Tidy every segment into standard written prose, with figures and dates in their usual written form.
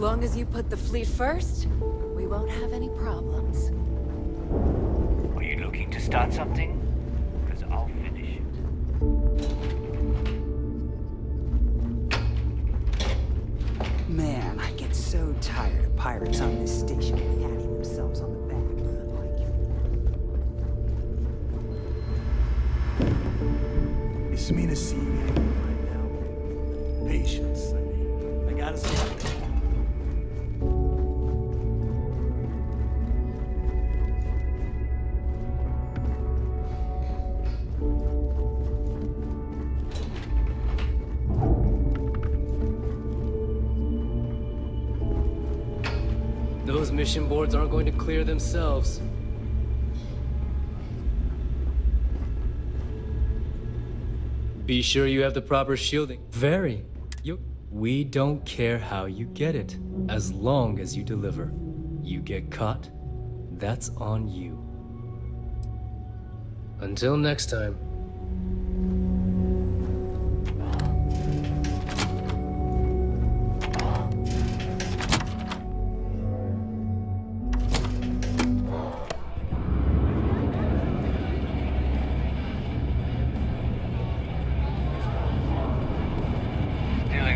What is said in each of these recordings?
long as you put the fleet first, we won't have any problems. Are you looking to start something? Because I'll finish it. Man, I get so tired of pirates on this station patting themselves on the back. It's me to see you right now. Patience, I mean. I gotta say. Those mission boards aren't going to clear themselves. Be sure you have the proper shielding. Very. We don't care how you get it, as long as you deliver. You get caught, that's on you. Until next time.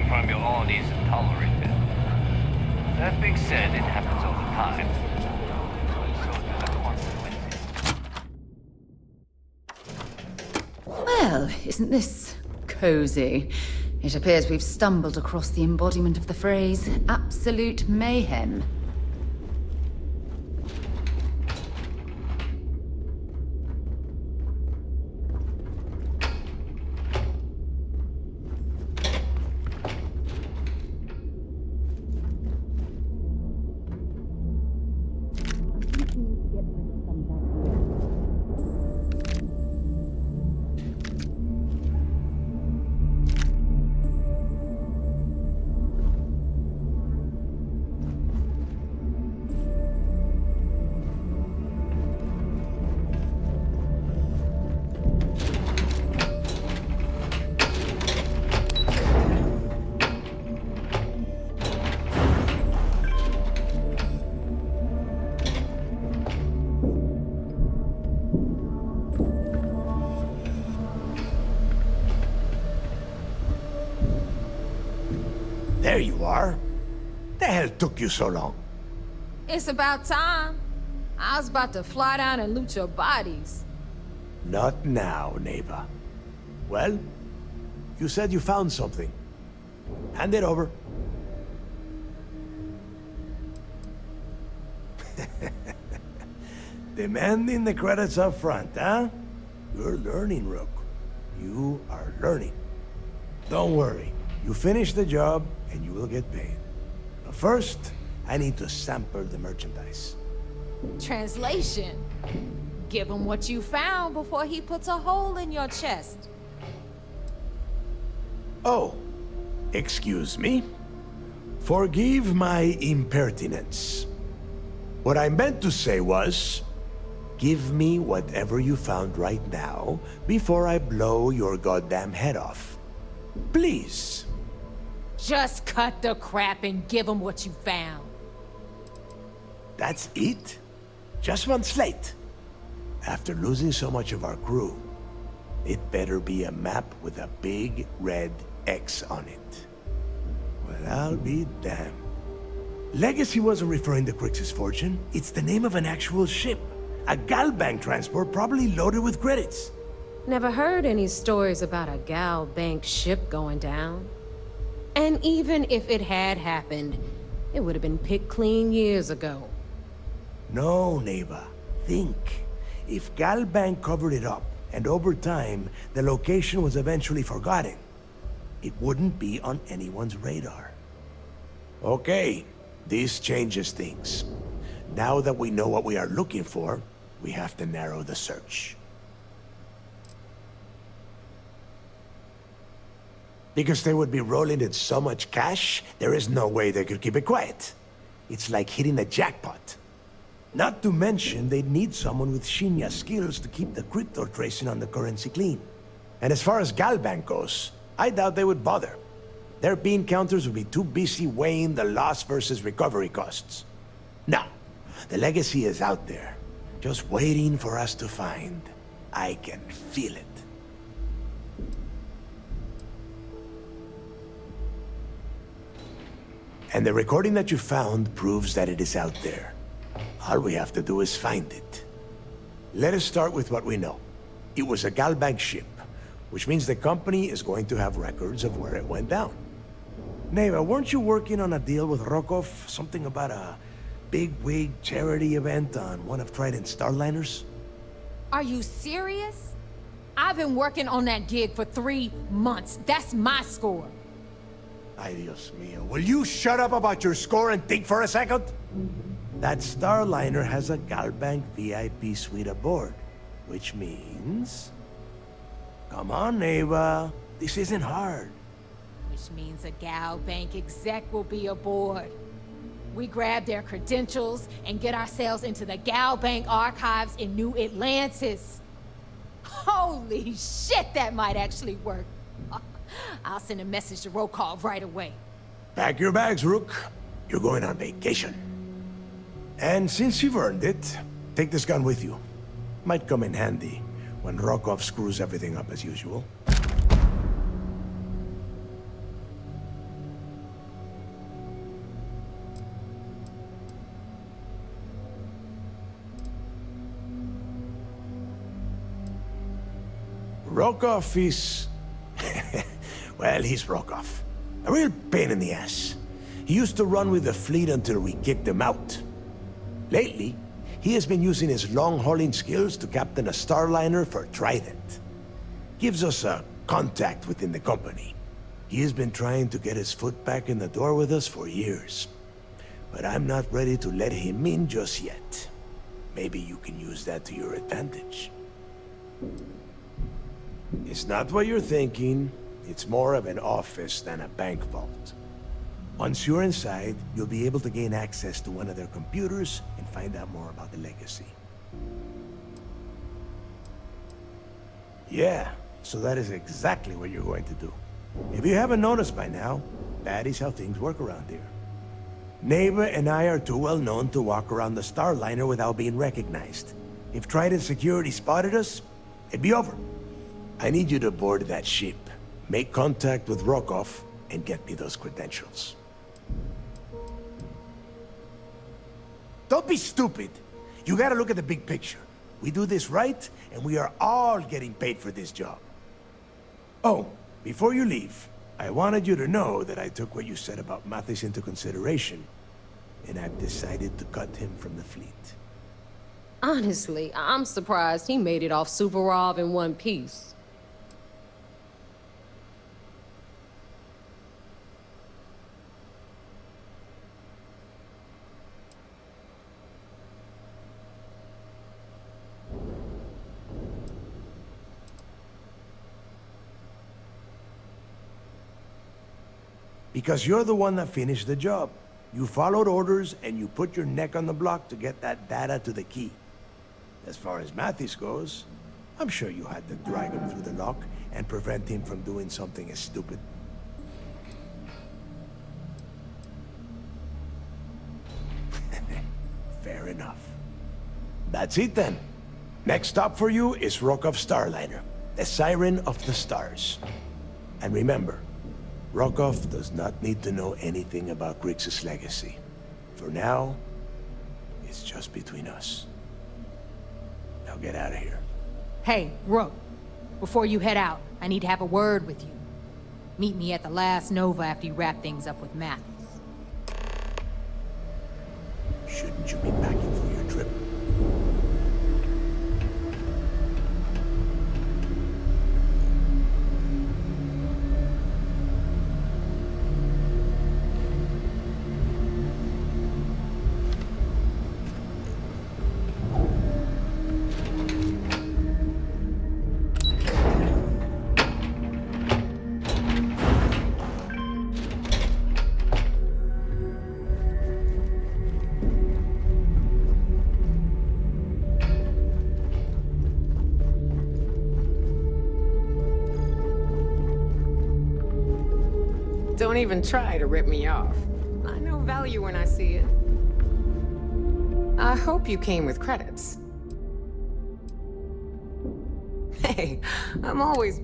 From your own isn't tolerated. That being said, it happens all the time. So do the consequences. Well, isn't this cozy? It appears we've stumbled across the embodiment of the phrase absolute mayhem. There you are. The hell took you so long? It's about time. I was about to fly down and loot your bodies. Not now, neighbor. Well, you said you found something. Hand it over. Demanding the credits up front, huh? You're learning, Rook. You are learning. Don't worry. You finish the job, and you will get paid. But first, I need to sample the merchandise. Translation. Give him what you found before he puts a hole in your chest. Oh, excuse me. Forgive my impertinence. What I meant to say was, give me whatever you found right now before I blow your goddamn head off. Please. Just cut the crap and give him what you found. That's it? Just one slate? After losing so much of our crew, it better be a map with a big red X on it. Well, I'll be damned. Legacy wasn't referring to Crix's fortune. It's the name of an actual ship. A Galbank transport probably loaded with credits. Never heard any stories about a Gal Bank ship going down. And even if it had happened, it would have been picked clean years ago. No, neighbor. Think. If Galbank covered it up, and over time, the location was eventually forgotten, it wouldn't be on anyone's radar. Okay, this changes things. Now that we know what we are looking for, we have to narrow the search. Because they would be rolling in so much cash, there is no way they could keep it quiet. It's like hitting a jackpot. Not to mention, they'd need someone with Shinya skills to keep the crypto tracing on the currency clean. And as far as Galbank goes, I doubt they would bother. Their bean counters will be too busy weighing the loss versus recovery costs. Now, the legacy is out there, just waiting for us to find. I can feel it. And the recording that you found proves that it is out there. All we have to do is find it. Let us start with what we know. It was a Galbank ship, which means the company is going to have records of where it went down. Neva, weren't you working on a deal with Rokov? Something about a big-wig charity event on one of Trident's starliners? Are you serious? I've been working on that gig for 3 months. That's my score. Ay, Dios mío. Will you shut up about your score and think for a second? That starliner has a Galbank VIP suite aboard, which means... Come on, Neva. This isn't hard. Which means a Gal Bank exec will be aboard. We grab their credentials and get ourselves into the Gal Bank archives in New Atlantis. Holy shit, that might actually work. I'll send a message to Rokov right away. Pack your bags, Rook. You're going on vacation. And since you've earned it, take this gun with you. Might come in handy when Rokov screws everything up as usual. Rokov is... well, he's Rokov. A real pain in the ass. He used to run with the fleet until we kicked him out. Lately, he has been using his long-hauling skills to captain a starliner for Trident. Gives us a contact within the company. He has been trying to get his foot back in the door with us for years. But I'm not ready to let him in just yet. Maybe you can use that to your advantage. It's not what you're thinking. It's more of an office than a bank vault. Once you're inside, you'll be able to gain access to one of their computers and find out more about the legacy. Yeah, so that is exactly what you're going to do. If you haven't noticed by now, that is how things work around here. Neva and I are too well known to walk around the starliner without being recognized. If Trident security spotted us, it'd be over. I need you to board that ship, make contact with Rokov, and get me those credentials. Don't be stupid. You gotta look at the big picture. We do this right, and we are all getting paid for this job. Oh, before you leave, I wanted you to know that I took what you said about Mathis into consideration, and I've decided to cut him from the fleet. Honestly, I'm surprised he made it off Suvorov in one piece. Because you're the one that finished the job. You followed orders, and you put your neck on the block to get that data to the key. As far as Mathis goes, I'm sure you had to drag him through the lock and prevent him from doing something as stupid. Fair enough. That's it then. Next stop for you is Rokov Starliner, the Siren of the Stars. And remember, Rokov does not need to know anything about Grixis' legacy. For now, it's just between us. Now get out of here. Hey, Rook, before you head out, I need to have a word with you. Meet me at the last Nova after you wrap things up with Mathis. Shouldn't you be packing for your trip? Don't even try to rip me off. I know value when I see it. I hope you came with credits. Hey, I'm always...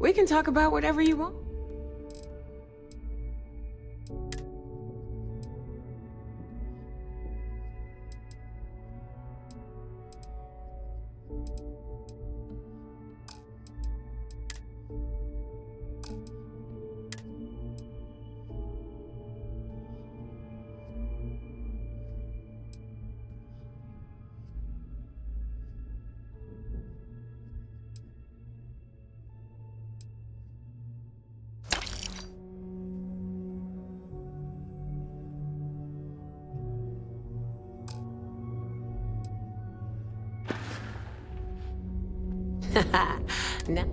We can talk about whatever you want. No.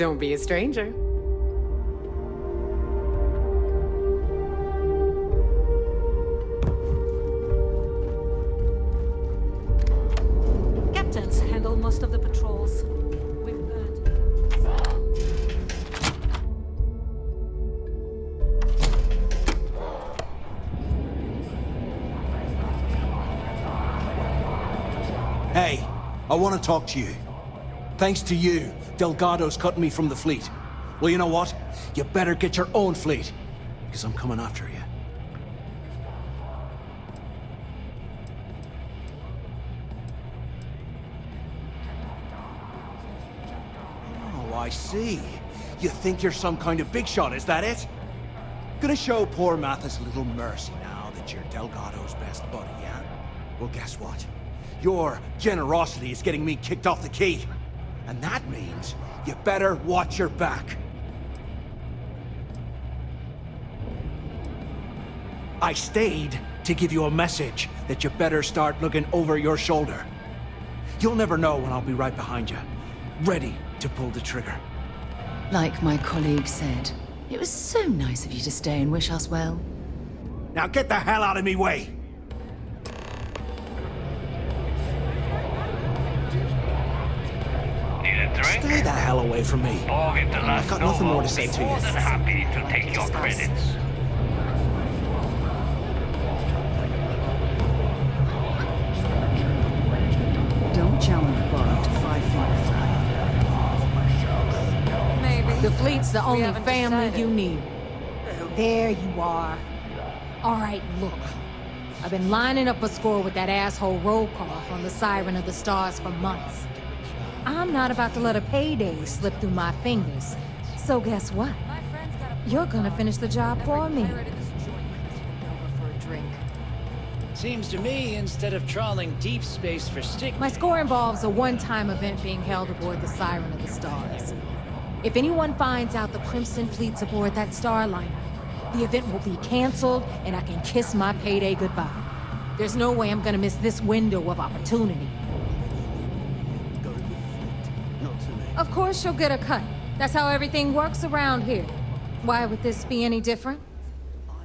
Don't be a stranger. Captains handle most of the patrols. We've earned. Hey, I want to talk to you. Thanks to you, Delgado's cutting me from the fleet. Well, you know what? You better get your own fleet, because I'm coming after you. Oh, I see. You think you're some kind of big shot, is that it? Gonna show poor Mathis a little mercy now that you're Delgado's best buddy, yeah? Well, guess what? Your generosity is getting me kicked off the key. And that means you better watch your back. I stayed to give you a message that you better start looking over your shoulder. You'll never know when I'll be right behind you, ready to pull the trigger. Like my colleague said, it was so nice of you to stay and wish us well. Now get the hell out of me way! Need a drink? Stay the hell away from me. Borg I've got nothing more to say to More you. than happy to take your credits. Don't challenge Bond to 5 feet flat. Maybe. The fleet's the only haven't family decided. you need. There you are. All right, look. I've been lining up a score with that asshole roll call from the Siren of the Stars for months. I'm not about to let a payday slip through my fingers. So guess what? You're gonna finish the job for me. Seems to me, instead of trawling deep space for stick... My score involves a one-time event being held aboard the Siren of the Stars. If anyone finds out the Crimson Fleet's aboard that Starliner, the event will be canceled and I can kiss my payday goodbye. There's no way I'm gonna miss this window of opportunity. Of course you'll get a cut. That's how everything works around here. Why would this be any different?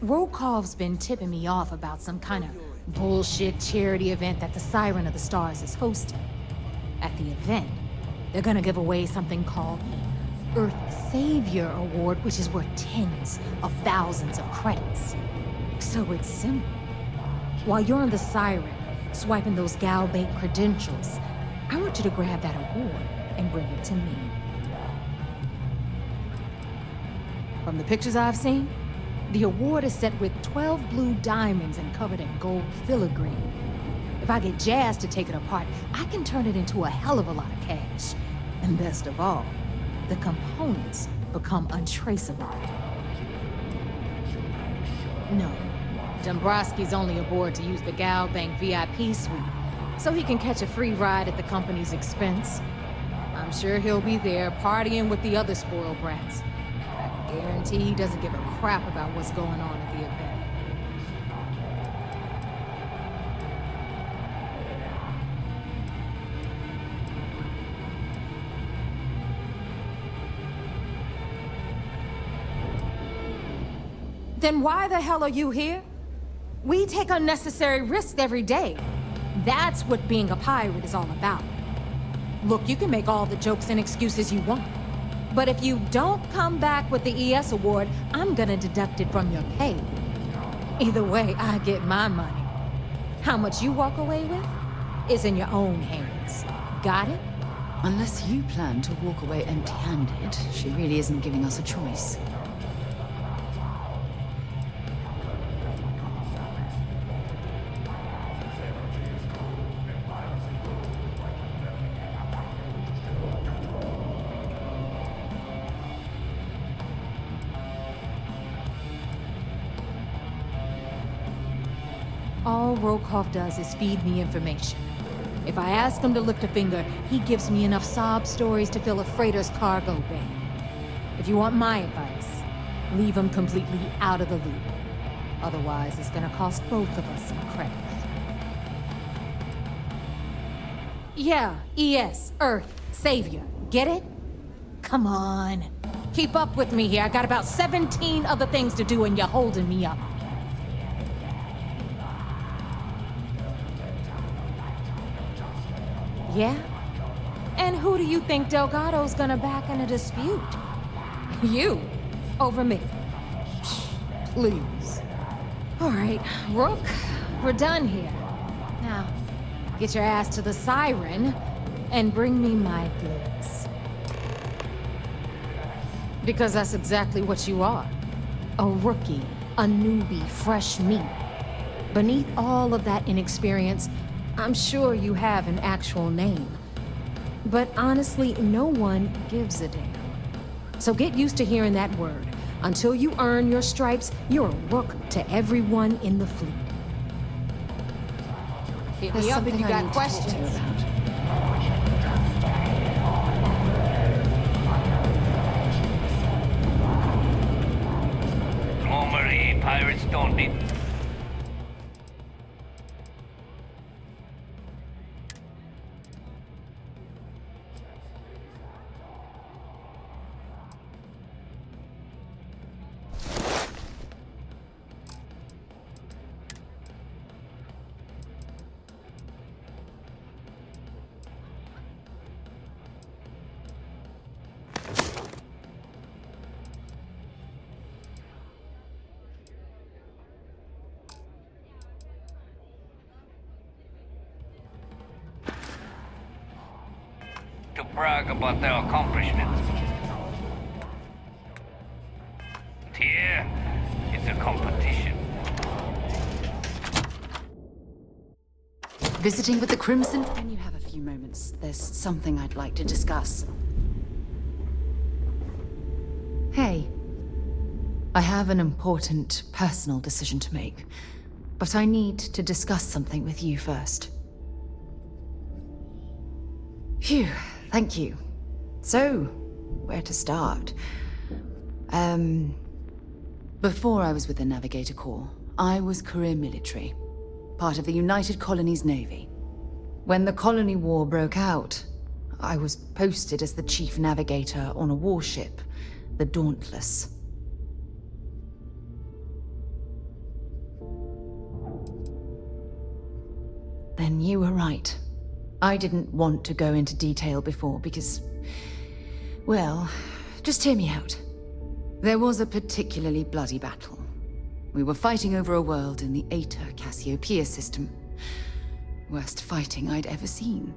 Rokov's been tipping me off about some kind of bullshit charity event that the Siren of the Stars is hosting. At the event, they're gonna give away something called the Earth Savior Award, which is worth tens of thousands of credits. So it's simple. While you're on the Siren, swiping those Gal Bank credentials, I want you to grab that award and bring it to me. From the pictures I've seen, the award is set with 12 blue diamonds and covered in gold filigree. If I get Jazz to take it apart, I can turn it into a hell of a lot of cash. And best of all, the components become untraceable. No, Dombrowski's only aboard to use the Gal Bank VIP suite, so he can catch a free ride at the company's expense. I'm sure he'll be there partying with the other spoiled brats. I can guarantee he doesn't give a crap about what's going on at the event. Then why the hell are you here? We take unnecessary risks every day. That's what being a pirate is all about. Look, you can make all the jokes and excuses you want. But if you don't come back with the ES award, I'm gonna deduct it from your pay. Either way, I get my money. How much you walk away with is in your own hands. Got it? Unless you plan to walk away empty-handed, she really isn't giving us a choice. All Rokov does is feed me information. If I ask him to lift a finger, he gives me enough sob stories to fill a freighter's cargo bay. If you want my advice, leave him completely out of the loop. Otherwise, it's gonna cost both of us some credits. Yeah, ES, Earth, Savior. Get it? Come on. Keep up with me here. I got about 17 other things to do and you're holding me up. Yeah? And who do you think Delgado's gonna back in a dispute? You. Over me. Please. All right, Rook, we're done here. Now, get your ass to the Siren and bring me my goods. Because that's exactly what you are. A rookie, a newbie, fresh meat. Beneath all of that inexperience, I'm sure you have an actual name. But honestly, no one gives a damn. So get used to hearing that word. Until you earn your stripes, you're a rook to everyone in the fleet. Hit me up if you got questions. Normally, pirates don't need... to brag about their accomplishments. Here, it's a competition. Visiting with the Crimson? When you have a few moments, there's something I'd like to discuss. Hey. I have an important personal decision to make, but I need to discuss something with you first. Phew, thank you. So, where to start? Before I was with the Navigator Corps, I was career military, part of the United Colonies Navy. When the Colony War broke out, I was posted as the chief navigator on a warship, the Dauntless. Then you were right. I didn't want to go into detail before because... well, just hear me out. There was a particularly bloody battle. We were fighting over a world in the Eta Cassiopeia system. Worst fighting I'd ever seen.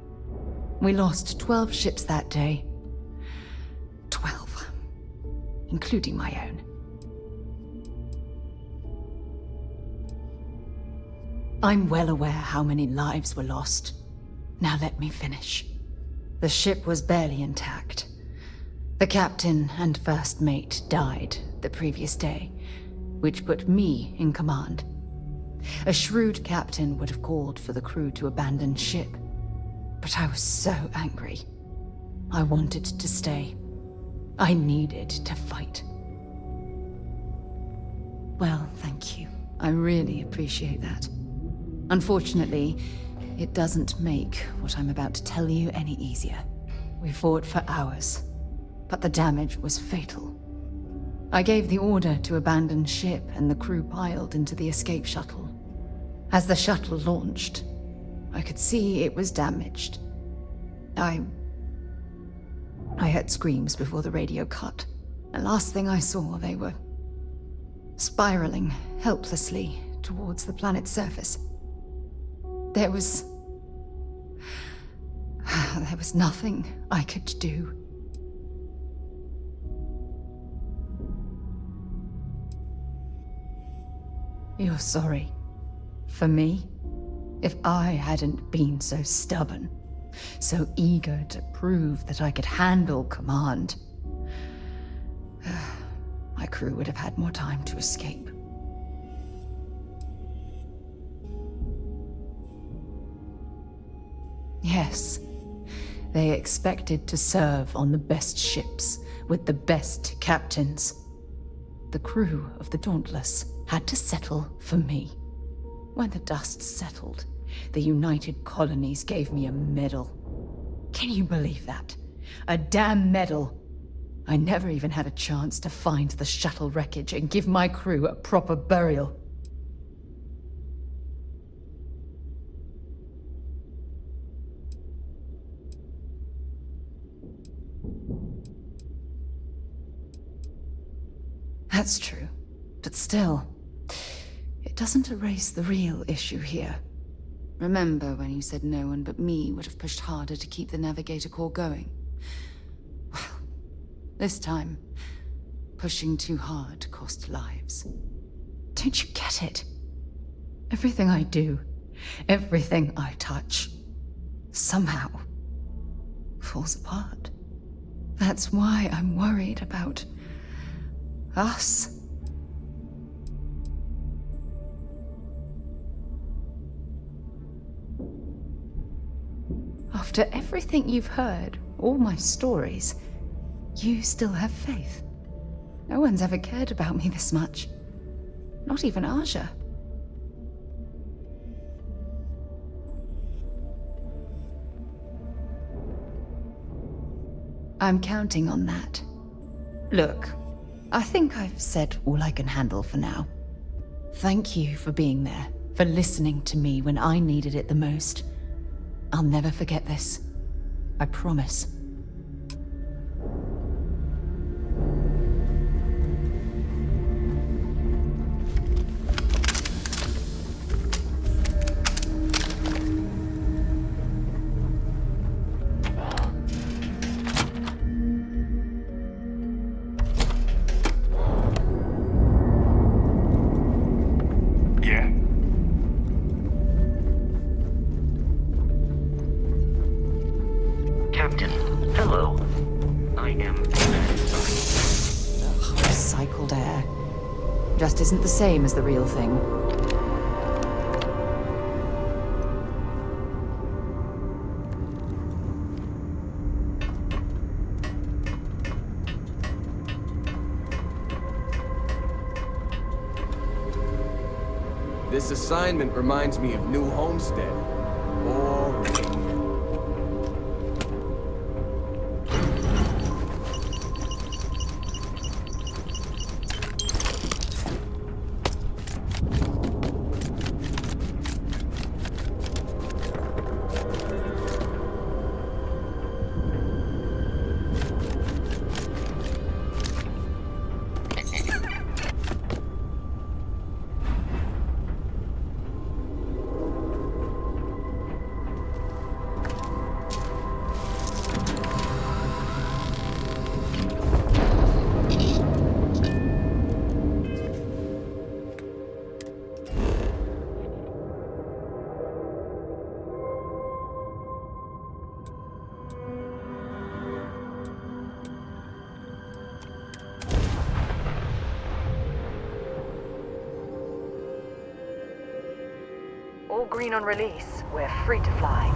We lost 12 ships that day. 12. Including my own. I'm well aware how many lives were lost. Now let me finish. The ship was barely intact. The captain and first mate died the previous day, which put me in command. A shrewd captain would have called for the crew to abandon ship, but I was so angry. I wanted to stay. I needed to fight. Well, thank you. I really appreciate that. Unfortunately, it doesn't make what I'm about to tell you any easier. We fought for hours, but the damage was fatal. I gave the order to abandon ship and the crew piled into the escape shuttle. As the shuttle launched, I could see it was damaged. I heard screams before the radio cut. And last thing I saw, they were spiraling helplessly towards the planet's surface. There was nothing I could do. You're sorry. For me? If I hadn't been so stubborn, so eager to prove that I could handle command, my crew would have had more time to escape. Yes, they expected to serve on the best ships, with the best captains. The crew of the Dauntless had to settle for me. When the dust settled, the United Colonies gave me a medal. Can you believe that? A damn medal. I never even had a chance to find the shuttle wreckage and give my crew a proper burial. That's true, but still, it doesn't erase the real issue here. Remember when you said no one but me would have pushed harder to keep the Navigator core going? Well, this time, pushing too hard cost lives. Don't you get it? Everything I do, everything I touch, somehow falls apart. That's why I'm worried about us. After everything you've heard, all my stories, you still have faith. No one's ever cared about me this much. Not even Aja. I'm counting on that. Look, I think I've said all I can handle for now. Thank you for being there, for listening to me when I needed it the most. I'll never forget this. I promise. Captain, hello. I am Recycled air. Just isn't the same as the real thing. This assignment reminds me of New Homestead. Boring. All green on release. We're free to fly.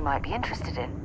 you might be interested in.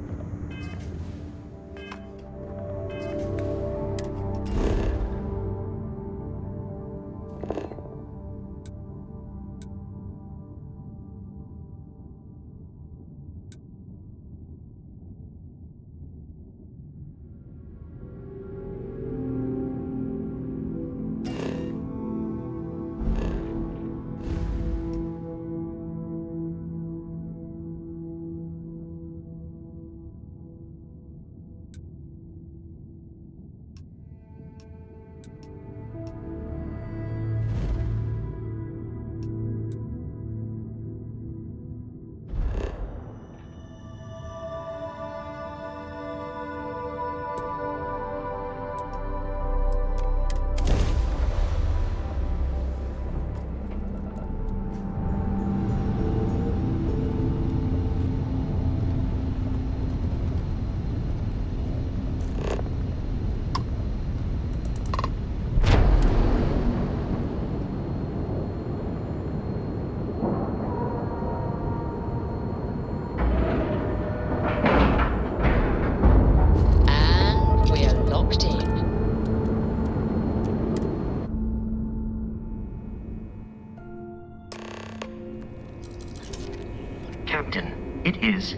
Captain, it is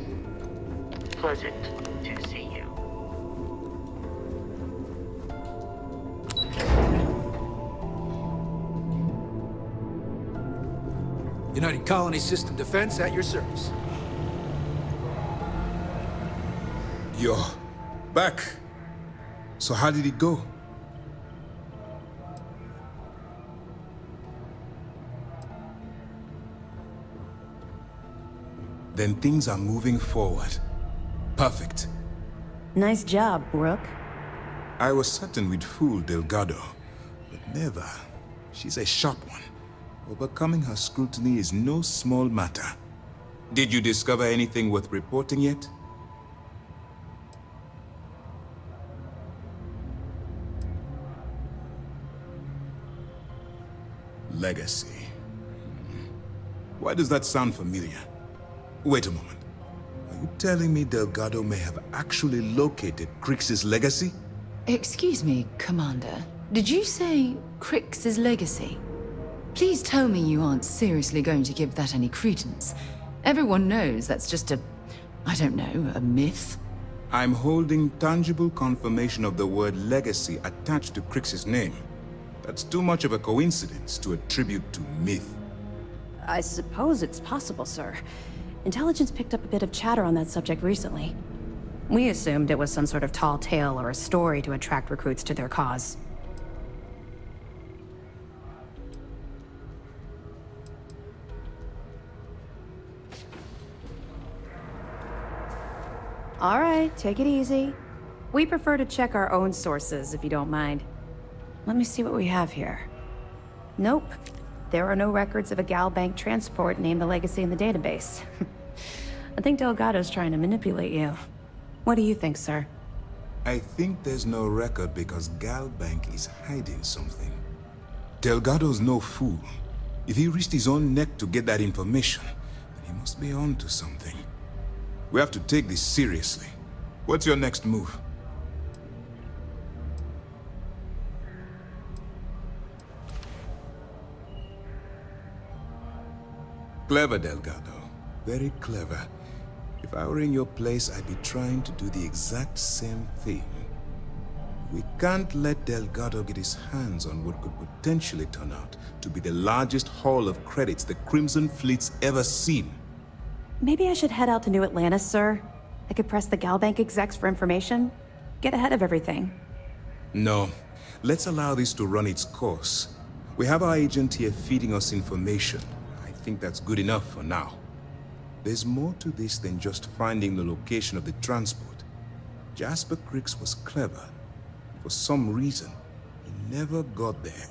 pleasant to see you. United Colony System Defense at your service. You're back. So how did it go? Then things are moving forward. Perfect. Nice job, Rook. I was certain we'd fool Delgado, but never. She's a sharp one. Overcoming her scrutiny is no small matter. Did you discover anything worth reporting yet? Legacy. Why does that sound familiar? Wait a moment. Are you telling me Delgado may have actually located Crix's legacy? Excuse me, Commander. Did you say Crix's legacy? Please tell me you aren't seriously going to give that any credence. Everyone knows that's just I don't know, a myth. I'm holding tangible confirmation of the word legacy attached to Crix's name. That's too much of a coincidence to attribute to myth. I suppose it's possible, sir. Intelligence picked up a bit of chatter on that subject recently. We assumed it was some sort of tall tale or a story to attract recruits to their cause. All right, take it easy. We prefer to check our own sources, if you don't mind. Let me see what we have here. Nope. There are no records of a Gal Bank transport named the Legacy in the database. I think Delgado's trying to manipulate you. What do you think, sir? I think there's no record because Gal Bank is hiding something. Delgado's no fool. If he risked his own neck to get that information, then he must be on to something. We have to take this seriously. What's your next move? Clever, Delgado. Very clever. If I were in your place, I'd be trying to do the exact same thing. We can't let Delgado get his hands on what could potentially turn out to be the largest haul of credits the Crimson Fleet's ever seen. Maybe I should head out to New Atlantis, sir. I could press the Gal Bank execs for information. Get ahead of everything. No. Let's allow this to run its course. We have our agent here feeding us information. I think that's good enough for now. There's more to this than just finding the location of the transport. Jasper Crix was clever. For some reason, he never got there.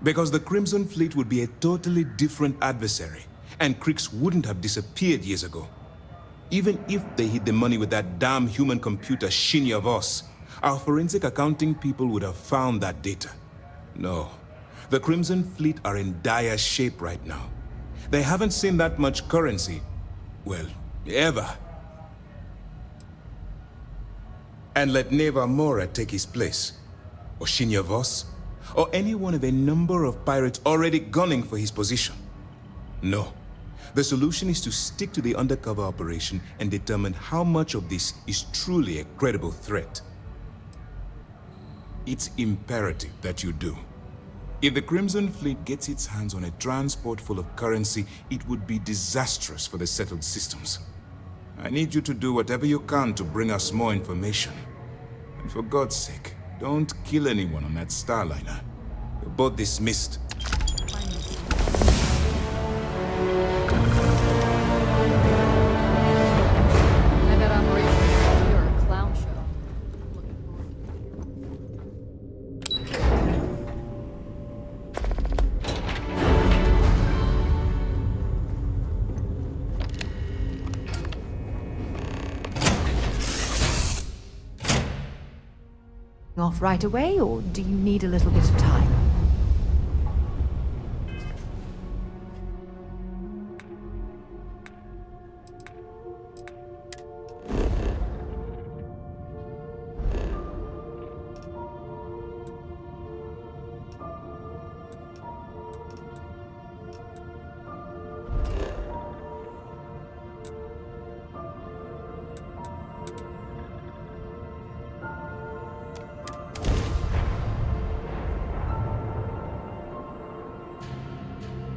Because the Crimson Fleet would be a totally different adversary, and Crix wouldn't have disappeared years ago. Even if they hid the money with that damn human computer Shinny of us, our forensic accounting people would have found that data. No, The Crimson Fleet are in dire shape right now. They haven't seen that much currency, well, ever. And let Neva Mora take his place, or Shinya Voss, or any one of a number of pirates already gunning for his position. No. The solution is to stick to the undercover operation and determine how much of this is truly a credible threat. It's imperative that you do. If the Crimson Fleet gets its hands on a transport full of currency, it would be disastrous for the settled systems. I need you to do whatever you can to bring us more information. And for God's sake, don't kill anyone on that Starliner. You're both dismissed. And that operation, you're a clown show. Off right away, or do you need a little bit of time?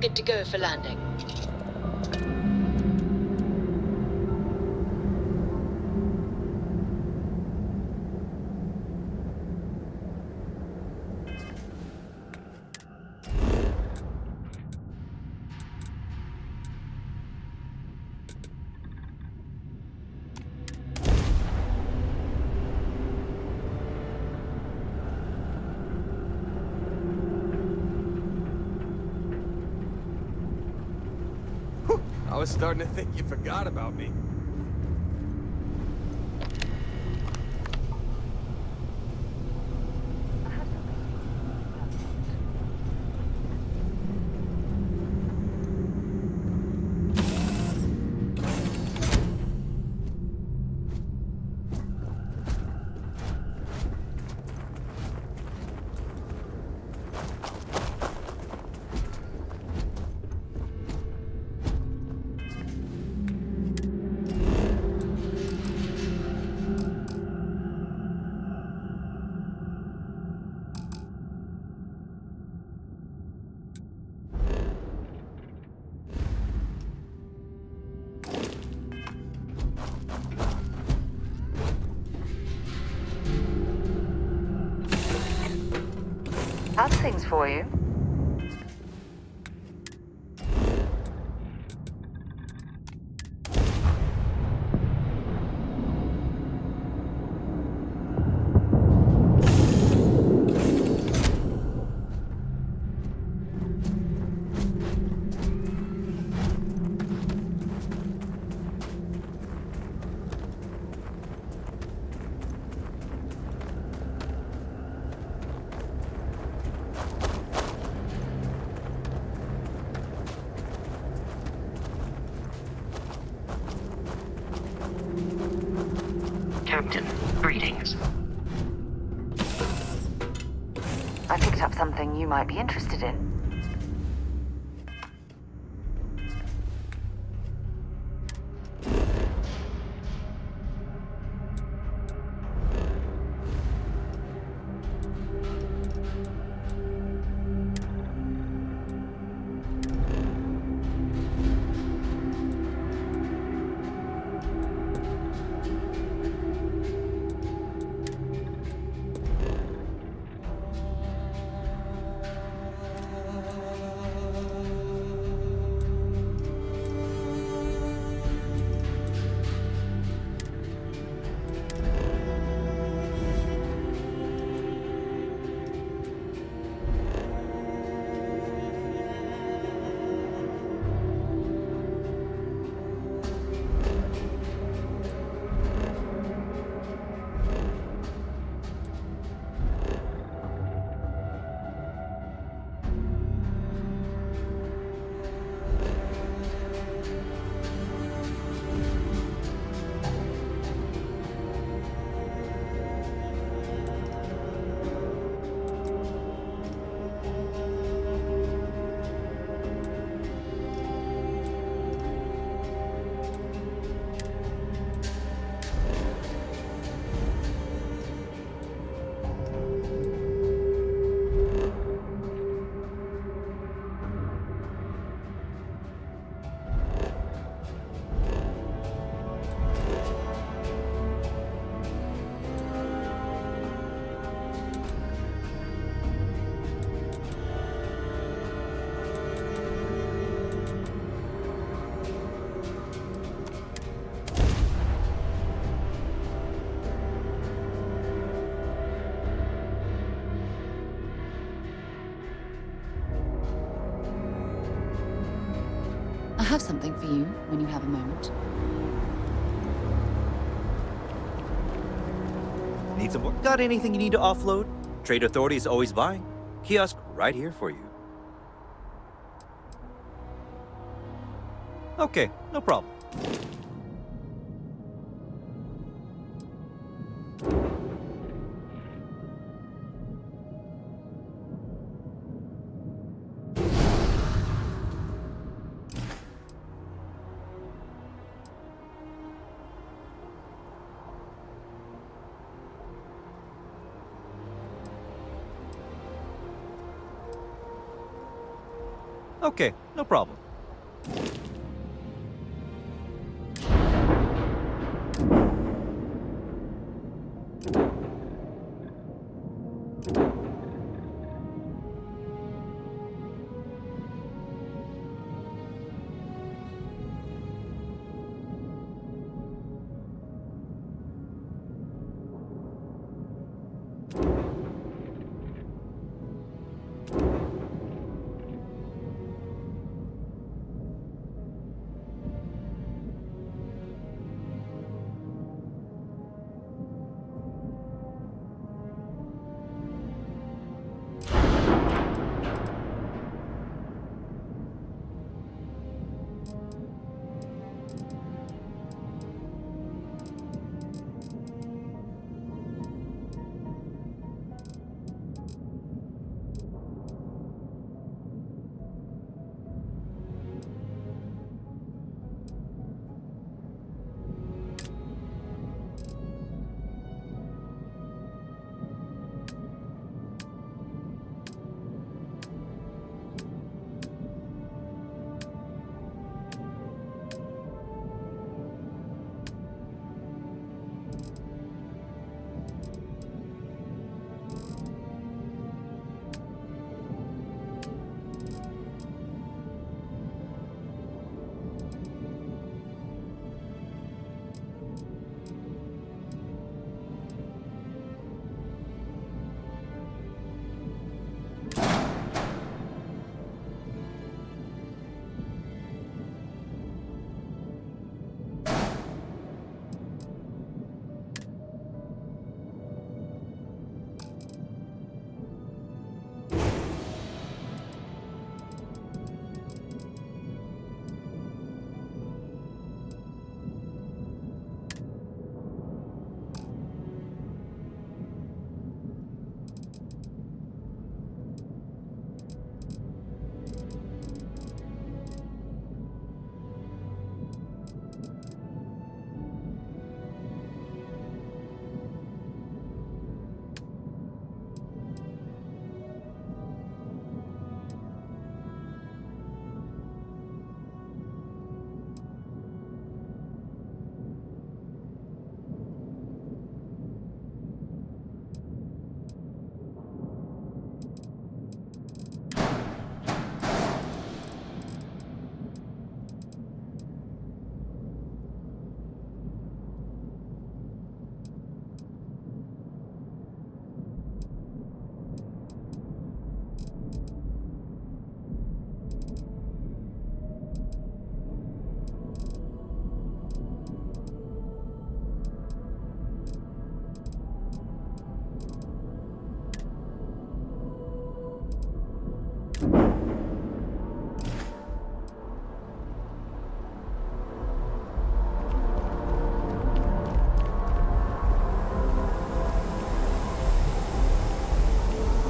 Good to go for landing. I was starting to think you forgot about me. How's things for you? Captain, greetings. I picked up something you might be interested in. have something for you when you have a moment. Need some more? Got anything you need to offload? Trade Authority is always buying. Kiosk right here for you. Okay, no problem. Okay, no problem.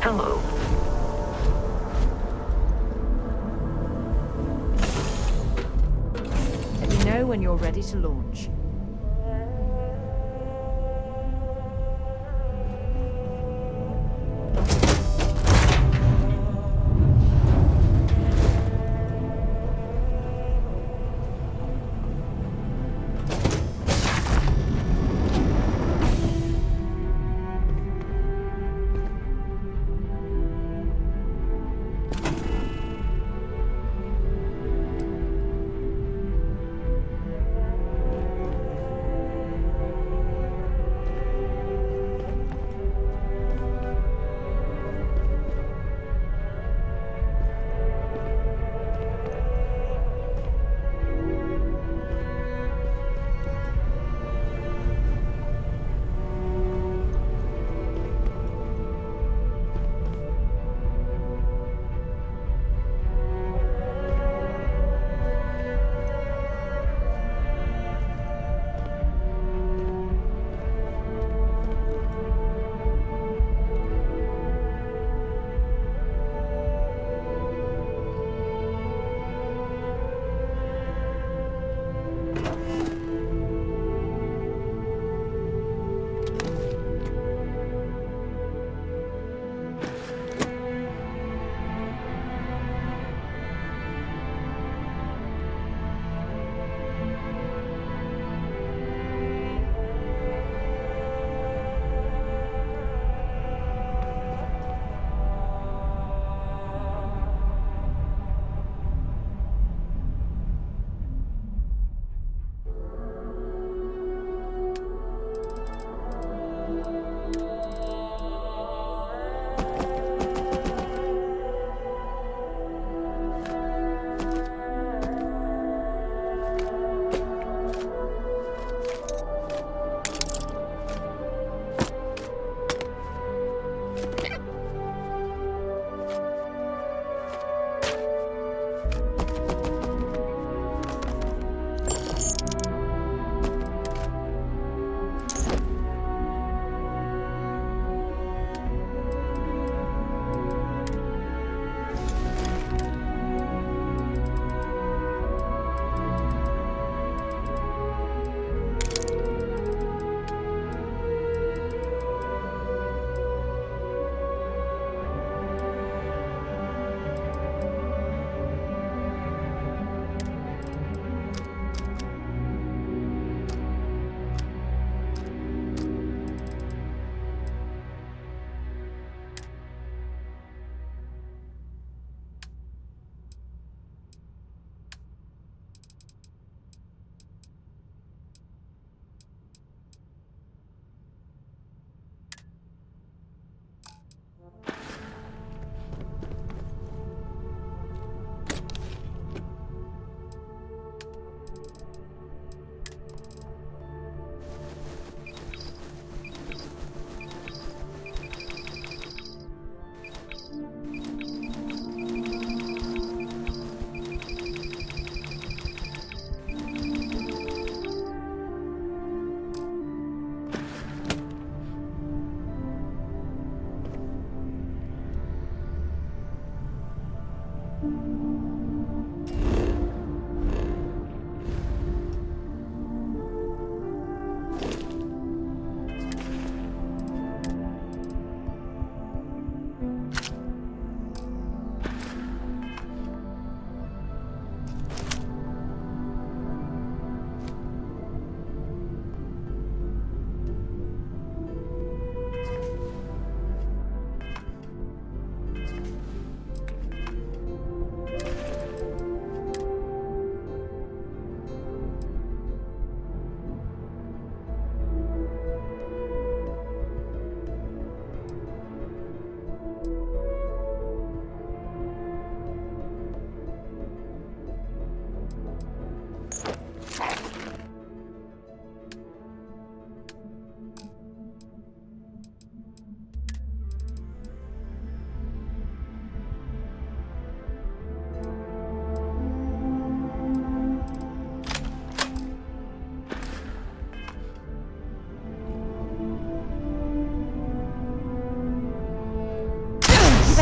Hello. Let me know when you're ready to launch.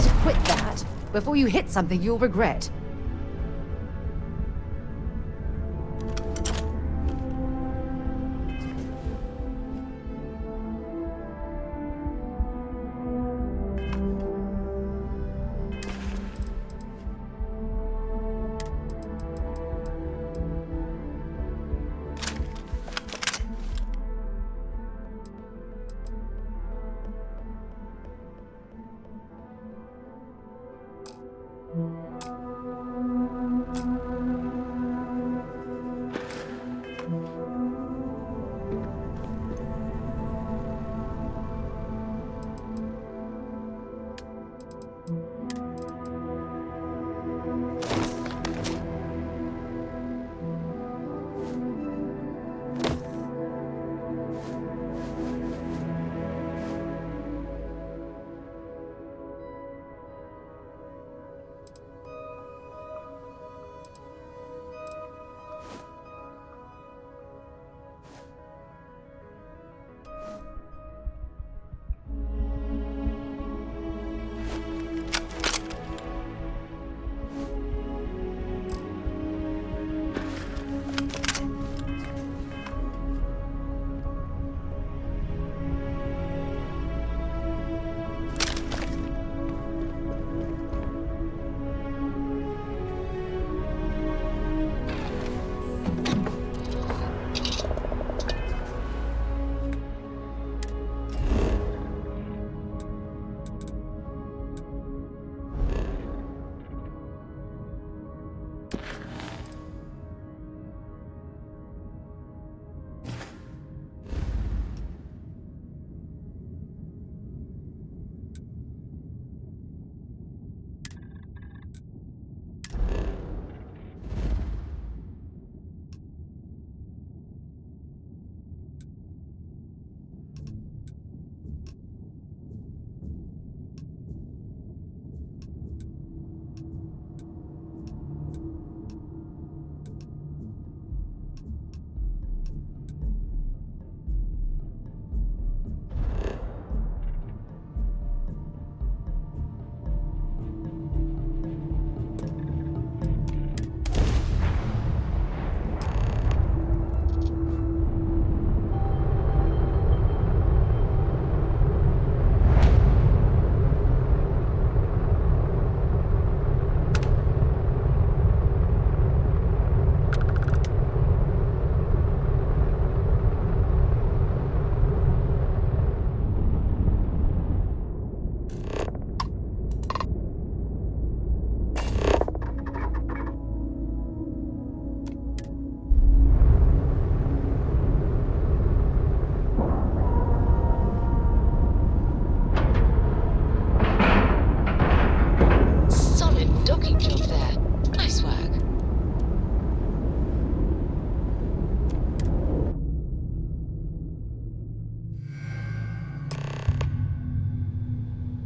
Better quit that before you hit something you'll regret.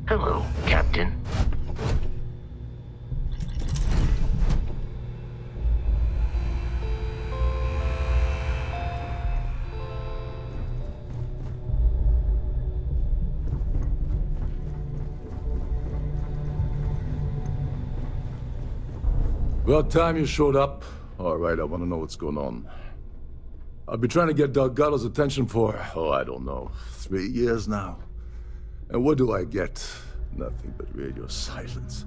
Hello, Captain. About time you showed up. All right, I want to know what's going on. I've been trying to get Delgado's attention for, I don't know, 3 years now. And what do I get? Nothing but radio silence.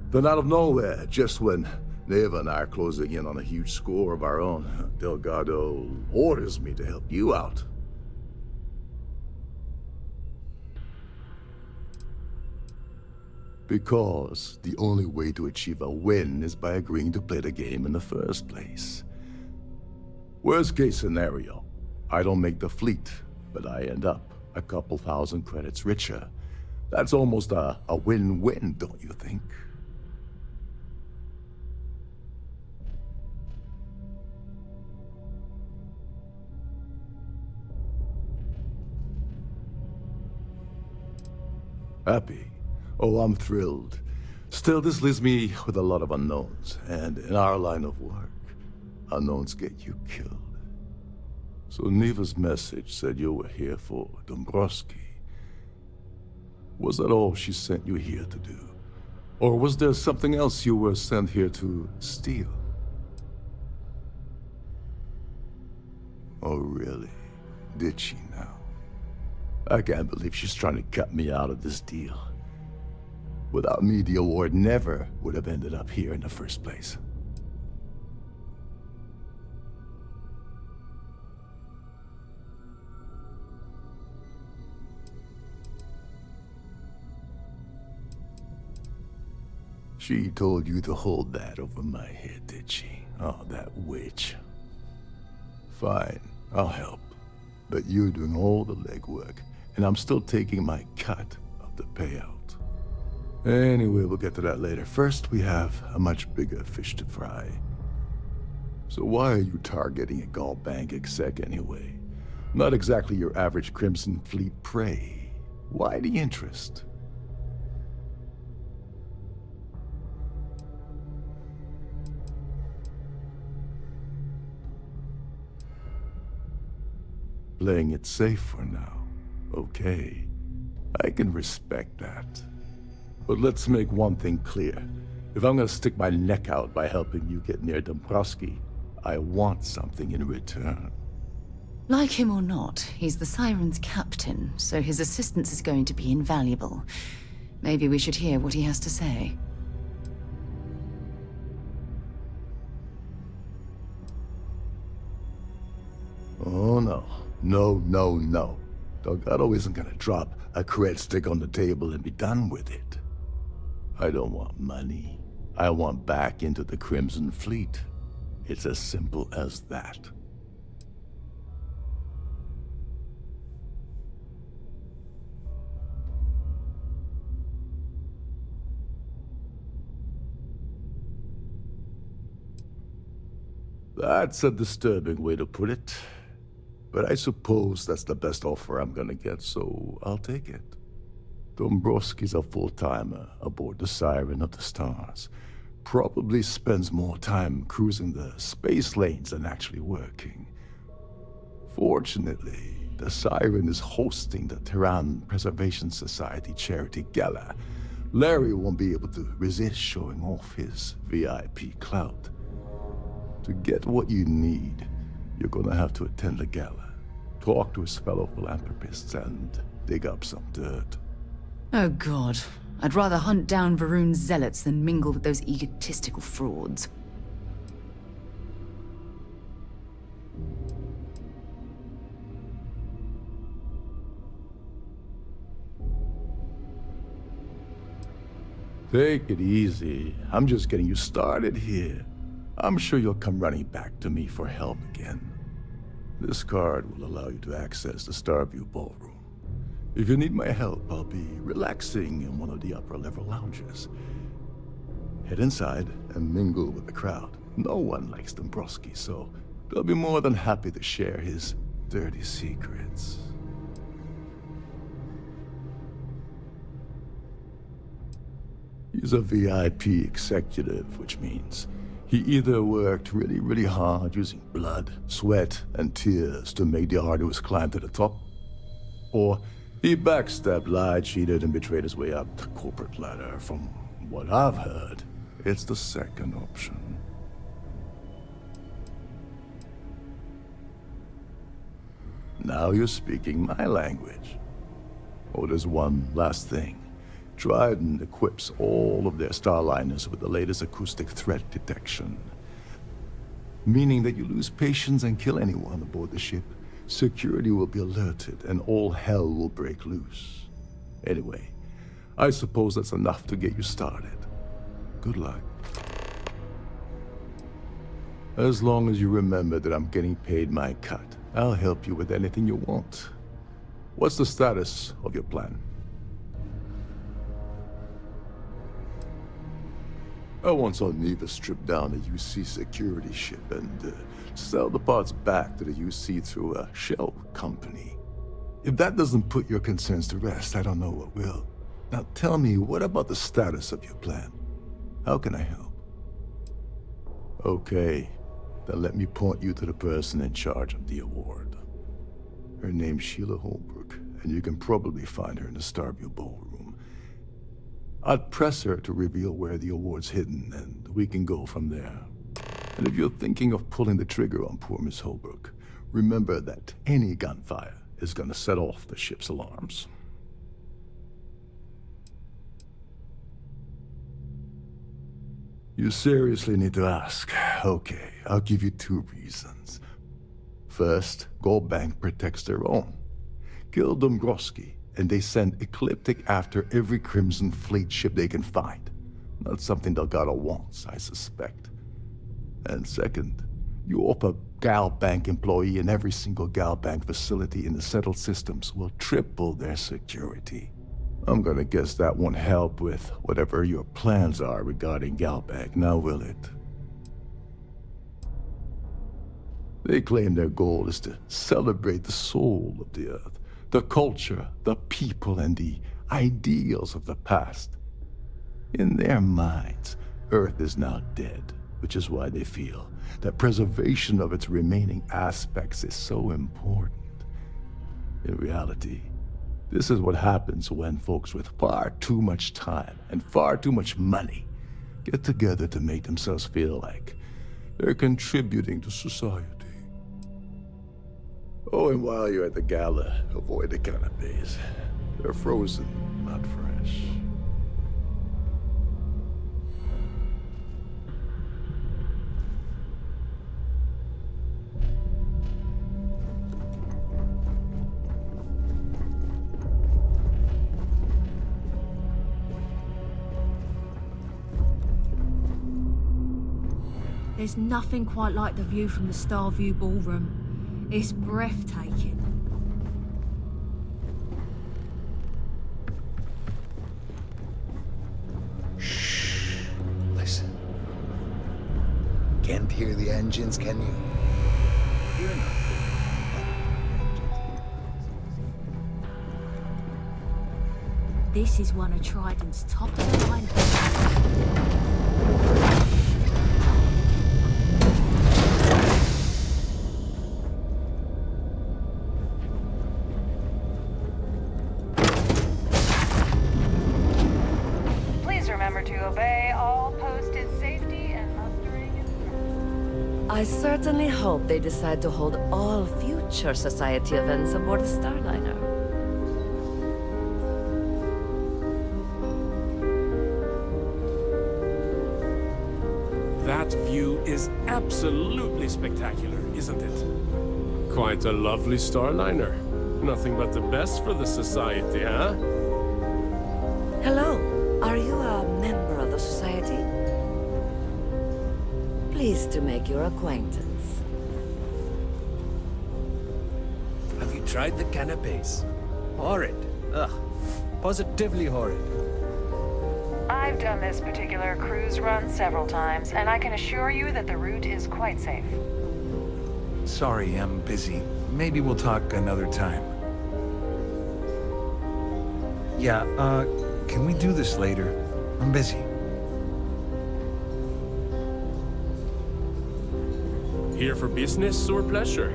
Then out of nowhere, just when Neva and I are closing in on a huge score of our own, Delgado orders me to help you out. Because the only way to achieve a win is by agreeing to play the game in the first place. Worst case scenario, I don't make the fleet, but I end up a couple thousand credits richer. That's almost a win-win, don't you think? Happy? Oh, I'm thrilled. Still, this leaves me with a lot of unknowns, and in our line of work, unknowns get you killed. So Neva's message said you were here for Dombrowski. Was that all she sent you here to do? Or was there something else you were sent here to steal? Oh, really? Did she now? I can't believe she's trying to cut me out of this deal. Without me, the award never would have ended up here in the first place. She told you to hold that over my head, did she? Oh, that witch. Fine, I'll help. But you're doing all the legwork, and I'm still taking my cut of the payout. Anyway, we'll get to that later. First, we have a much bigger fish to fry. So why are you targeting a Gal Bank exec anyway? Not exactly your average Crimson Fleet prey. Why the interest? Playing it safe for now. Okay. I can respect that. But let's make one thing clear. If I'm gonna stick my neck out by helping you get near Dombrowski, I want something in return. Like him or not, he's the Siren's captain, so his assistance is going to be invaluable. Maybe we should hear what he has to say. Oh no. No, no, no. Delgado isn't gonna drop a cred stick on the table and be done with it. I don't want money. I want back into the Crimson Fleet. It's as simple as that. That's a disturbing way to put it. But I suppose that's the best offer I'm gonna get, so I'll take it. Dombrowski's a full-timer aboard the Siren of the Stars. Probably spends more time cruising the space lanes than actually working. Fortunately, the Siren is hosting the Terran Preservation Society charity gala. Larry won't be able to resist showing off his VIP clout. To get what you need, you're gonna have to attend the gala, talk to his fellow philanthropists, and dig up some dirt. Oh god. I'd rather hunt down Varun's zealots than mingle with those egotistical frauds. Take it easy. I'm just getting you started here. I'm sure you'll come running back to me for help again. This card will allow you to access the Starfield ballroom. If you need my help, I'll be relaxing in one of the upper-level lounges. Head inside and mingle with the crowd. No one likes Dombrowski, so they'll be more than happy to share his dirty secrets. He's a VIP executive, which means he either worked really, really hard using blood, sweat, and tears to make the arduous climb to the top, or he backstabbed, lied, cheated, and betrayed his way up the corporate ladder. From what I've heard, it's the second option. Now you're speaking my language. Oh, there's one last thing. Trident equips all of their starliners with the latest acoustic threat detection. Meaning that you lose patience and kill anyone aboard the ship, security will be alerted and all hell will break loose. Anyway, I suppose that's enough to get you started. Good luck. As long as you remember that I'm getting paid my cut, I'll help you with anything you want. What's the status of your plan? I want Soneva strip down a UC security ship and sell the parts back to the UC through a shell company. If that doesn't put your concerns to rest, I don't know what will. Now tell me, what about the status of your plan? How can I help? Okay, then let me point you to the person in charge of the award. Her name's Sheila Holbrook, and you can probably find her in the Starfield ballroom. I'd press her to reveal where the award's hidden, and we can go from there. And if you're thinking of pulling the trigger on poor Miss Holbrook, remember that any gunfire is gonna set off the ship's alarms. You seriously need to ask. Okay, I'll give you 2 reasons. First, Goldbank protects their own. Kill Dombrowski, and they send Ecliptic after every Crimson Fleet ship they can find. Not something Delgado wants, I suspect. And second, you offer Gal Bank employee in every single Gal Bank facility in the settled systems will triple their security. I'm gonna guess that won't help with whatever your plans are regarding Gal Bank, now will it? They claim their goal is to celebrate the soul of the Earth, the culture, the people, and the ideals of the past. In their minds, Earth is now dead, which is why they feel that preservation of its remaining aspects is so important. In reality, this is what happens when folks with far too much time and far too much money get together to make themselves feel like they're contributing to society. Oh, and while you're at the gala, avoid the canapes. They're frozen, not fresh. There's nothing quite like the view from the Starview ballroom. It's breathtaking. Shh. Listen. Can't hear the engines, can you? You're not. This is one of Trident's top-of-the-line. I certainly hope they decide to hold all future Society events aboard the Starliner. That view is absolutely spectacular, isn't it? Quite a lovely Starliner. Nothing but the best for the Society, huh? Hello, are you a member of the Society? Pleased to make your acquaintance. Have you tried the canapes? Horrid. Ugh. Positively horrid. I've done this particular cruise run several times, and I can assure you that the route is quite safe. Sorry, I'm busy. Maybe we'll talk another time. Yeah, can we do this later? I'm busy. Here for business or pleasure?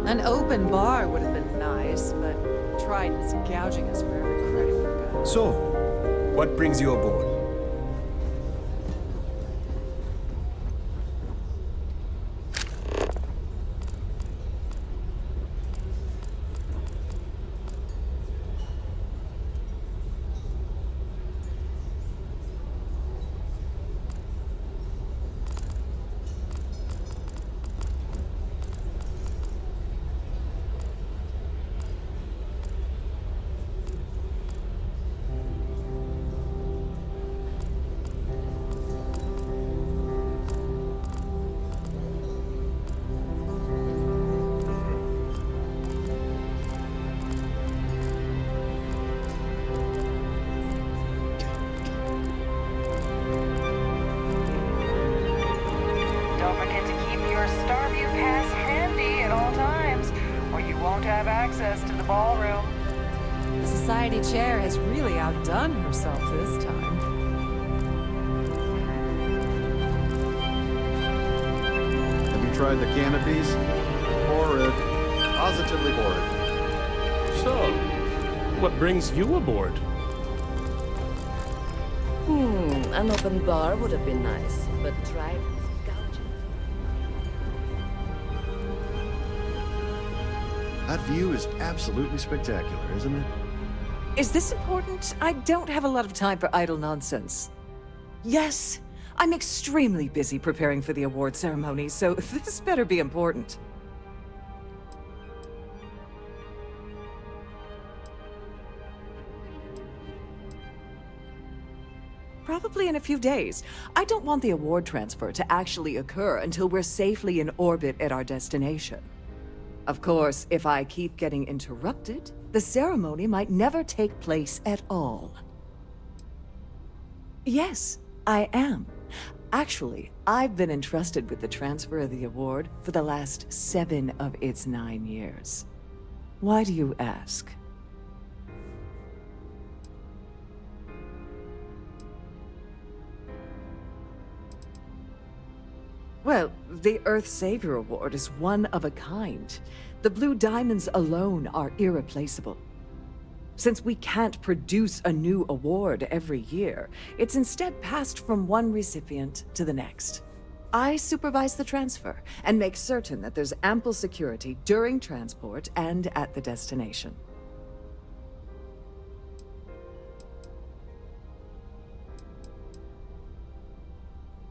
An open bar would have been nice, but Trident's gouging us for every credit we've got. So, what brings you aboard? Chair has really outdone herself this time. Have you tried the canopies? Horrid. Positively horrid. So, what brings you aboard? An open bar would have been nice, but Trident's gouging. That view is absolutely spectacular, isn't it? Is this important? I don't have a lot of time for idle nonsense. Yes, I'm extremely busy preparing for the award ceremony, so this better be important. Probably in a few days. I don't want the award transfer to actually occur until we're safely in orbit at our destination. Of course, if I keep getting interrupted, the ceremony might never take place at all. Yes, I am. Actually, I've been entrusted with the transfer of the award for the last 7 of its 9 years. Why do you ask? Well, the Earth Savior Award is one of a kind. The blue diamonds alone are irreplaceable. Since we can't produce a new award every year, it's instead passed from one recipient to the next. I supervise the transfer and make certain that there's ample security during transport and at the destination.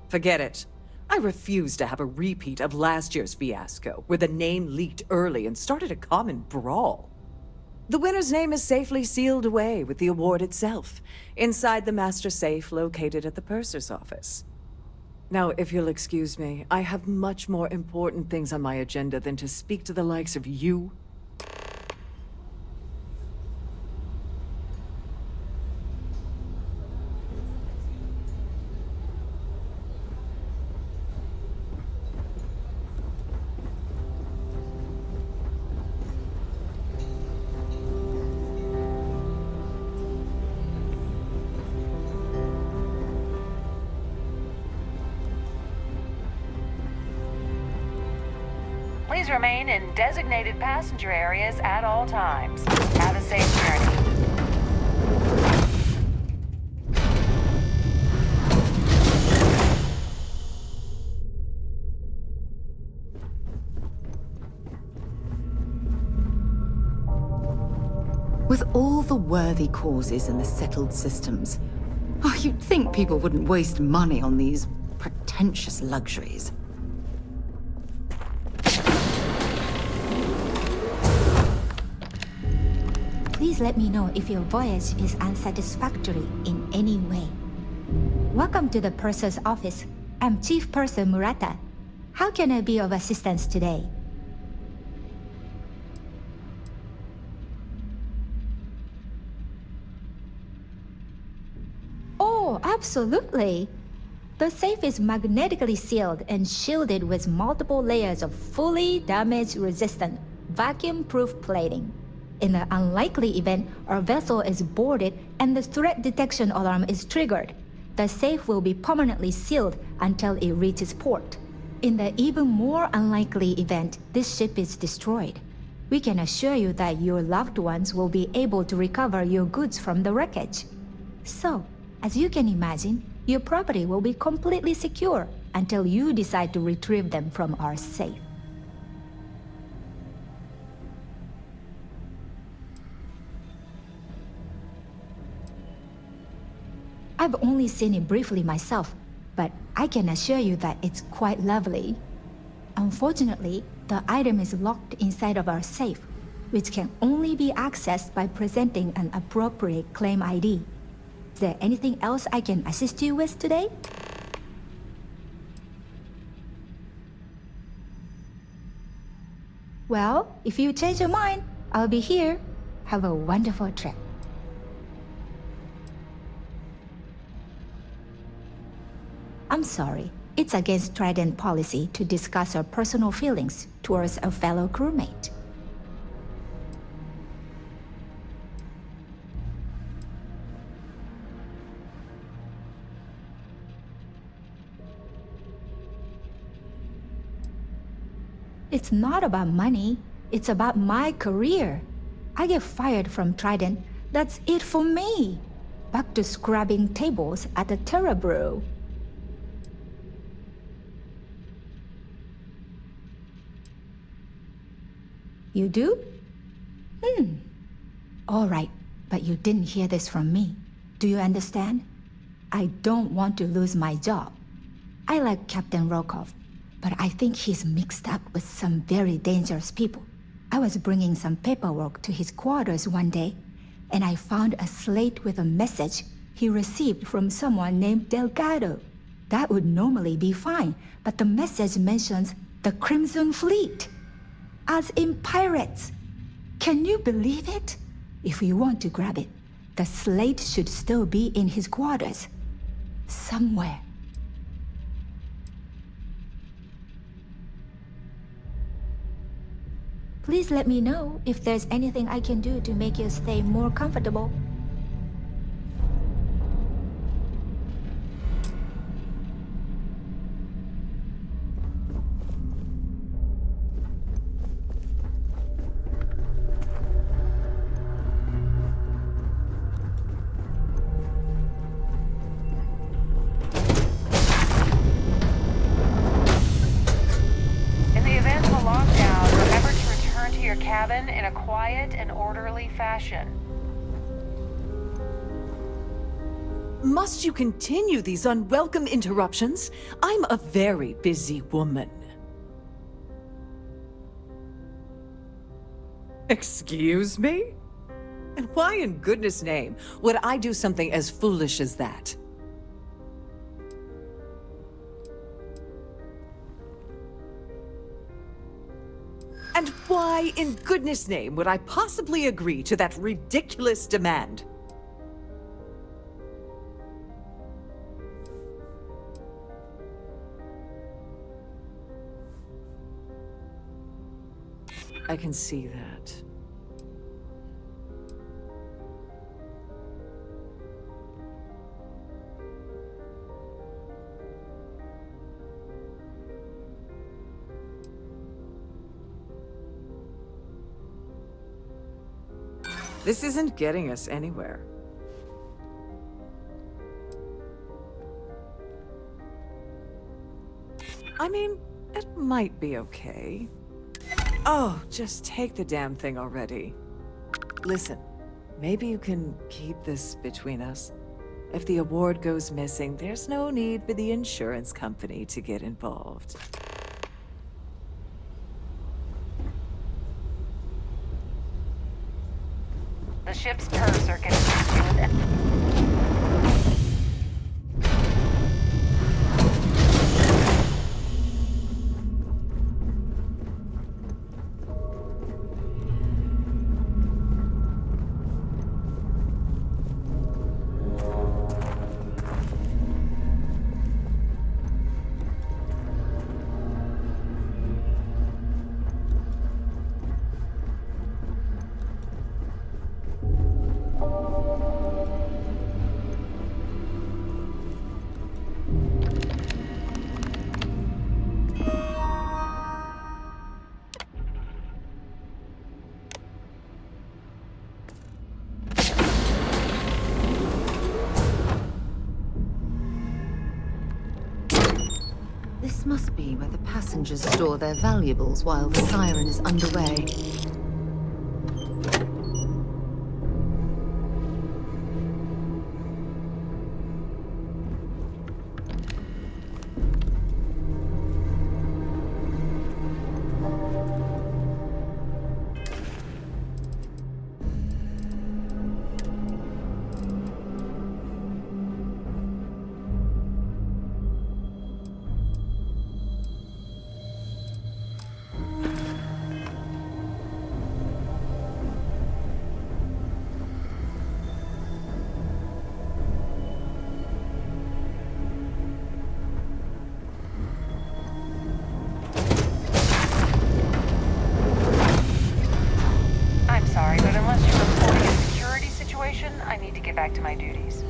Forget it. I refuse to have a repeat of last year's fiasco, where the name leaked early and started a common brawl. The winner's name is safely sealed away with the award itself, inside the master safe located at the purser's office. Now, if you'll excuse me, I have much more important things on my agenda than to speak to the likes of you. Please remain in designated passenger areas at all times. Have a safe journey. With all the worthy causes and the settled systems, you'd think people wouldn't waste money on these pretentious luxuries. Please let me know if your voyage is unsatisfactory in any way. Welcome to the Purser's office. I'm Chief Purser Murata. How can I be of assistance today? Oh, absolutely. The safe is magnetically sealed and shielded with multiple layers of fully damage-resistant, vacuum-proof plating. In the unlikely event our vessel is boarded and the threat detection alarm is triggered, the safe will be permanently sealed until it reaches port. In the even more unlikely event this ship is destroyed, we can assure you that your loved ones will be able to recover your goods from the wreckage. So, as you can imagine, your property will be completely secure until you decide to retrieve them from our safe. I've only seen it briefly myself, but I can assure you that it's quite lovely. Unfortunately, the item is locked inside of our safe, which can only be accessed by presenting an appropriate claim ID. Is there anything else I can assist you with today? Well, if you change your mind, I'll be here. Have a wonderful trip. I'm sorry. It's against Trident policy to discuss our personal feelings towards a fellow crewmate. It's not about money. It's about my career. I get fired from Trident. That's it for me. back to scrubbing tables at the Terra Brew. You do? All right, but you didn't hear this from me. Do you understand? I don't want to lose my job. I like Captain Rokov, but I think he's mixed up with some very dangerous people. I was bringing some paperwork to his quarters one day, and I found a slate with a message he received from someone named Delgado. That would normally be fine, but the message mentions the Crimson Fleet, as in pirates. Can you believe it? If you want to grab it, the slate should still be in his quarters. Somewhere. Please let me know if there's anything I can do to make you stay more comfortable. In a quiet and orderly fashion. Must you continue these unwelcome interruptions? I'm a very busy woman. Excuse me? And why in goodness name would I do something as foolish as that? And why, in goodness name, would I possibly agree to that ridiculous demand? I can see that. This isn't getting us anywhere. I mean, it might be okay. Oh, just take the damn thing already. Listen, maybe you can keep this between us. If the award goes missing, there's no need for the insurance company to get involved. The ship's purser can assist you with This must be where the passengers store their valuables while the siren is underway. I need to get back to my duties.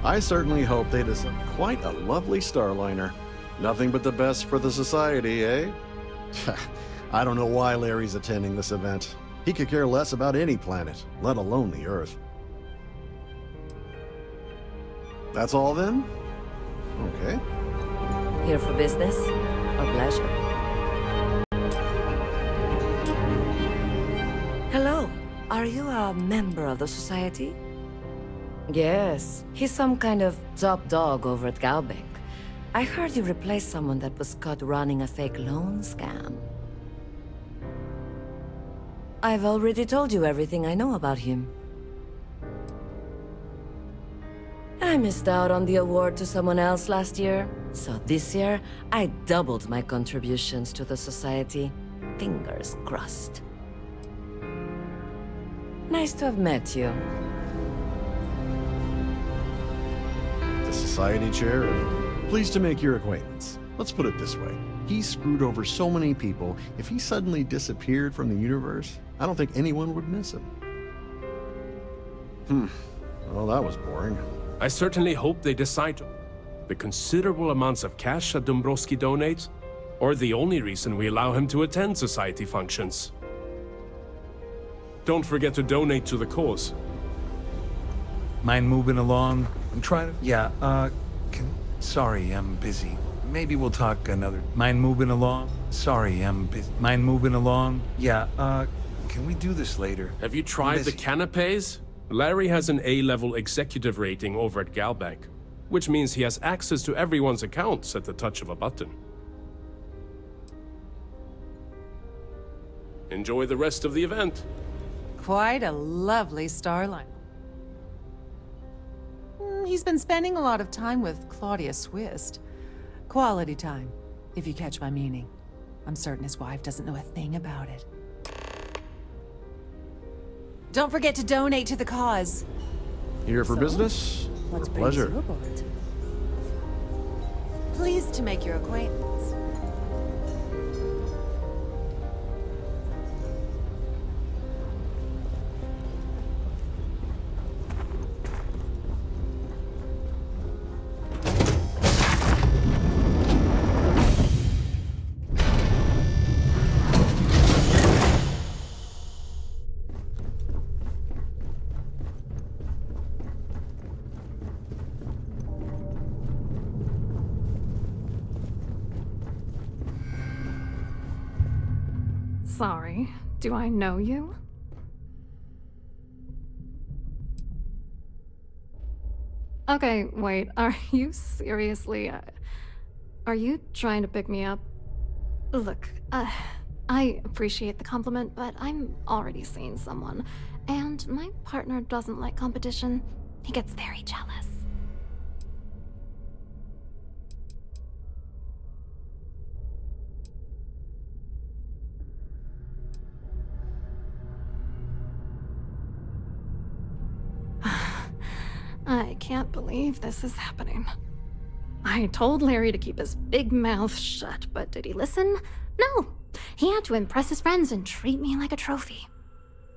I certainly hope they design quite a lovely Starliner. Nothing but the best for the Society, eh? I don't know why Larry's attending this event. He could care less about any planet, let alone the Earth. That's all then? Okay. Here for business or pleasure? Hello. Are you a member of the Society? Yes. He's some kind of top dog over at Galbank. I heard you replaced someone that was caught running a fake loan scam. I've already told you everything I know about him. I missed out on the award to someone else last year, so this year I doubled my contributions to the Society. Fingers crossed. Nice to have met you. The Society Chair, pleased to make your acquaintance. Let's put it this way. He screwed over so many people, if he suddenly disappeared from the universe, I don't think anyone would miss him. Well, that was boring. I certainly hope they decide to... The considerable amounts of cash that Dombrowski donates, or the only reason we allow him to attend Society functions. Don't forget to donate to the cause. Mind moving along? I'm trying to... Yeah, sorry, I'm busy. Maybe we'll talk another... Mind moving along? Sorry, I'm busy. Mind moving along? Yeah, can we do this later? Have you tried the canapes? Larry has an A-level executive rating over at Galbank, which means he has access to everyone's accounts at the touch of a button. Enjoy the rest of the event. Quite a lovely Starliner. He's been spending a lot of time with Claudia Swist. Quality time, if you catch my meaning. I'm certain his wife doesn't know a thing about it. Don't forget to donate to the cause. Here for business? What's With pleasure. brings you aboard? Pleased to make your acquaintance. Sorry, do I know you? Okay, wait, are you seriously, are you trying to pick me up? Look, I appreciate the compliment, but I'm already seeing someone, and my partner doesn't like competition. He gets very jealous. I can't believe this is happening. I told Larry to keep his big mouth shut, but did he listen? No! He had to impress his friends and treat me like a trophy.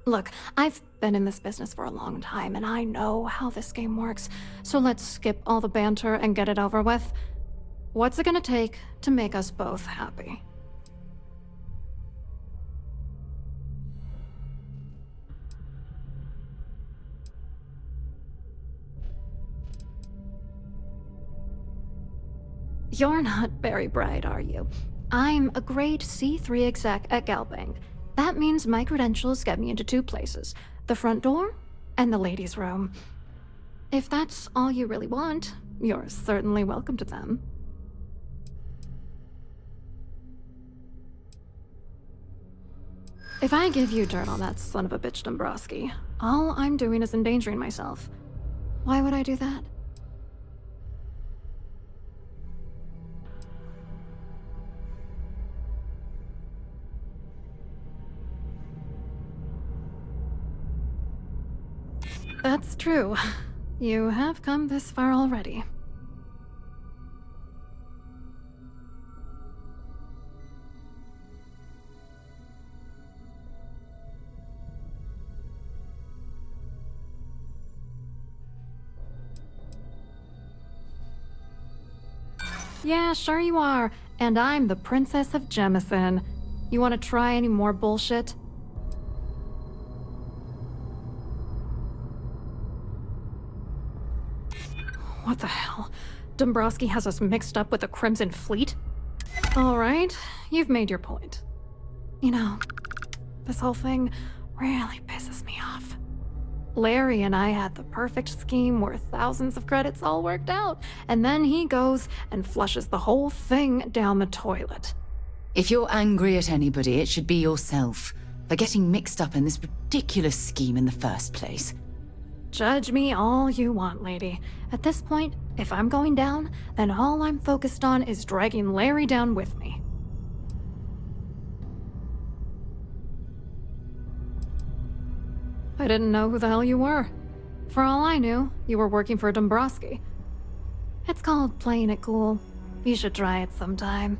Look, I've been in this business for a long time, and I know how this game works, so let's skip all the banter and get it over with. What's it gonna take to make us both happy? You're not very bright, are you? I'm a grade C3 exec at Galbank. That means my credentials get me into two places, the front door and the ladies' room. If that's all you really want, you're certainly welcome to them. If I give you dirt on that son of a bitch Dombrowski, all I'm doing is endangering myself. Why would I do that? That's true. You have come this far already. Yeah, sure you are. And I'm the Princess of Jemison. You want to try any more bullshit? What the hell? Dombrowski has us mixed up with the Crimson Fleet? Alright, you've made your point. You know, this whole thing really pisses me off. Larry and I had the perfect scheme where thousands of credits all worked out, and then he goes and flushes the whole thing down the toilet. If you're angry at anybody, it should be yourself for getting mixed up in this ridiculous scheme in the first place. Judge me all you want, lady. At this point, if I'm going down, then all I'm focused on is dragging Larry down with me. I didn't know who the hell you were. For all I knew, you were working for Dombrowski. It's called playing it cool. You should try it sometime.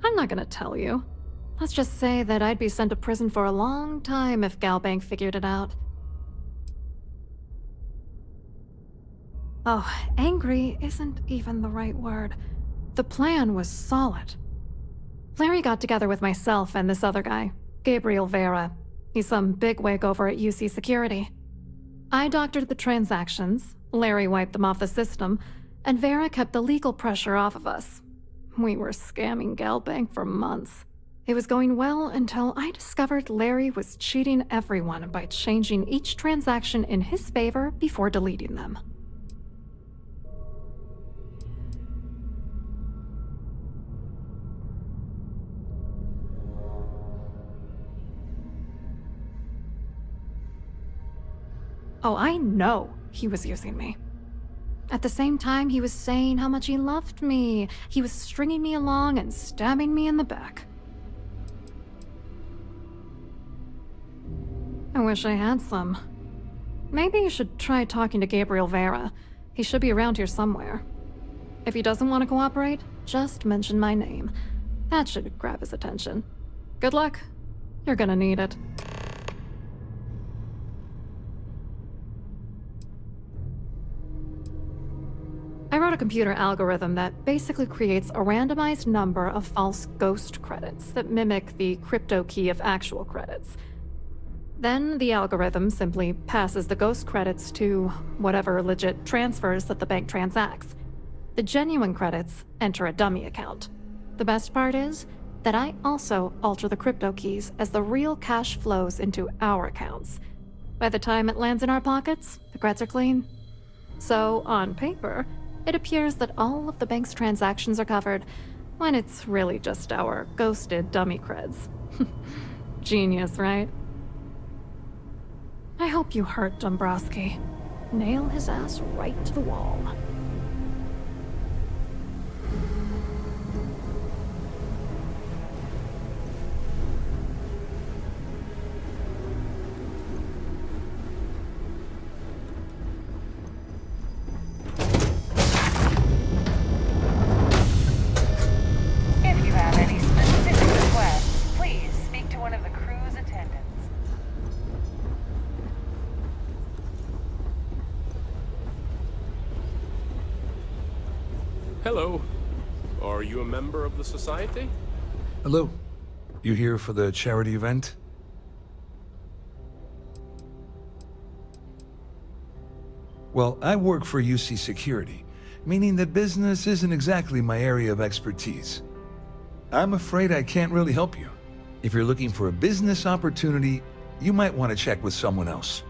I'm not gonna tell you. Let's just say that I'd be sent to prison for a long time if Galbank figured it out. Oh, angry isn't even the right word. The plan was solid. Larry got together with myself and this other guy, Gabriel Vera. He's some bigwig over at UC Security. I doctored the transactions, Larry wiped them off the system, and Vera kept the legal pressure off of us. We were scamming Galbank for months. It was going well until I discovered Larry was cheating everyone by changing each transaction in his favor before deleting them. Oh, I know he was using me. At the same time, he was saying how much he loved me. He was stringing me along and stabbing me in the back. I wish I had some. Maybe you should try talking to Gabriel Vera. He should be around here somewhere. If he doesn't want to cooperate, just mention my name. That should grab his attention. Good luck. You're gonna need it. I wrote a computer algorithm that basically creates a randomized number of false ghost credits that mimic the crypto key of actual credits. Then the algorithm simply passes the ghost credits to whatever legit transfers that the bank transacts. The genuine credits enter a dummy account. The best part is that I also alter the crypto keys as the real cash flows into our accounts. By the time it lands in our pockets, the creds are clean. So, on paper, it appears that all of the bank's transactions are covered, when it's really just our ghosted dummy creds. Genius, right? I hope you hurt Dombrowski. Nail his ass right to the wall. If you have any specific requests, please speak to one of the crew's attendants. Hello. Are you a member of the Society? Hello. You here for the charity event? Well, I work for UC Security, meaning that business isn't exactly my area of expertise. I'm afraid I can't really help you. If you're looking for a business opportunity, you might want to check with someone else.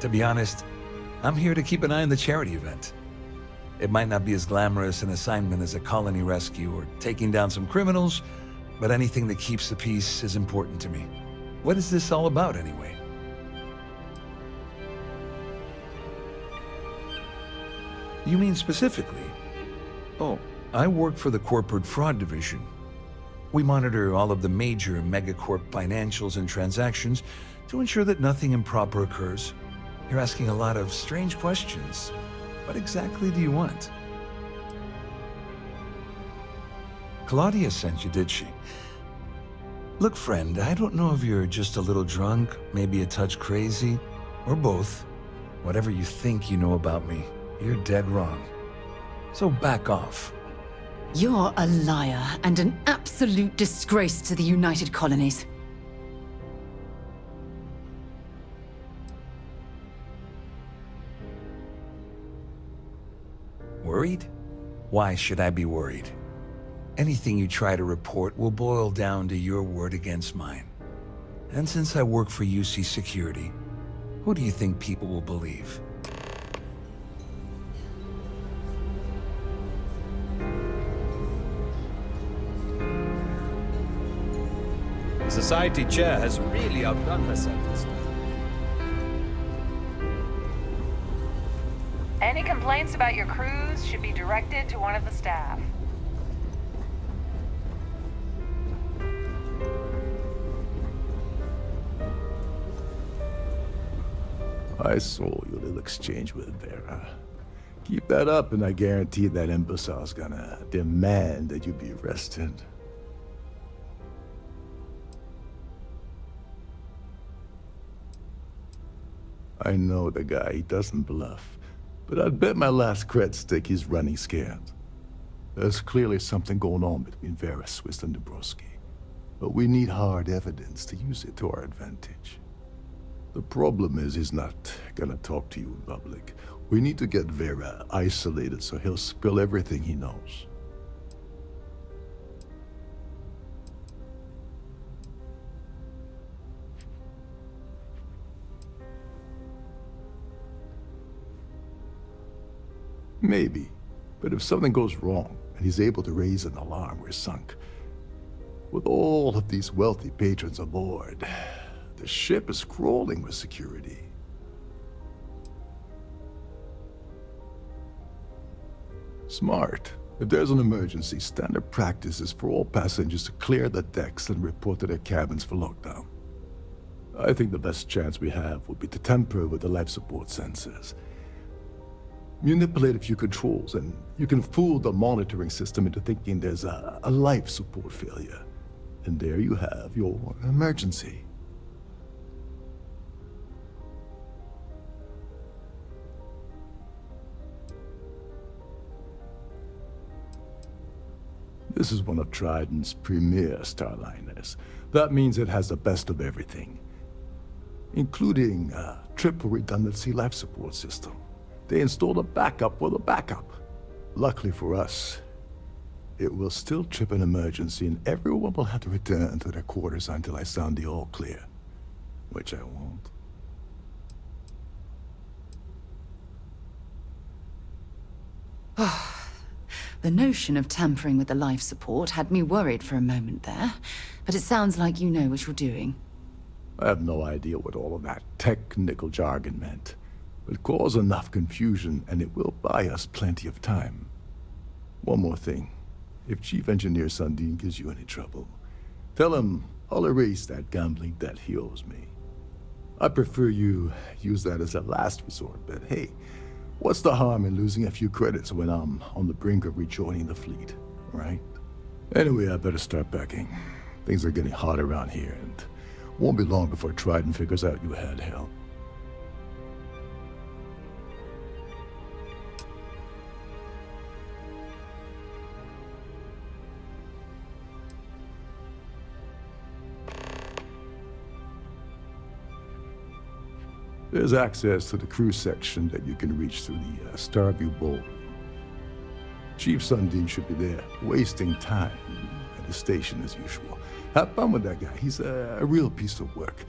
To be honest, I'm here to keep an eye on the charity event. It might not be as glamorous an assignment as a colony rescue or taking down some criminals, but anything that keeps the peace is important to me. What is this all about, anyway? You mean specifically? Oh, I work for the Corporate Fraud Division. We monitor all of the major megacorp financials and transactions to ensure that nothing improper occurs. You're asking a lot of strange questions. What exactly do you want? Claudia sent you, did she? Look, friend, I don't know if you're just a little drunk, maybe a touch crazy, or both. Whatever you think you know about me, you're dead wrong. So back off. You're a liar and an absolute disgrace to the United Colonies. Worried? Why should I be worried? Anything you try to report will boil down to your word against mine. And since I work for UC Security, who do you think people will believe? The Society Chair has really outdone herself this time. Any complaints about your cruise should be directed to one of the staff. I saw your little exchange with Vera. Keep that up and I guarantee that imbecile's gonna demand that you be arrested. I know the guy, he doesn't bluff. But I'd bet my last cred stick he's running scared. There's clearly something going on between Vera Swiss and Dubrovsky. But we need hard evidence to use it to our advantage. The problem is he's not gonna talk to you in public. We need to get Vera isolated so he'll spill everything he knows. Maybe, but if something goes wrong and he's able to raise an alarm, we're sunk. With all of these wealthy patrons aboard, the ship is crawling with security. Smart. If there's an emergency, standard practice is for all passengers to clear the decks and report to their cabins for lockdown. I think the best chance we have would be to tamper with the life support sensors. Manipulate a few controls, and you can fool the monitoring system into thinking there's a life support failure. And there you have your emergency. This is one of Trident's premier starliners. That means it has the best of everything, including a triple redundancy life support system. They installed a backup with a backup. Luckily for us, it will still trip an emergency and everyone will have to return to their quarters until I sound the all clear, which I won't. The notion of tampering with the life support had me worried for a moment there, but it sounds like you know what you're doing. I have no idea what all of that technical jargon meant. But cause enough confusion, and it will buy us plenty of time. One more thing. If Chief Engineer Sundin gives you any trouble, tell him I'll erase that gambling debt he owes me. I prefer you use that as a last resort, but hey, what's the harm in losing a few credits when I'm on the brink of rejoining the fleet, right? Anyway, I better start packing. Things are getting hot around here, and won't be long before Trident figures out you had help. There's access to the crew section that you can reach through the Starfield ballroom. Chief Sundin should be there, wasting time at the station as usual. Have fun with that guy. He's a real piece of work.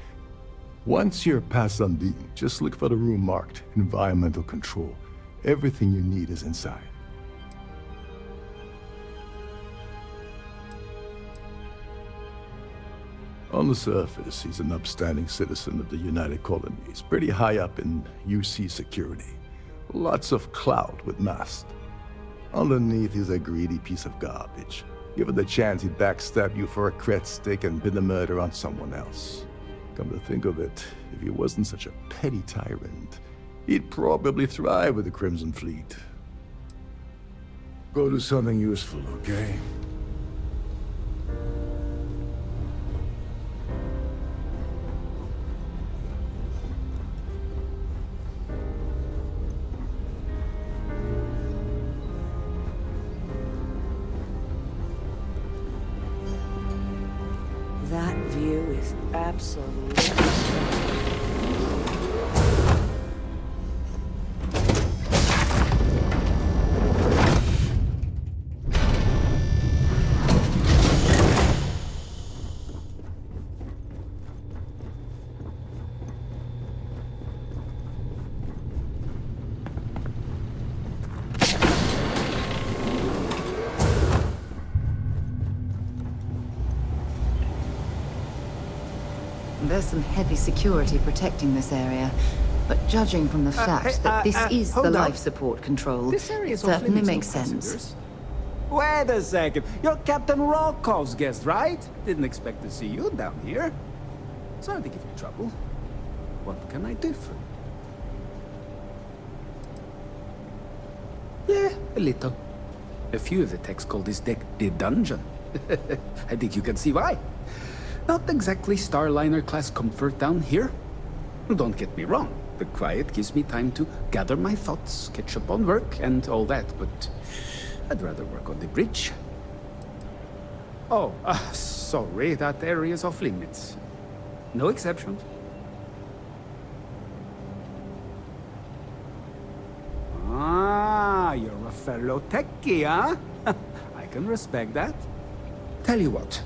Once you're past Sundin, just look for the room marked Environmental Control. Everything you need is inside. On the surface, he's an upstanding citizen of the United Colonies, pretty high up in UC Security. Lots of clout with mast. Underneath, he's a greedy piece of garbage. Given the chance, he'd backstab you for a cred stick and pin the murder on someone else. Come to think of it, if he wasn't such a petty tyrant, he'd probably thrive with the Crimson Fleet. Go do something useful, okay? Absolutely. There's some heavy security protecting this area, but judging from the fact that this is the life support control, This area it is off certainly limits, makes no sense. passengers. Wait a second. You're Captain Rocko's guest, right? Didn't expect to see you down here. Sorry to give you trouble. What can I do for you? Yeah, a little. A few of the techs call this deck the dungeon. I think you can see why. Not exactly Starliner-class comfort down here. Don't get me wrong. The quiet gives me time to gather my thoughts, catch up on work, and all that, but I'd rather work on the bridge. Oh, sorry, that area's off limits. No exceptions. Ah, you're a fellow techie, huh? I can respect that. Tell you what,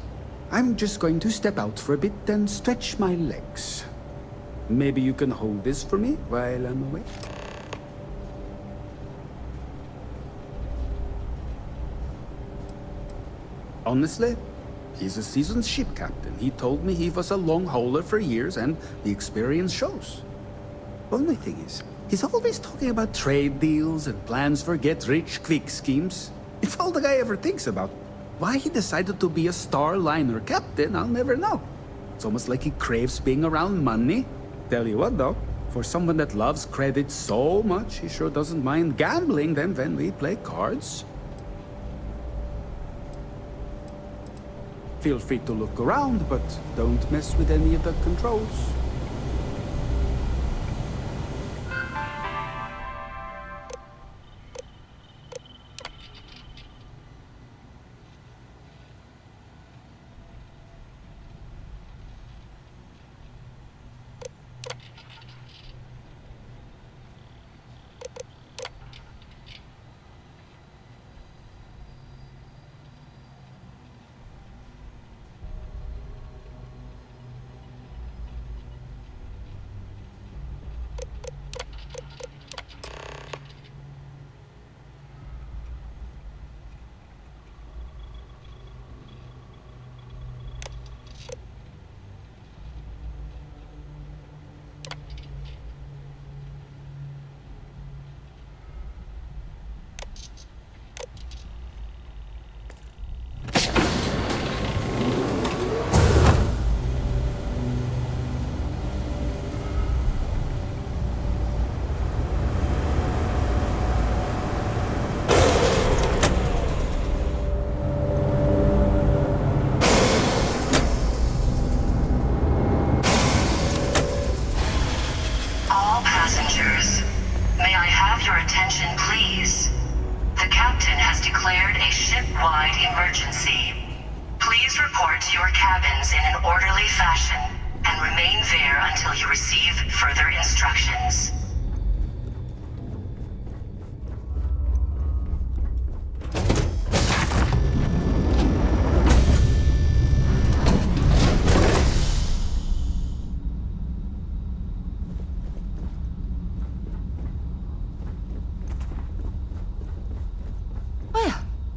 I'm just going to step out for a bit and stretch my legs. Maybe you can hold this for me while I'm away? Honestly, he's a seasoned ship captain. He told me he was a long hauler for years, and the experience shows. Only thing is, he's always talking about trade deals and plans for get-rich-quick schemes. It's all the guy ever thinks about. Why he decided to be a Starliner captain, I'll never know. It's almost like he craves being around money. Tell you what, though, for someone that loves credit so much, he sure doesn't mind gambling them when we play cards. Feel free to look around, but don't mess with any of the controls.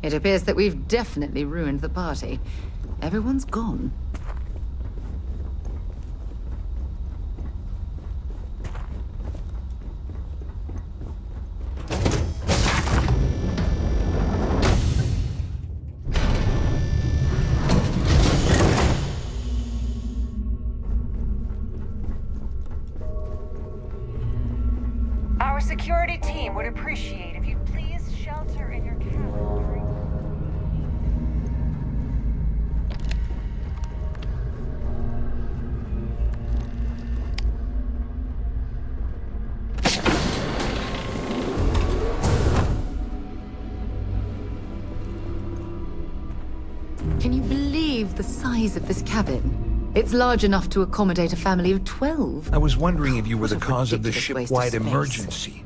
It appears that we've definitely ruined the party. Everyone's gone. Our security team would appreciate if you'd please shelter in your cabin during... Can you believe the size of this cabin? It's large enough to accommodate a family of 12. I was wondering if you were the What a cause of the ridiculous waste ship-wide of space. emergency.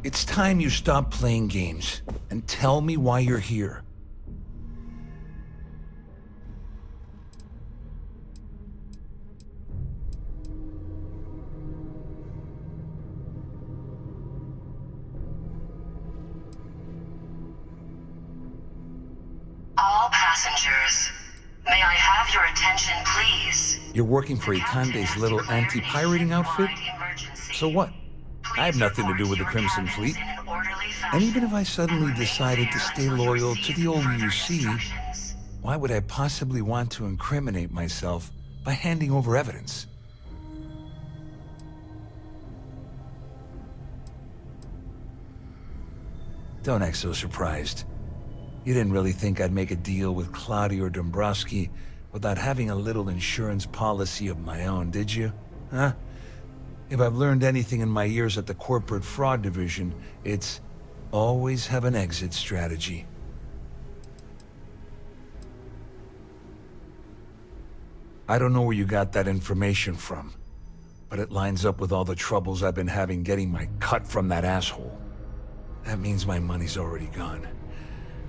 It's time you stop playing games and tell me why you're here. All passengers, may I have your attention, please? You're working for Ikande's little anti-pirating outfit? So what? I have nothing to do with the Crimson Fleet. And even if I suddenly decided to stay loyal to the old UC, why would I possibly want to incriminate myself by handing over evidence? Don't act so surprised. You didn't really think I'd make a deal with Claudia or Dombrowski without having a little insurance policy of my own, did you? Huh? If I've learned anything in my years at the corporate fraud division, it's always have an exit strategy. I don't know where you got that information from, but it lines up with all the troubles I've been having getting my cut from that asshole. That means my money's already gone.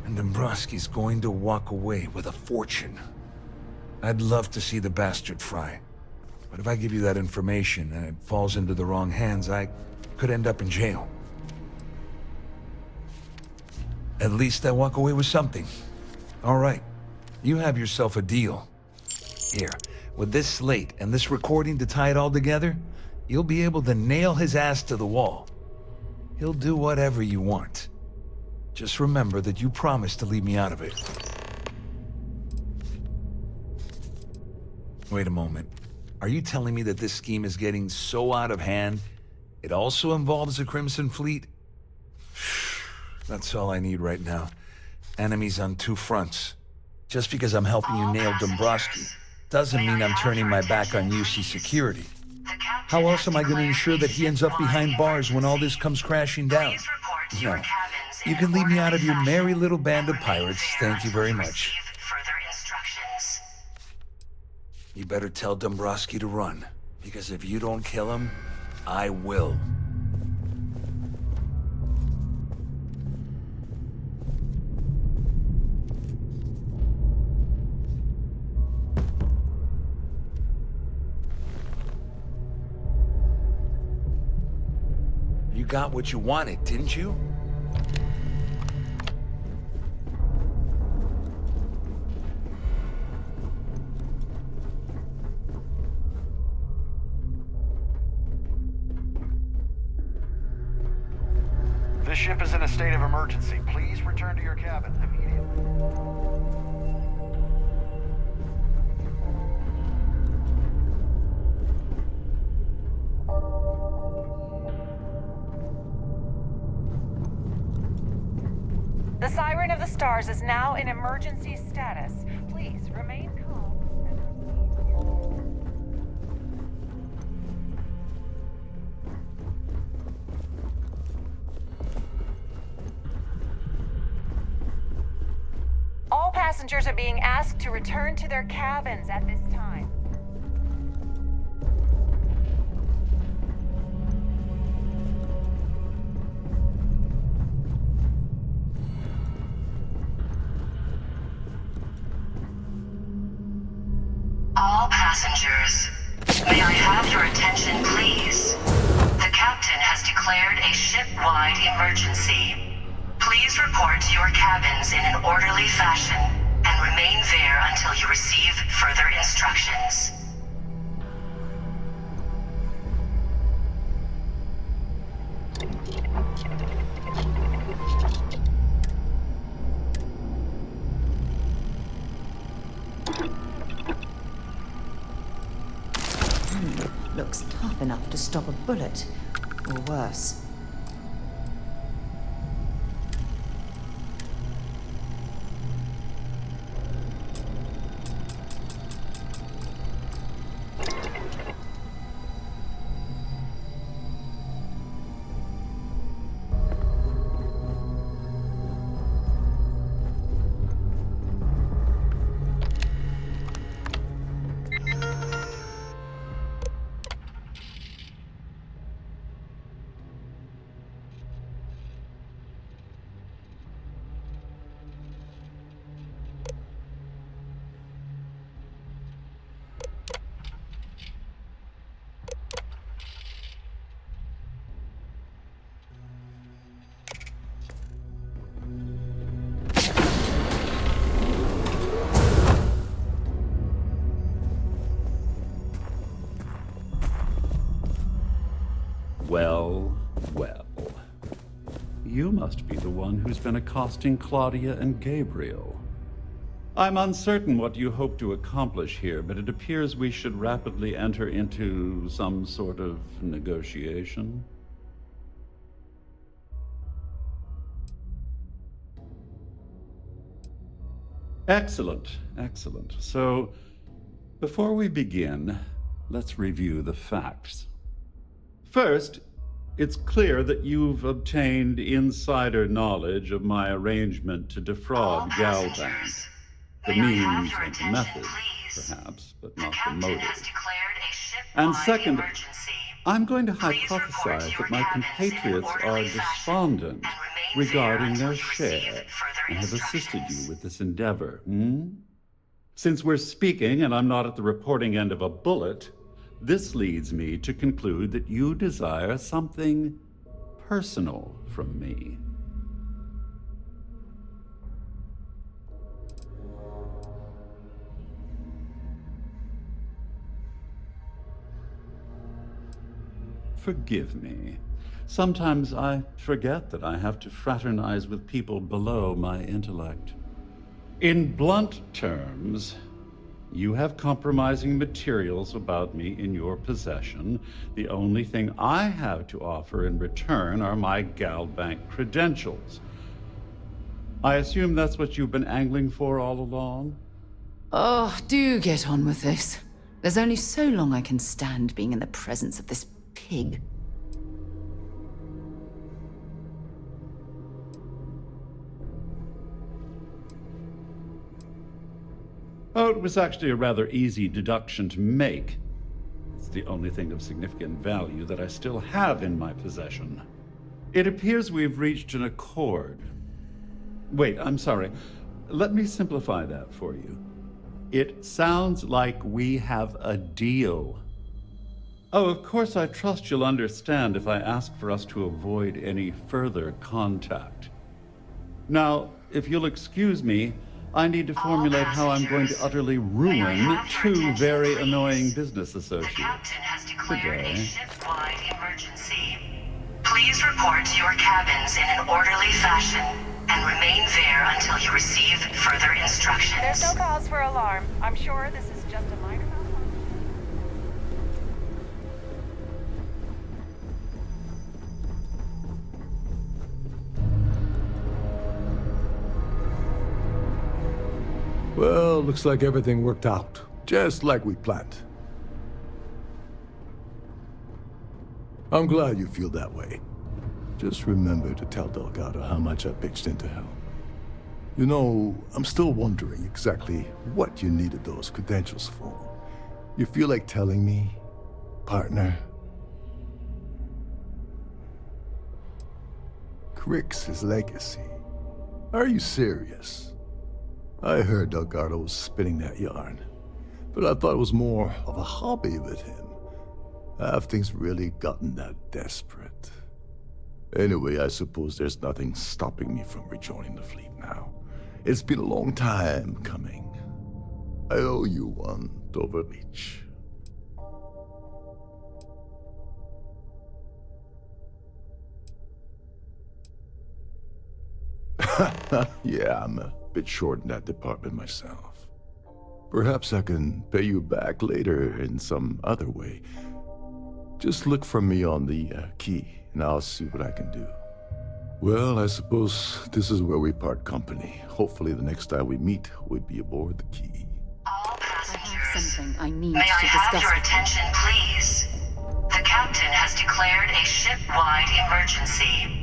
And Dombrowski's going to walk away with a fortune. I'd love to see the bastard fry. But if I give you that information and it falls into the wrong hands, I could end up in jail. At least I walk away with something. All right, you have yourself a deal. Here, with this slate and this recording to tie it all together, you'll be able to nail his ass to the wall. He'll do whatever you want. Just remember that you promised to leave me out of it. Wait a moment. Are you telling me that this scheme is getting so out of hand, it also involves the Crimson Fleet? That's all I need right now. Enemies on two fronts. Just because I'm helping you nail Dombrowski doesn't mean I'm turning my back on UC security. How else am I going to ensure that he ends up behind bars when all this comes crashing down? No. You can leave me out of your merry little band of pirates. Thank you very much. You better tell Dombrowski to run, because if you don't kill him, I will. You got what you wanted, didn't you? This ship is in a state of emergency. Please return to your cabin immediately. The Siren of the Stars is now in emergency status. Please remain calm. All passengers are being asked to return to their cabins at this time. All passengers, may I have your attention, please? The captain has declared a ship-wide emergency. Please report to your cabins in an orderly fashion and remain there until you receive further instructions. Looks tough enough to stop a bullet, or worse. must be the one who's been accosting Claudia and Gabriel. I'm uncertain what you hope to accomplish here, but it appears we should rapidly enter into some sort of negotiation. Excellent, excellent. So, before we begin, let's review the facts. First, it's clear that you've obtained insider knowledge of my arrangement to defraud Galbank. The means and the method, perhaps, but not the motive. And second, I'm going to hypothesize that my compatriots are despondent regarding their share and have assisted you with this endeavor. Since we're speaking and I'm not at the reporting end of a bullet, this leads me to conclude that you desire something personal from me. Forgive me. Sometimes I forget that I have to fraternize with people below my intellect. In blunt terms, you have compromising materials about me in your possession. The only thing I have to offer in return are my Galbank credentials. I assume that's what you've been angling for all along? Oh, do get on with this. There's only so long I can stand being in the presence of this pig. Oh, it was actually a rather easy deduction to make. It's the only thing of significant value that I still have in my possession. It appears we've reached an accord. Wait, I'm sorry. Let me simplify that for you. It sounds like we have a deal. Oh, of course, I trust you'll understand if I ask for us to avoid any further contact. Now, if you'll excuse me, I need to formulate how I'm going to utterly ruin two very annoying business associates. Good day. Ship-wide emergency. Please report to your cabins in an orderly fashion and remain there until you receive further instructions. There's no cause for alarm. I'm sure this is just a minor malfunction. Well, looks like everything worked out, just like we planned. I'm glad you feel that way. Just remember to tell Delgado how much I pitched into him. You know, I'm still wondering exactly what you needed those credentials for. You feel like telling me, partner? Crix's legacy. Are you serious? I heard Delgado was spinning that yarn, but I thought it was more of a hobby with him. Have things really gotten that desperate? Anyway, I suppose there's nothing stopping me from rejoining the fleet now. It's been a long time coming. I owe you one, Doverbeach. Yeah, I'm a bit short in that department myself. Perhaps I can pay you back later in some other way. Just look for me on the key, and I'll see what I can do. Well, I suppose this is where we part company. Hopefully the next time we meet, we'll be aboard the key. All passengers, Something I need may I to have discuss your with you. attention, please? The captain has declared a ship-wide emergency.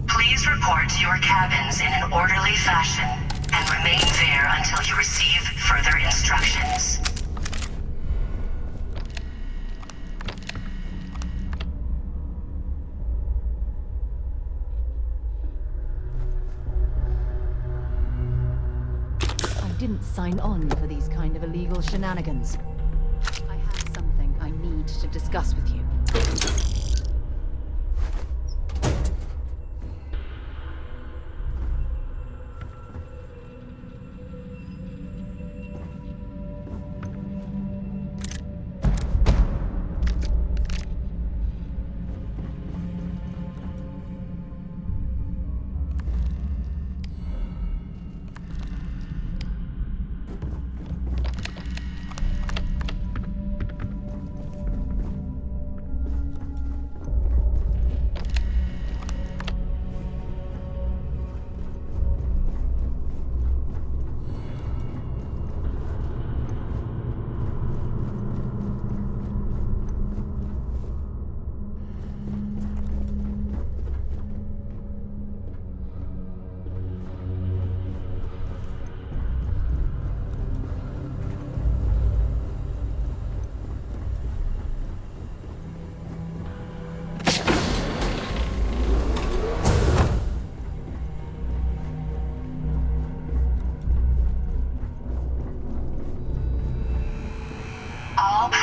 Please report to your cabins in an orderly fashion and remain there until you receive further instructions. I didn't sign on for these kind of illegal shenanigans. I have something I need to discuss with you.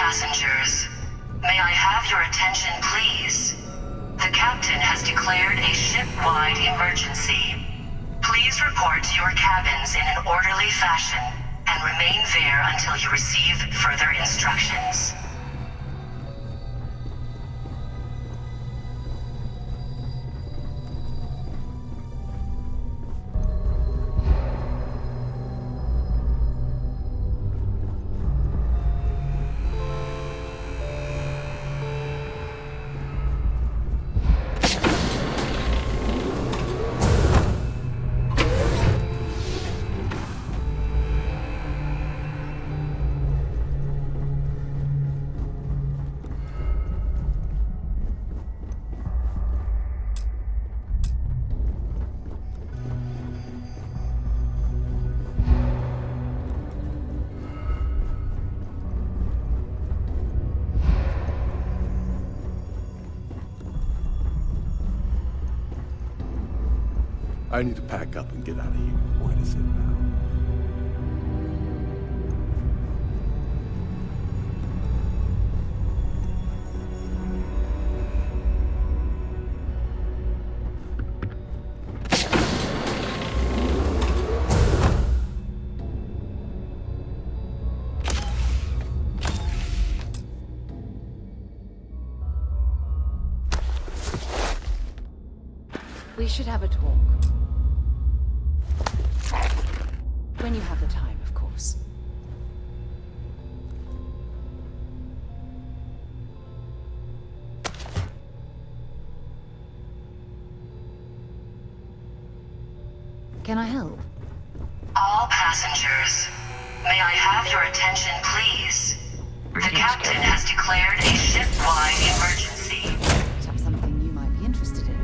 passengers, may I have your attention, please? The captain has declared a ship-wide emergency. Please report to your cabins in an orderly fashion and remain there until you receive further instructions. I need to pack up and get out of here. What is it now? We should have a talk. When you have the time, of course. Can I help? All passengers, may I have your attention, please? The captain has declared a ship-wide emergency. Is that something you might be interested in?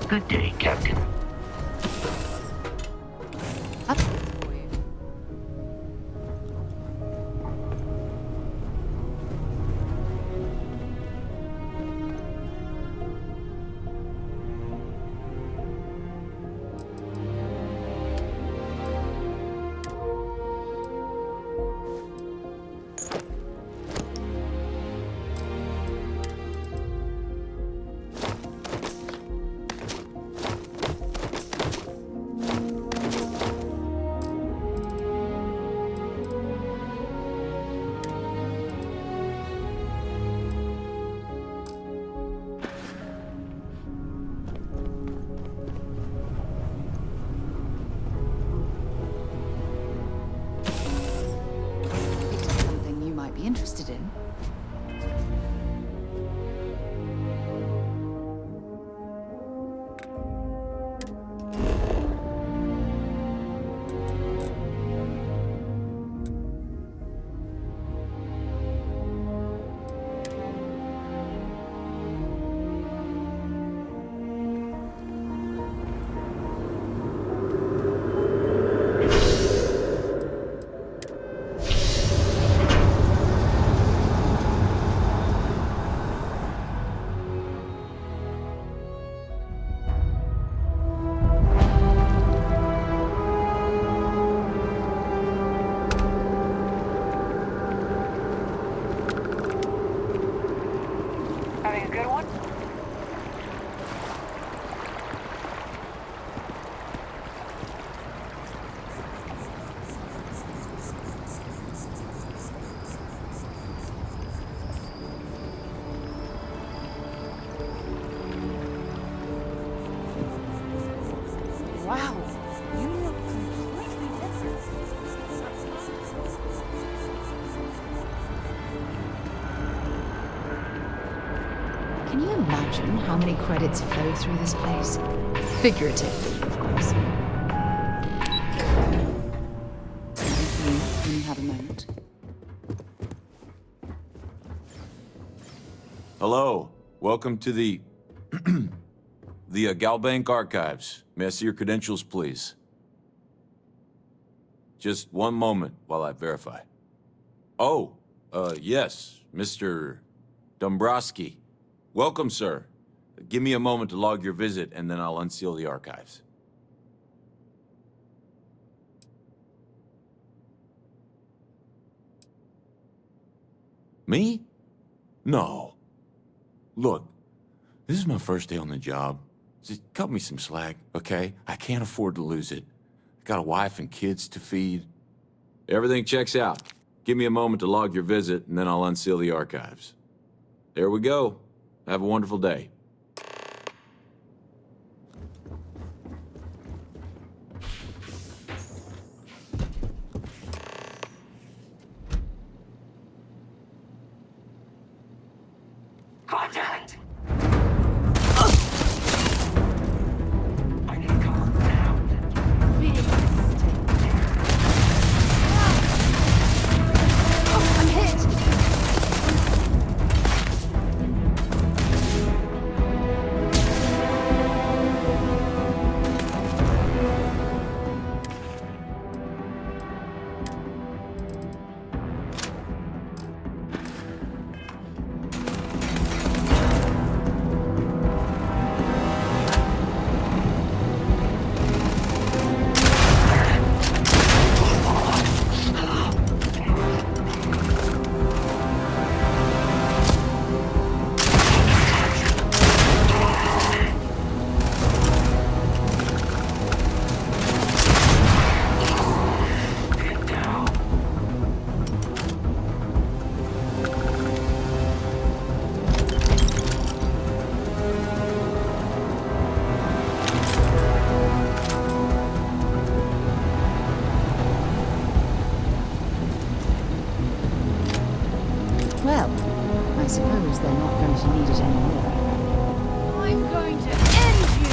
Good day, Captain. Wow, you look completely different. Can you imagine how many credits flow through this place? Figuratively, of course. When you have a moment. Hello. Welcome to the Galbank Archives. May I see your credentials, please? Just one moment while I verify. Oh, yes, Mr. Dombrowski. Welcome, sir. Give me a moment to log your visit, and then I'll unseal the archives. Me? No. Look, this is my first day on the job. Just cut me some slack, okay? I can't afford to lose it. I got a wife and kids to feed. Everything checks out. Give me a moment to log your visit, and then I'll unseal the archives. There we go. Have a wonderful day. Contact! I'm hit! Well, I suppose they're not going to need it anymore. I'm going to end you!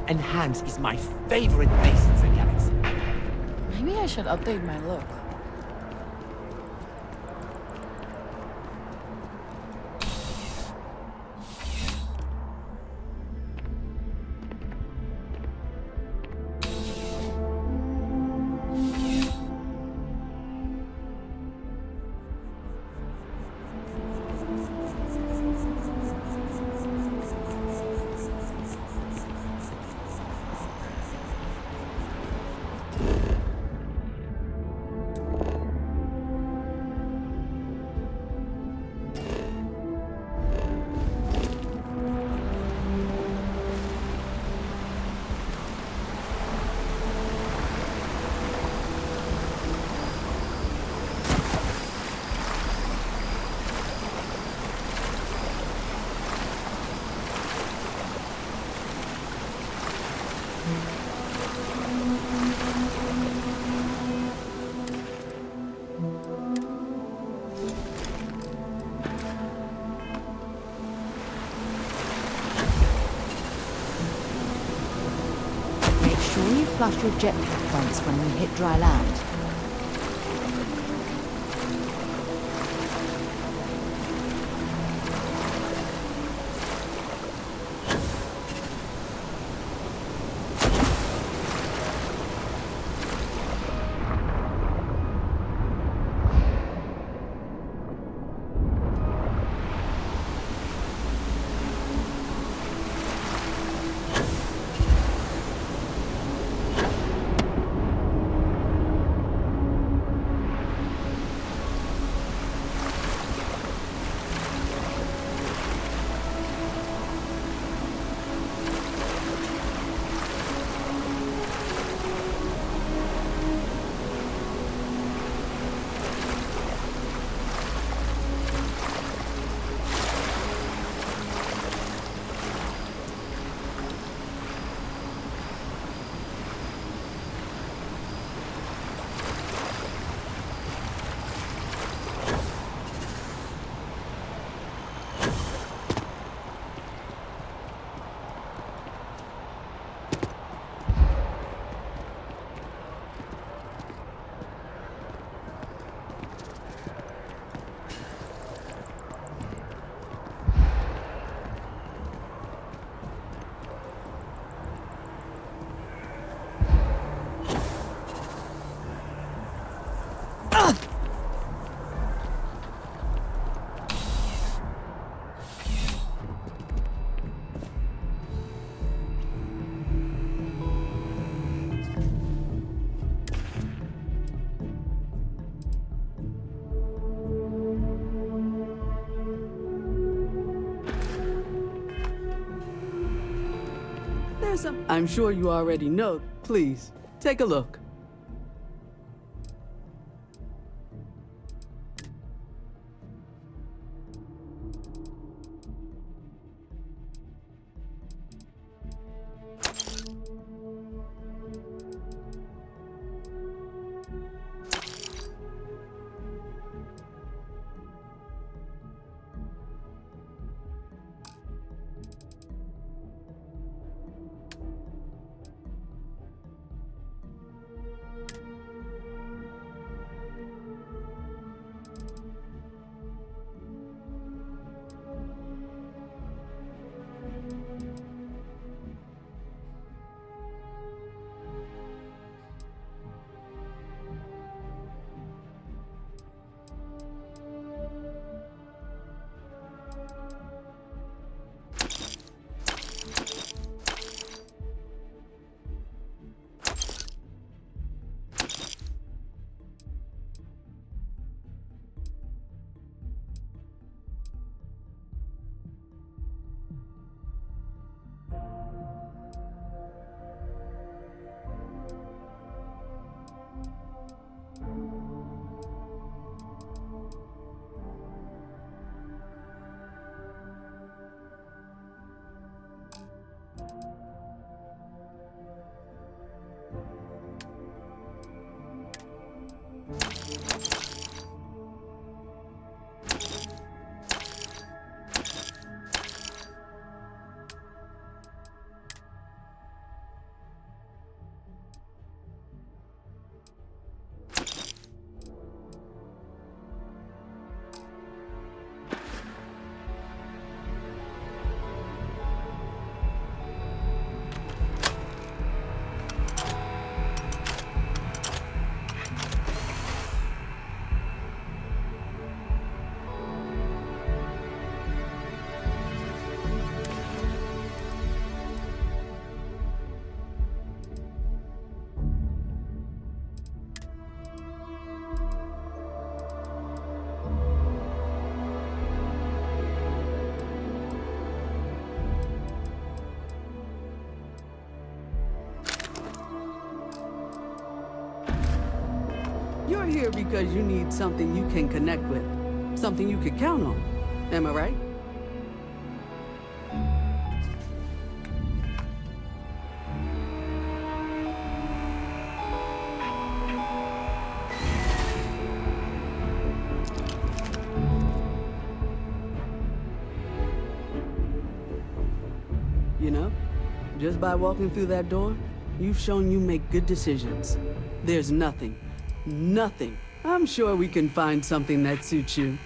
And Hans is my favorite place in the galaxy. Maybe I should update my look. Sure you flush your jetpack once when we hit dry land. I'm sure you already know. Please, take a look. You're here because you need something you can connect with. Something you could count on. Am I right? You know, just by walking through that door, you've shown you make good decisions. There's nothing, I'm sure we can find something that suits you.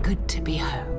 Good to be home.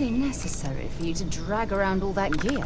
really necessary for you to drag around all that gear?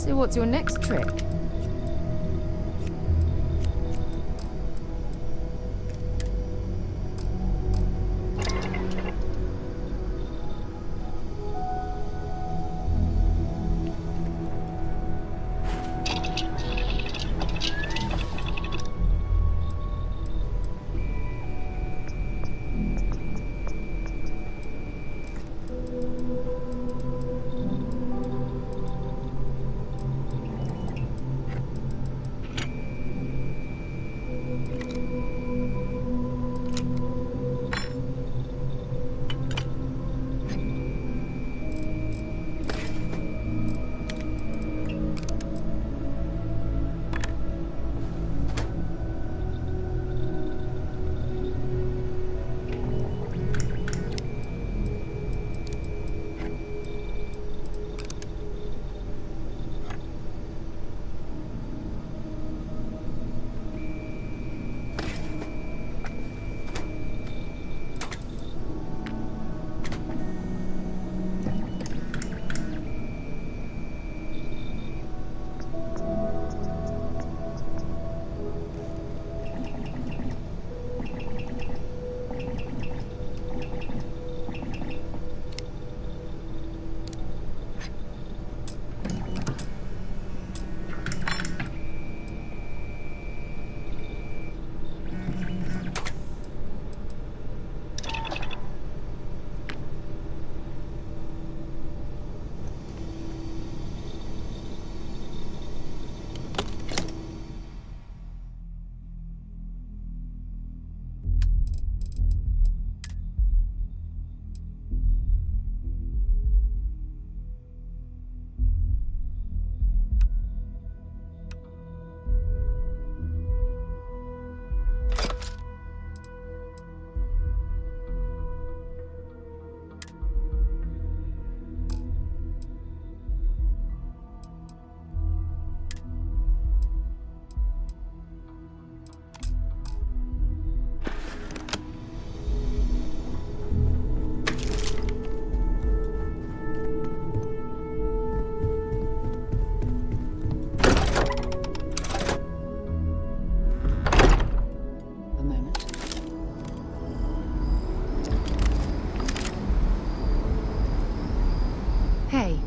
So what's your next trick? Hey.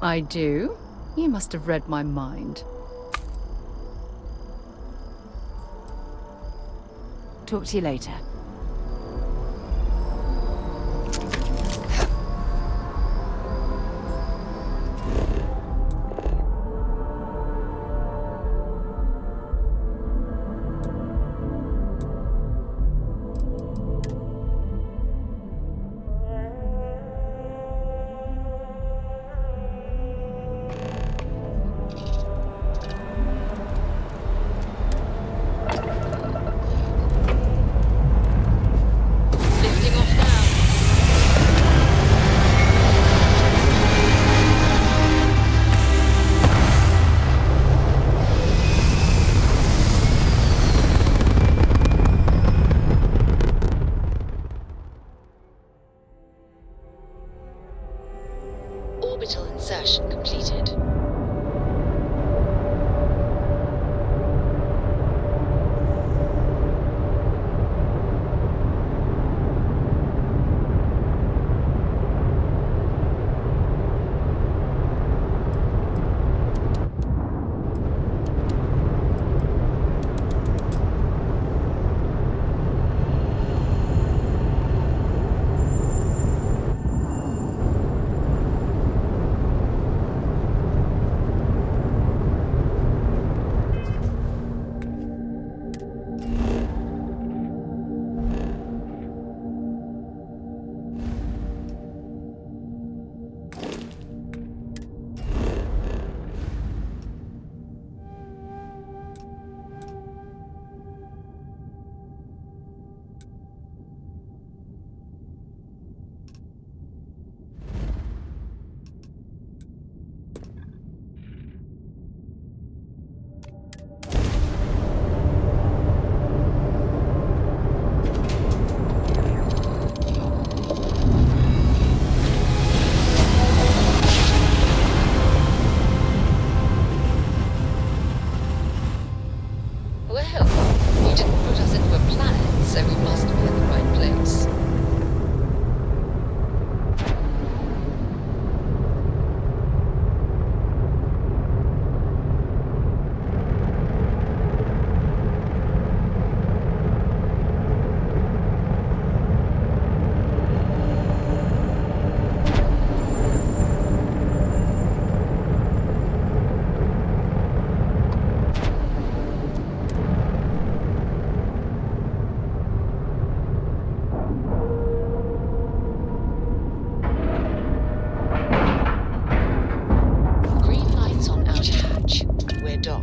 I do? You must have read my mind. Talk to you later.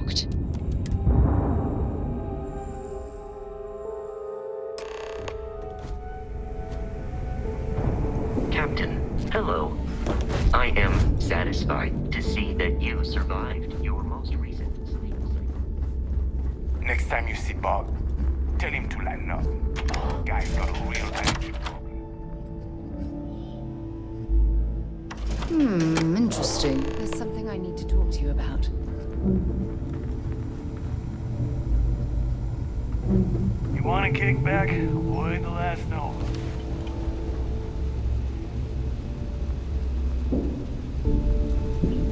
docked. Captain, hello. I am satisfied to see that you survived your most recent sleep cycle. Next time you see Bob, tell him to lighten up. Guy's got a real attitude problem. Interesting. There's something I need to talk to you about. You want a kickback? Avoid the last note.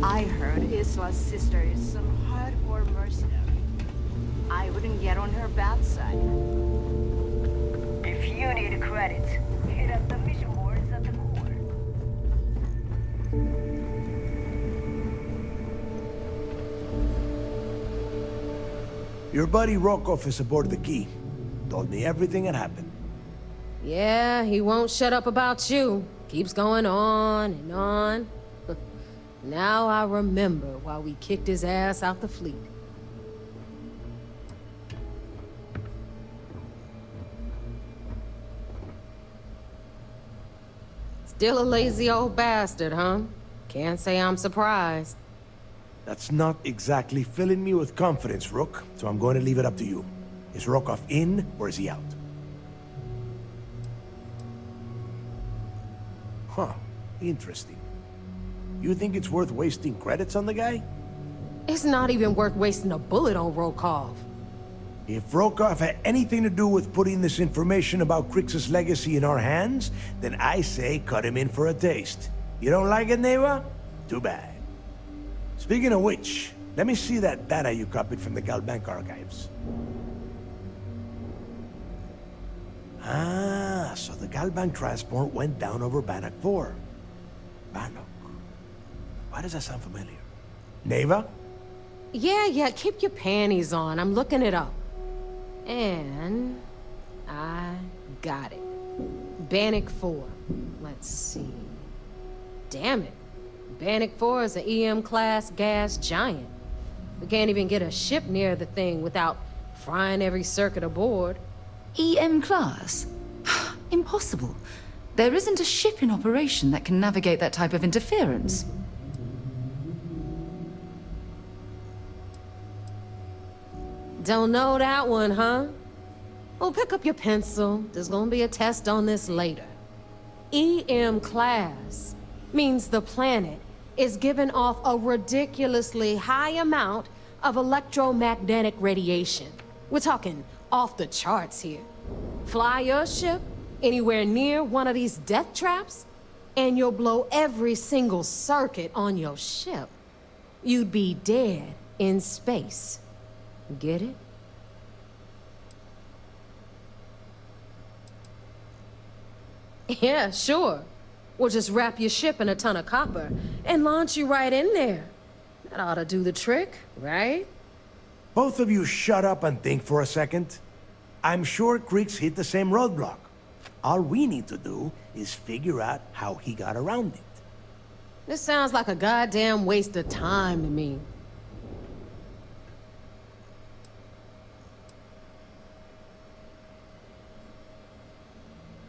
I heard Isla's sister is some hardcore mercenary. I wouldn't get on her bad side. If you need credit, hit up the mission boards at the core. Your buddy Rokov is aboard the Key. Told me everything that happened. Yeah, he won't shut up about you. Keeps going on and on. Now I remember why we kicked his ass out the fleet. Still a lazy old bastard, huh? Can't say I'm surprised. That's not exactly filling me with confidence, Rook, so I'm going to leave it up to you. Is Rokov in, or is he out? Huh. Interesting. You think it's worth wasting credits on the guy? It's not even worth wasting a bullet on Rokov. If Rokov had anything to do with putting this information about Krix's legacy in our hands, then I say cut him in for a taste. You don't like it, Neva? Too bad. Speaking of which, let me see that data you copied from the Galbank archives. Ah, so the Galbank transport went down over Bannock 4. Bannock. Why does that sound familiar? Neva? Yeah, keep your panties on. I'm looking it up. And I got it. Bannock 4. Let's see. Damn it. Bannock 4 is an EM-class gas giant. We can't even get a ship near the thing without frying every circuit aboard. EM class? Impossible. There isn't a ship in operation that can navigate that type of interference. Don't know that one, huh? Well, pick up your pencil. There's gonna be a test on this later. EM class means the planet is giving off a ridiculously high amount of electromagnetic radiation. We're talking off the charts here. Fly your ship anywhere near one of these death traps, and you'll blow every single circuit on your ship. You'd be dead in space. Get it? Yeah, sure. We'll just wrap your ship in a ton of copper and launch you right in there. That ought to do the trick, right? Both of you shut up and think for a second. I'm sure Krix hit the same roadblock. All we need to do is figure out how he got around it. This sounds like a goddamn waste of time to me.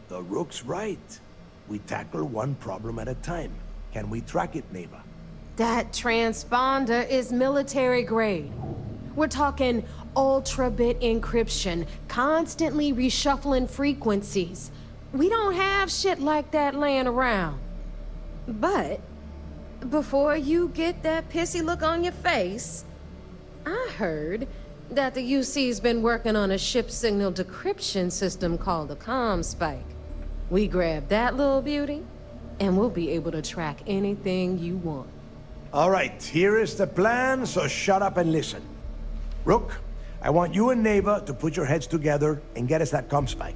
The Rook's right. We tackle one problem at a time. Can we track it, Neva? That transponder is military grade. We're talking ultra-bit encryption, constantly reshuffling frequencies. We don't have shit like that laying around. But before you get that pissy look on your face, I heard that the UC's been working on a ship signal decryption system called the ComSpike. We grab that little beauty, and we'll be able to track anything you want. All right, here is the plan, so shut up and listen. Rook, I want you and Neva to put your heads together and get us that ComSpike.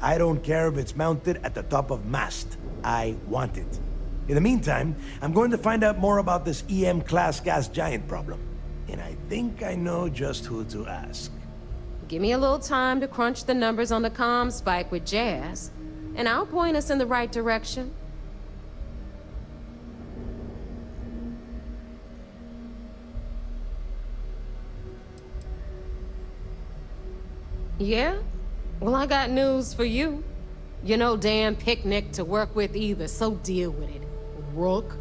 I don't care if it's mounted at the top of mast. I want it. In the meantime, I'm going to find out more about this EM-class gas giant problem. And I think I know just who to ask. Give me a little time to crunch the numbers on the ComSpike with Jazz, and I'll point us in the right direction. Yeah? Well, I got news for you. You're no damn picnic to work with either, so deal with it, Rook.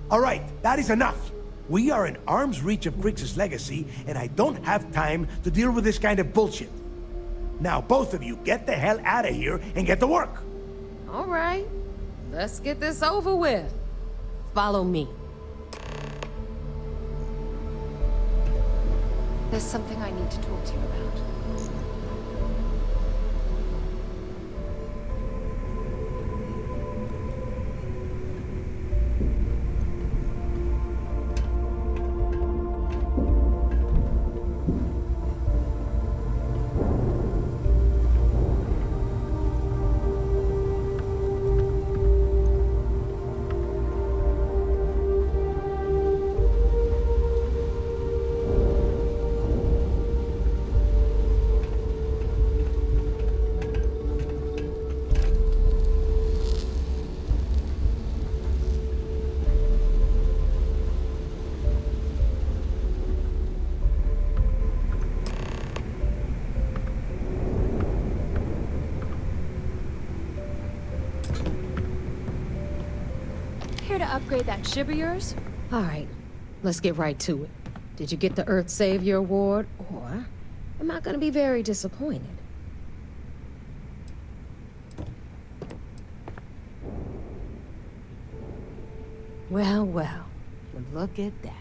All right, that is enough. We are in arm's reach of Grix's legacy, and I don't have time to deal with this kind of bullshit. Now, both of you, get the hell out of here and get to work. All right, let's get this over with. Follow me. There's something I need to talk to you about. Here to upgrade that ship of yours? All right, let's get right to it. Did you get the Earth Savior Award, or am I gonna be very disappointed? Well, well, look at that.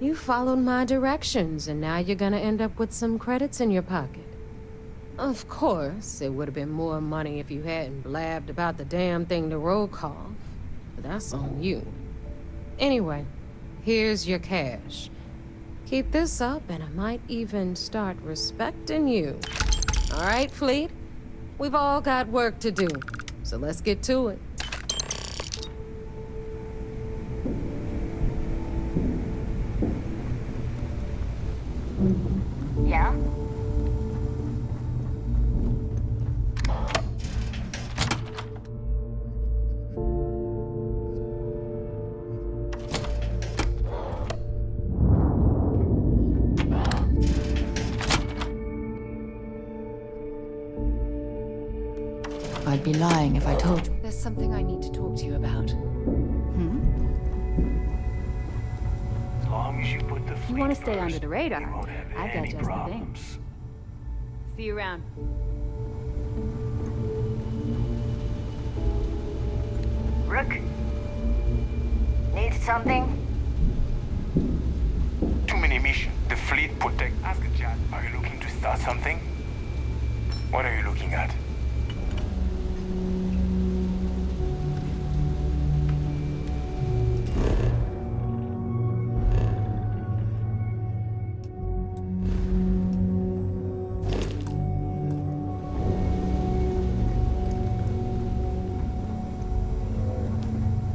You followed my directions, and now you're gonna end up with some credits in your pocket. Of course, it would have been more money if you hadn't blabbed about the damn thing to roll call. But that's on you. Anyway, here's your cash. Keep this up, and I might even start respecting you. All right, Fleet? We've all got work to do, so let's get to it. Yeah? I'd be lying if I told you. There's something I need to talk to you about. As long as you put the You fleet want to stay first, under the radar? you won't have I've got any just the thing. problems. See you around. Rook? Need something? Too many missions. The fleet protect. Ask a chat. Are you looking to start something? What are you looking at?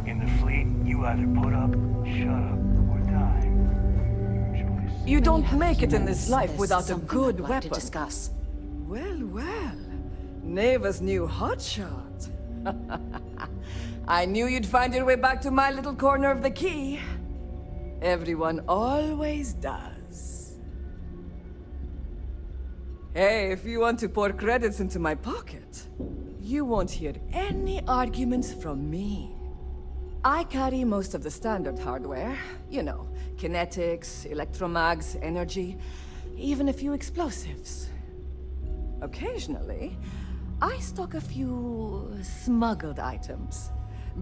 In the fleet, you either put up, shut up, or die. You don't make it in this life without a good I'd like weapon. to discuss. Well, well. Neva's new hotshot. I knew you'd find your way back to my little corner of the key. Everyone always does. Hey, if you want to pour credits into my pocket, you won't hear any arguments from me. I carry most of the standard hardware. You know, kinetics, electromags, energy, even a few explosives. Occasionally, I stock a few smuggled items.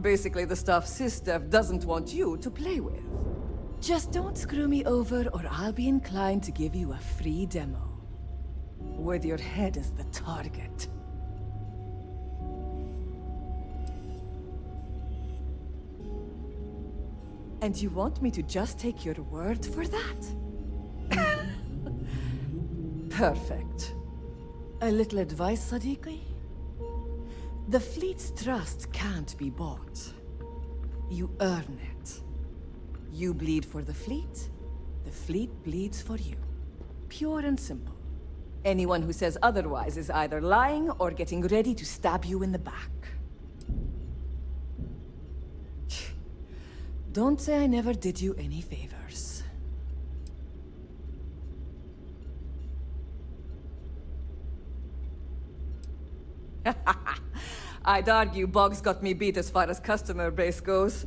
Basically the stuff SysDev doesn't want you to play with. Just don't screw me over or I'll be inclined to give you a free demo. With your head as the target. And you want me to just take your word for that? Perfect. A little advice, Sadiqi? The fleet's trust can't be bought. You earn it. You bleed for the fleet bleeds for you. Pure and simple. Anyone who says otherwise is either lying or getting ready to stab you in the back. Don't say I never did you any favors. I'd argue Boggs got me beat as far as customer base goes.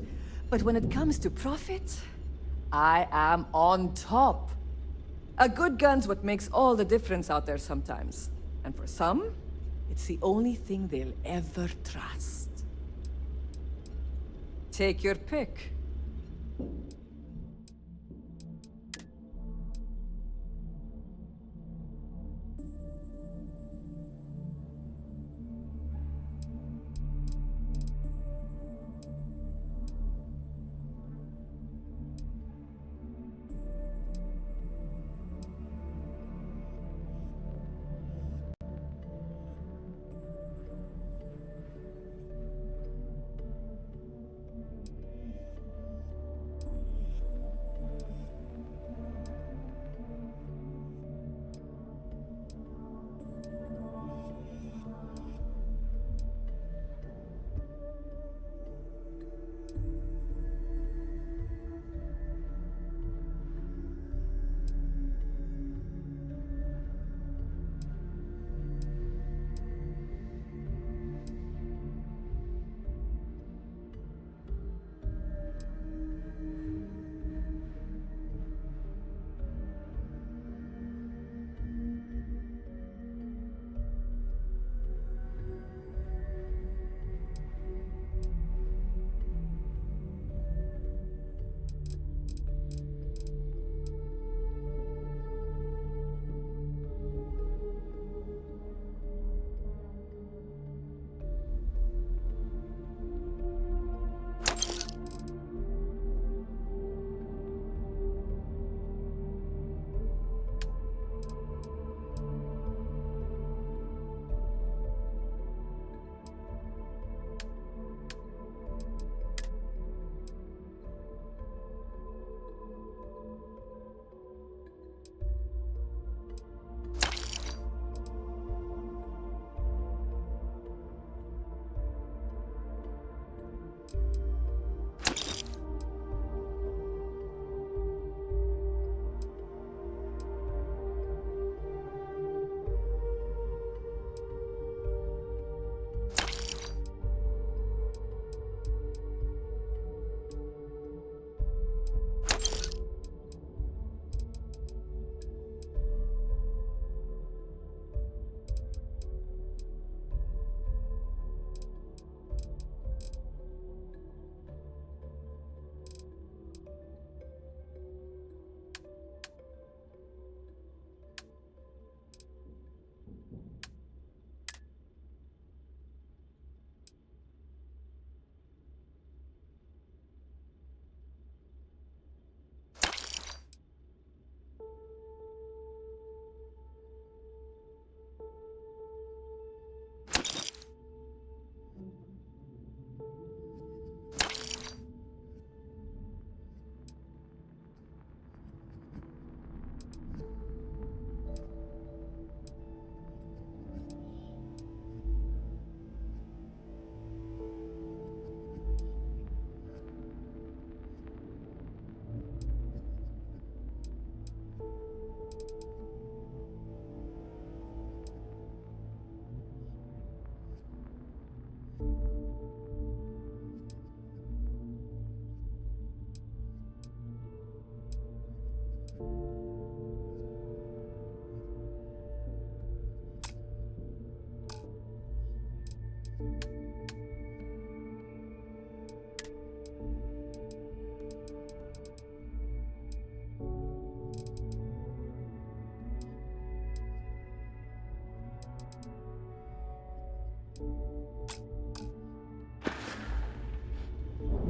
But when it comes to profit, I am on top. A good gun's what makes all the difference out there sometimes. And for some, it's the only thing they'll ever trust. Take your pick.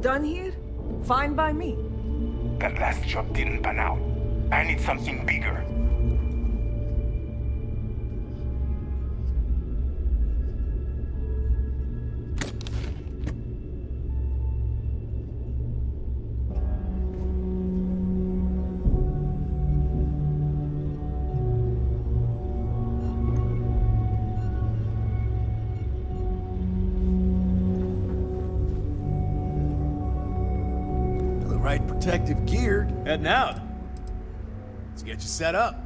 Done here? Fine by me. That last job didn't pan out. I need something bigger. Right protective gear. Heading out. Let's get you set up.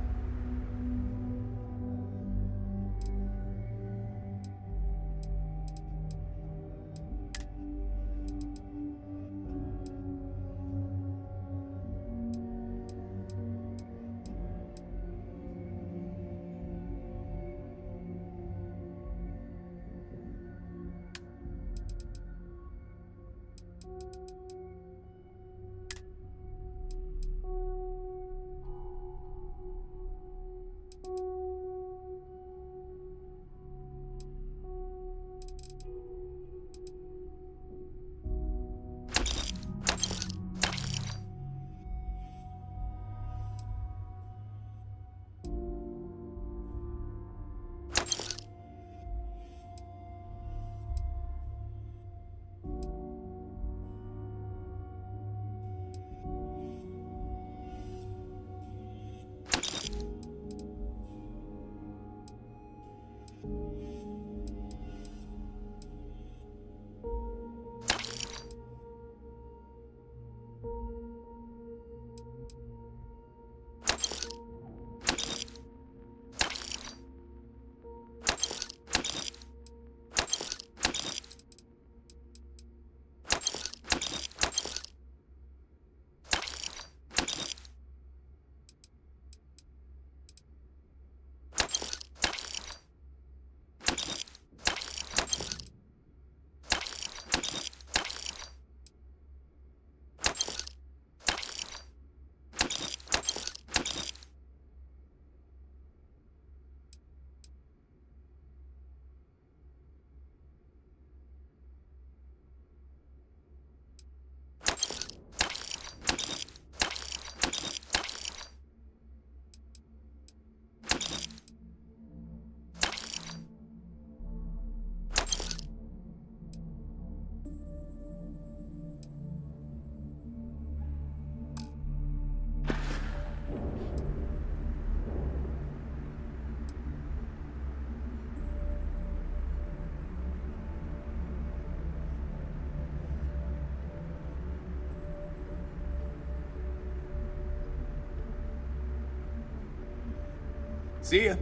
See ya.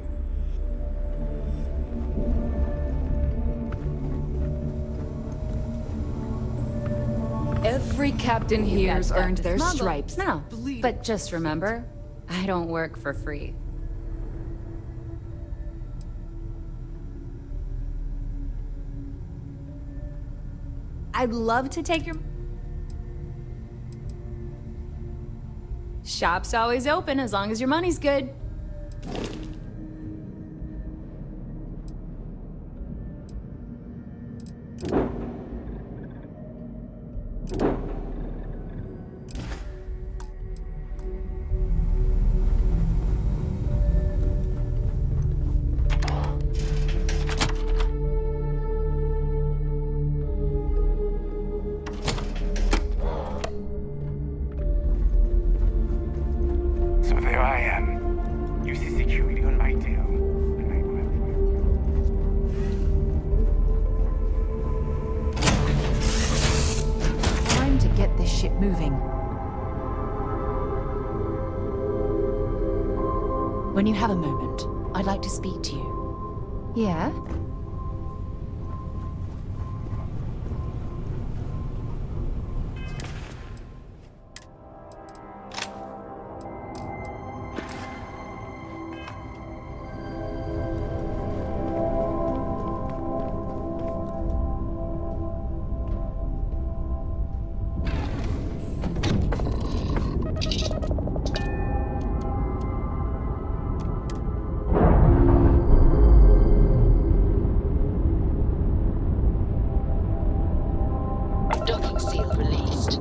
Every captain here's earned their stripes. No, but just remember, I don't work for free. I'd love to take your... Shop's always open as long as your money's good. So there I am. You see security on my tail. And I grab Time to get this ship moving. When you have a moment, I'd like to speak to you. Yeah? Docking seal released.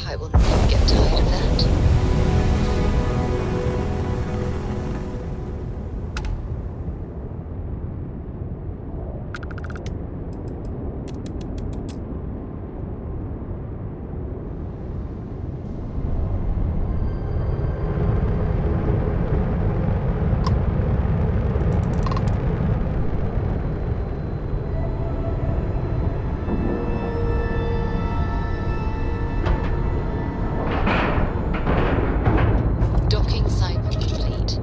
I will never get tired of that. Docking cycle complete.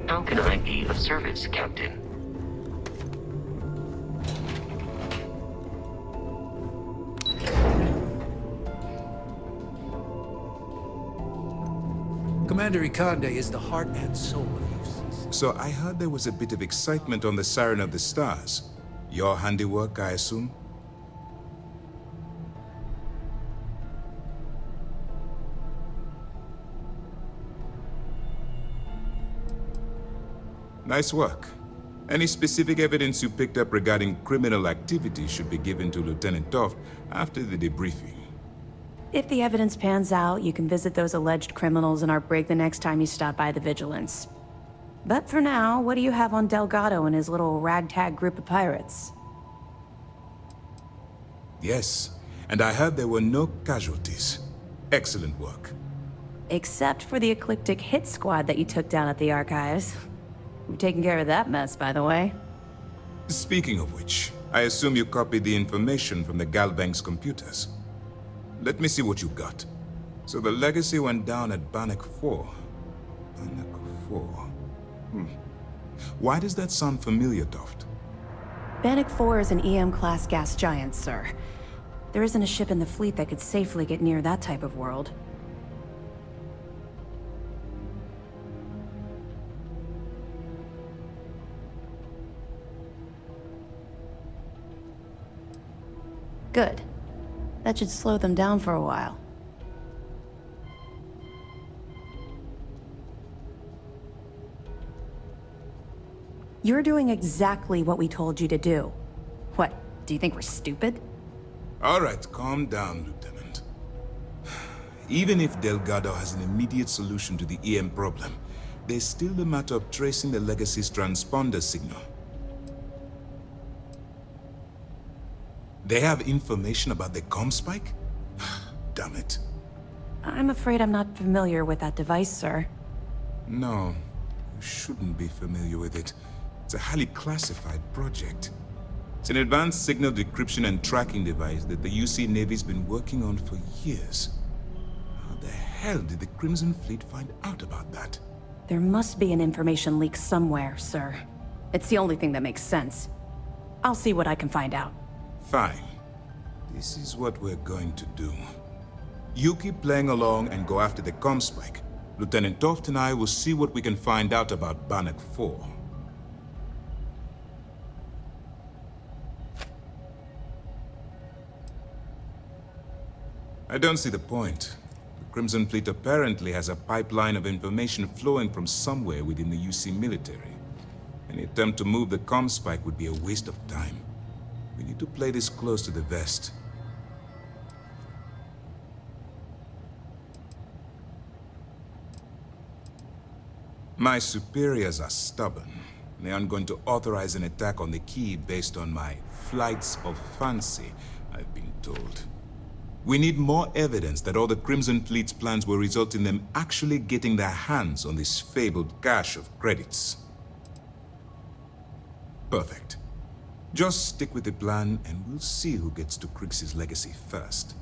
How can I be of service, Captain? Commander Ikande is the heart and soul of UCC. So I heard there was a bit of excitement on the Siren of the Stars. Your handiwork, I assume? Nice work. Any specific evidence you picked up regarding criminal activity should be given to Lieutenant Toft after the debriefing. If the evidence pans out, you can visit those alleged criminals in our brig the next time you stop by the Vigilance. But for now, what do you have on Delgado and his little ragtag group of pirates? Yes, and I heard there were no casualties. Excellent work. Except for the eclectic hit squad that you took down at the archives. We've taken care of that mess, by the way. Speaking of which, I assume you copied the information from the Galbank's computers. Let me see what you got. So the legacy went down at Bannock 4. Bannock 4. Why does that sound familiar, Toft? Bannock 4 is an EM-class gas giant, sir. There isn't a ship in the fleet that could safely get near that type of world. Good. That should slow them down for a while. You're doing exactly what we told you to do. What, do you think we're stupid? All right, calm down, Lieutenant. Even if Delgado has an immediate solution to the EM problem, there's still the matter of tracing the Legacy's transponder signal. They have information about the comm spike? Damn it. I'm afraid I'm not familiar with that device, sir. No, you shouldn't be familiar with it. It's a highly classified project. It's an advanced signal decryption and tracking device that the UC Navy's been working on for years. How the hell did the Crimson Fleet find out about that? There must be an information leak somewhere, sir. It's the only thing that makes sense. I'll see what I can find out. Fine. This is what we're going to do. You keep playing along and go after the comm spike. Lieutenant Toft and I will see what we can find out about Bannock 4. I don't see the point. The Crimson Fleet apparently has a pipeline of information flowing from somewhere within the UC military. Any attempt to move the comm spike would be a waste of time. We need to play this close to the vest. My superiors are stubborn. They aren't going to authorize an attack on the key based on my flights of fancy, I've been told. We need more evidence that all the Crimson Fleet's plans will result in them actually getting their hands on this fabled cache of credits. Perfect. Just stick with the plan, and we'll see who gets to Krix's legacy first.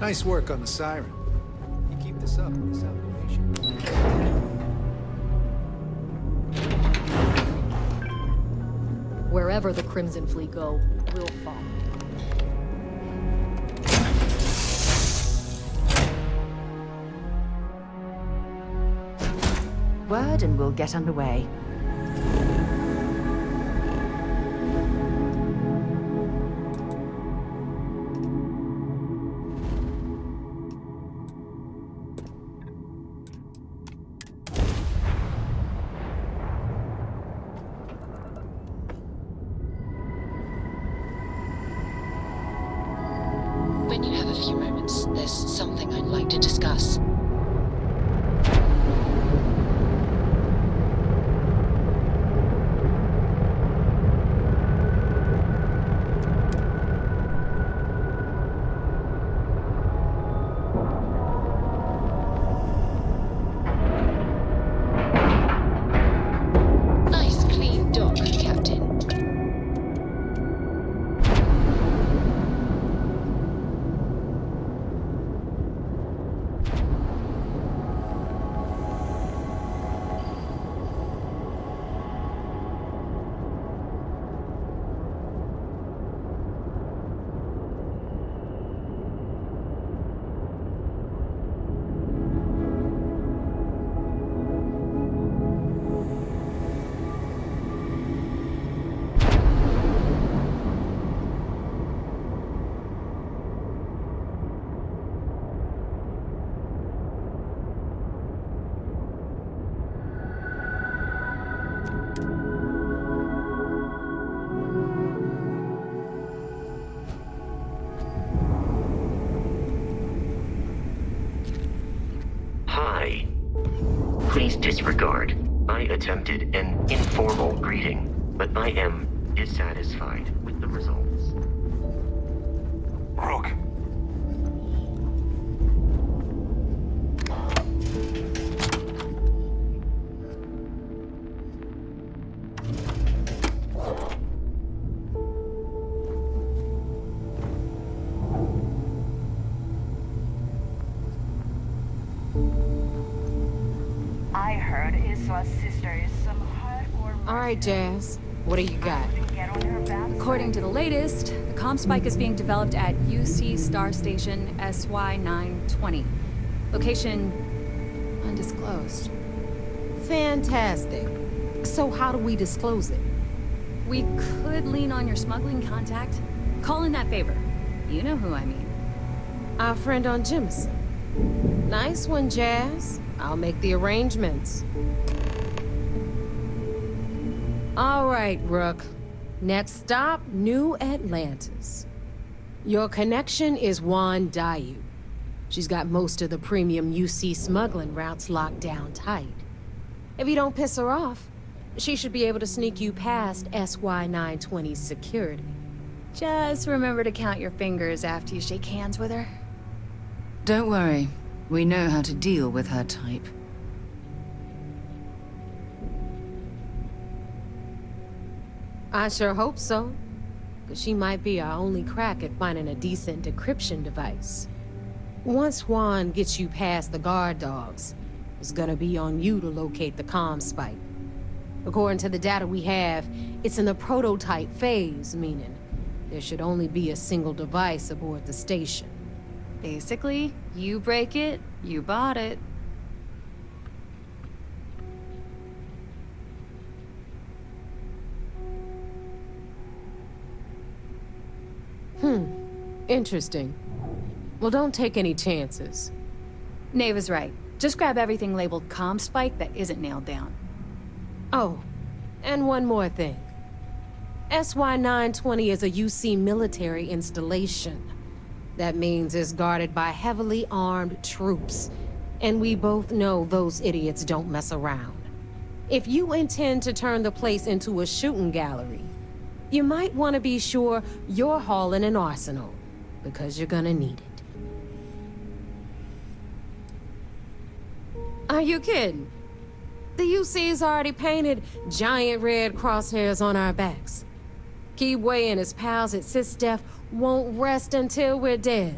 Nice work on the siren. You keep this up, this observation. Wherever the Crimson Fleet go, we'll follow. Word and we'll get underway. When you have a few moments, there's something I'd like to discuss. Nice clean dock, Captain. disregard. I attempted an informal greeting, but I am dissatisfied with the results. Rook. I heard Isla's sister is some hardcore. All right, Jazz. What do you got? According to the latest, the comm spike is being developed at UC Star Station SY-920. Location undisclosed. Fantastic. So how do we disclose it? We could lean on your smuggling contact. Call in that favor. You know who I mean. Our friend on Jemison. Nice one, Jazz. I'll make the arrangements. All right, Rook. Next stop, New Atlantis. Your connection is Juan Dayu. She's got most of the premium UC smuggling routes locked down tight. If you don't piss her off, she should be able to sneak you past SY-920's security. Just remember to count your fingers after you shake hands with her. Don't worry. We know how to deal with her type. I sure hope so. Because she might be our only crack at finding a decent decryption device. Once Juan gets you past the guard dogs, it's gonna be on you to locate the comm spike. According to the data we have, it's in the prototype phase, meaning there should only be a single device aboard the station. Basically, you break it, you bought it. Interesting. Well, don't take any chances. Nava's right. Just grab everything labeled comm spike that isn't nailed down. Oh, and one more thing. SY-920 is a UC military installation. That means it's guarded by heavily armed troops. And we both know those idiots don't mess around. If you intend to turn the place into a shooting gallery, you might want to be sure you're hauling an arsenal, because you're gonna need it. Are you kidding? The UC's already painted giant red crosshairs on our backs. Keyway and his pals at SysDef won't rest until we're dead.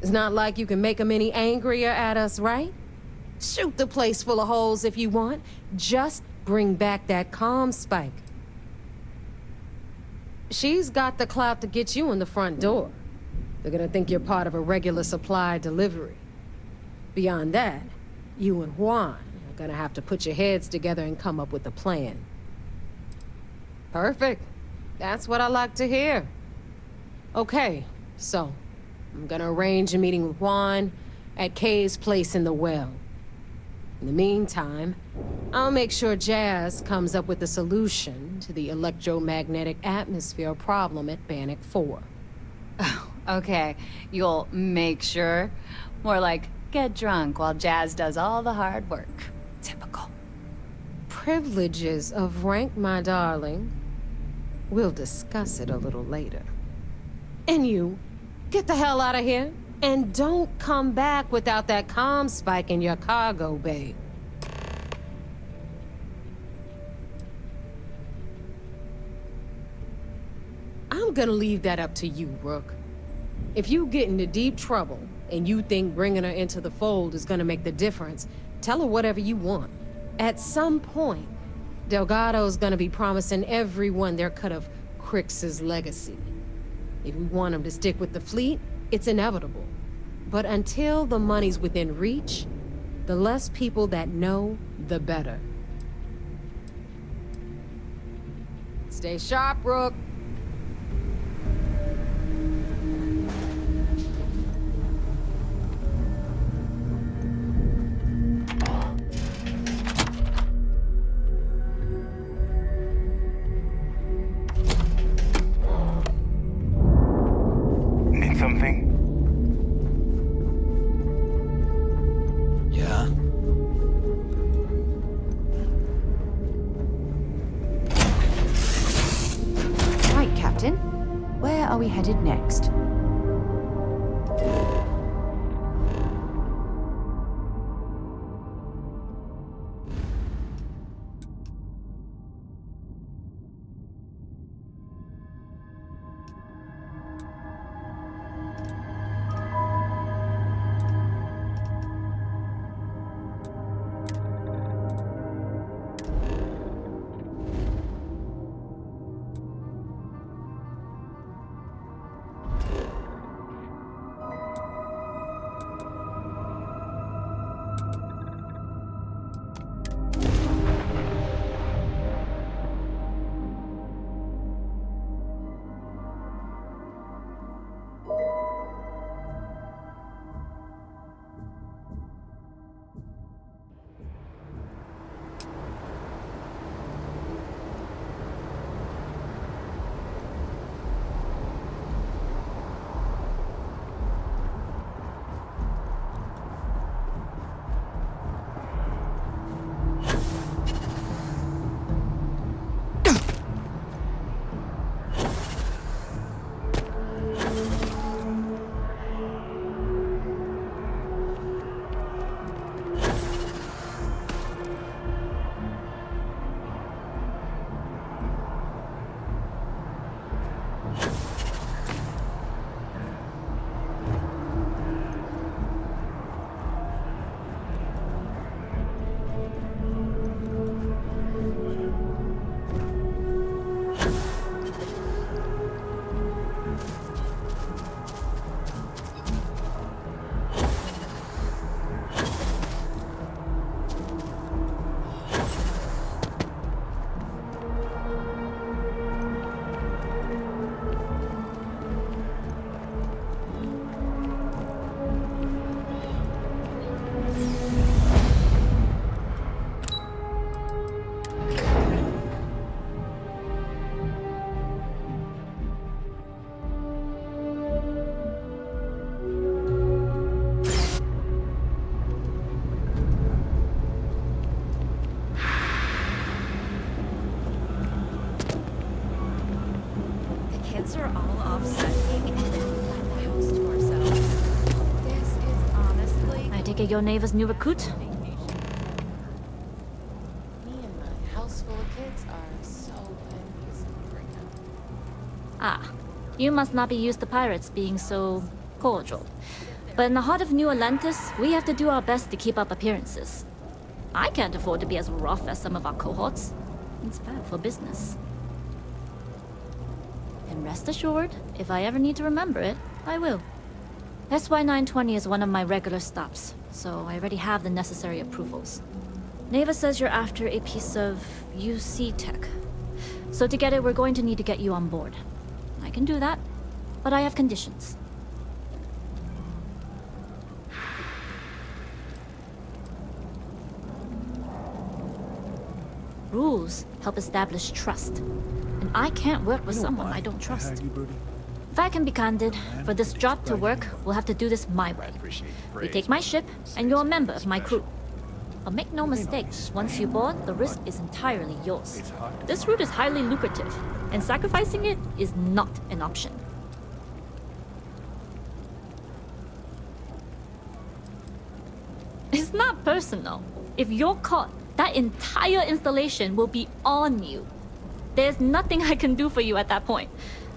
It's not like you can make them any angrier at us, right? Shoot the place full of holes if you want. Just bring back that comm spike. She's got the clout to get you in the front door. They're gonna think you're part of a regular supply delivery. Beyond that, you and Juan are gonna have to put your heads together and come up with a plan. Perfect. That's what I like to hear. Okay, so I'm gonna arrange a meeting with Juan at Kay's place in the well. In the meantime, I'll make sure Jazz comes up with a solution to the electromagnetic atmosphere problem at Bannock 4. Okay, you'll make sure. More like, get drunk while Jazz does all the hard work. Typical. Privileges of rank, my darling. We'll discuss it a little later. And you, get the hell out of here. And don't come back without that comm spike in your cargo bay. I'm gonna leave that up to you, Rook. If you get into deep trouble, and you think bringing her into the fold is gonna make the difference, tell her whatever you want. At some point, Delgado's gonna be promising everyone their cut of Crix's legacy. If we want him to stick with the fleet, it's inevitable. But until the money's within reach, the less people that know, the better. Stay sharp, Rook. Need something? are we headed next? Kids are all off studying and we have the house to ourselves. This is honestly... I take it your neighbor's new recruit? Me and my house full of kids are so envious right now. Ah, you must not be used to pirates being so cordial. But in the heart of New Atlantis, we have to do our best to keep up appearances. I can't afford to be as rough as some of our cohorts. It's bad for business. And rest assured, if I ever need to remember it, I will. SY-920 is one of my regular stops, so I already have the necessary approvals. Neva says you're after a piece of UC tech. So to get it, we're going to need to get you on board. I can do that, but I have conditions. Rules help establish trust. And I can't work with someone I don't trust. If I can be candid, for this job to work, we'll have to do this my way. We take my ship, and you're a member of my crew. But make no mistake, once you board, the risk is entirely yours. This route is highly lucrative, and sacrificing it is not an option. It's not personal. If you're caught, that entire installation will be on you. There's nothing I can do for you at that point,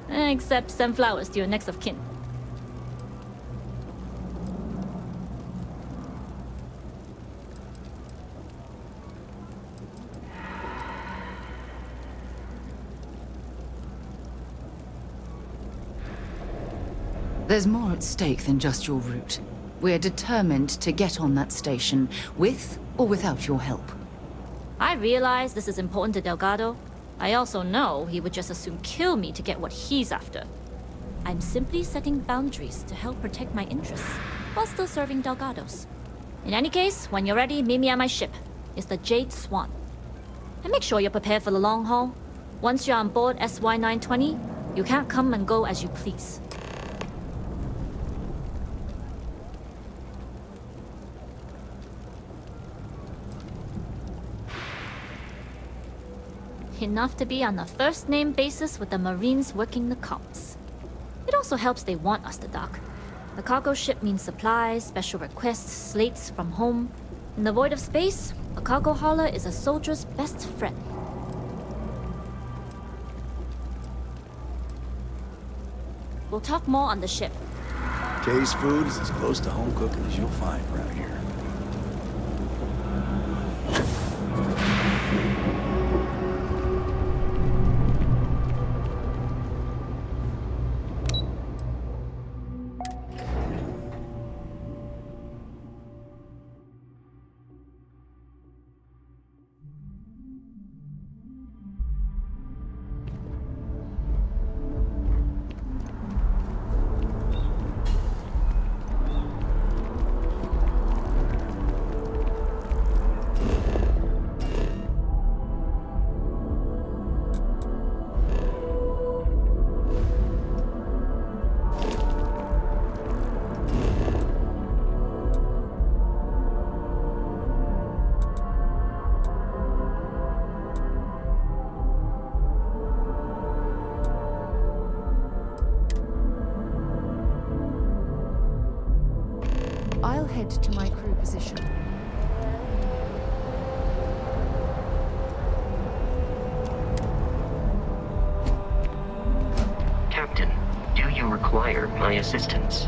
except send flowers to your next of kin. There's more at stake than just your route. We're determined to get on that station, with or without your help. I realize this is important to Delgado. I also know he would just as soon kill me to get what he's after. I'm simply setting boundaries to help protect my interests, while still serving Delgado's. In any case, when you're ready, meet me at my ship. It's the Jade Swan. And make sure you're prepared for the long haul. Once you're on board SY-920, you can't come and go as you please. Enough to be on a first-name basis with the Marines working the comms. It also helps they want us to dock. The cargo ship means supplies, special requests, slates from home. In the void of space, a cargo hauler is a soldier's best friend. We'll talk more on the ship. Kay's food is as close to home cooking as you'll find around here. I'll head to my crew position. Captain, do you require my assistance?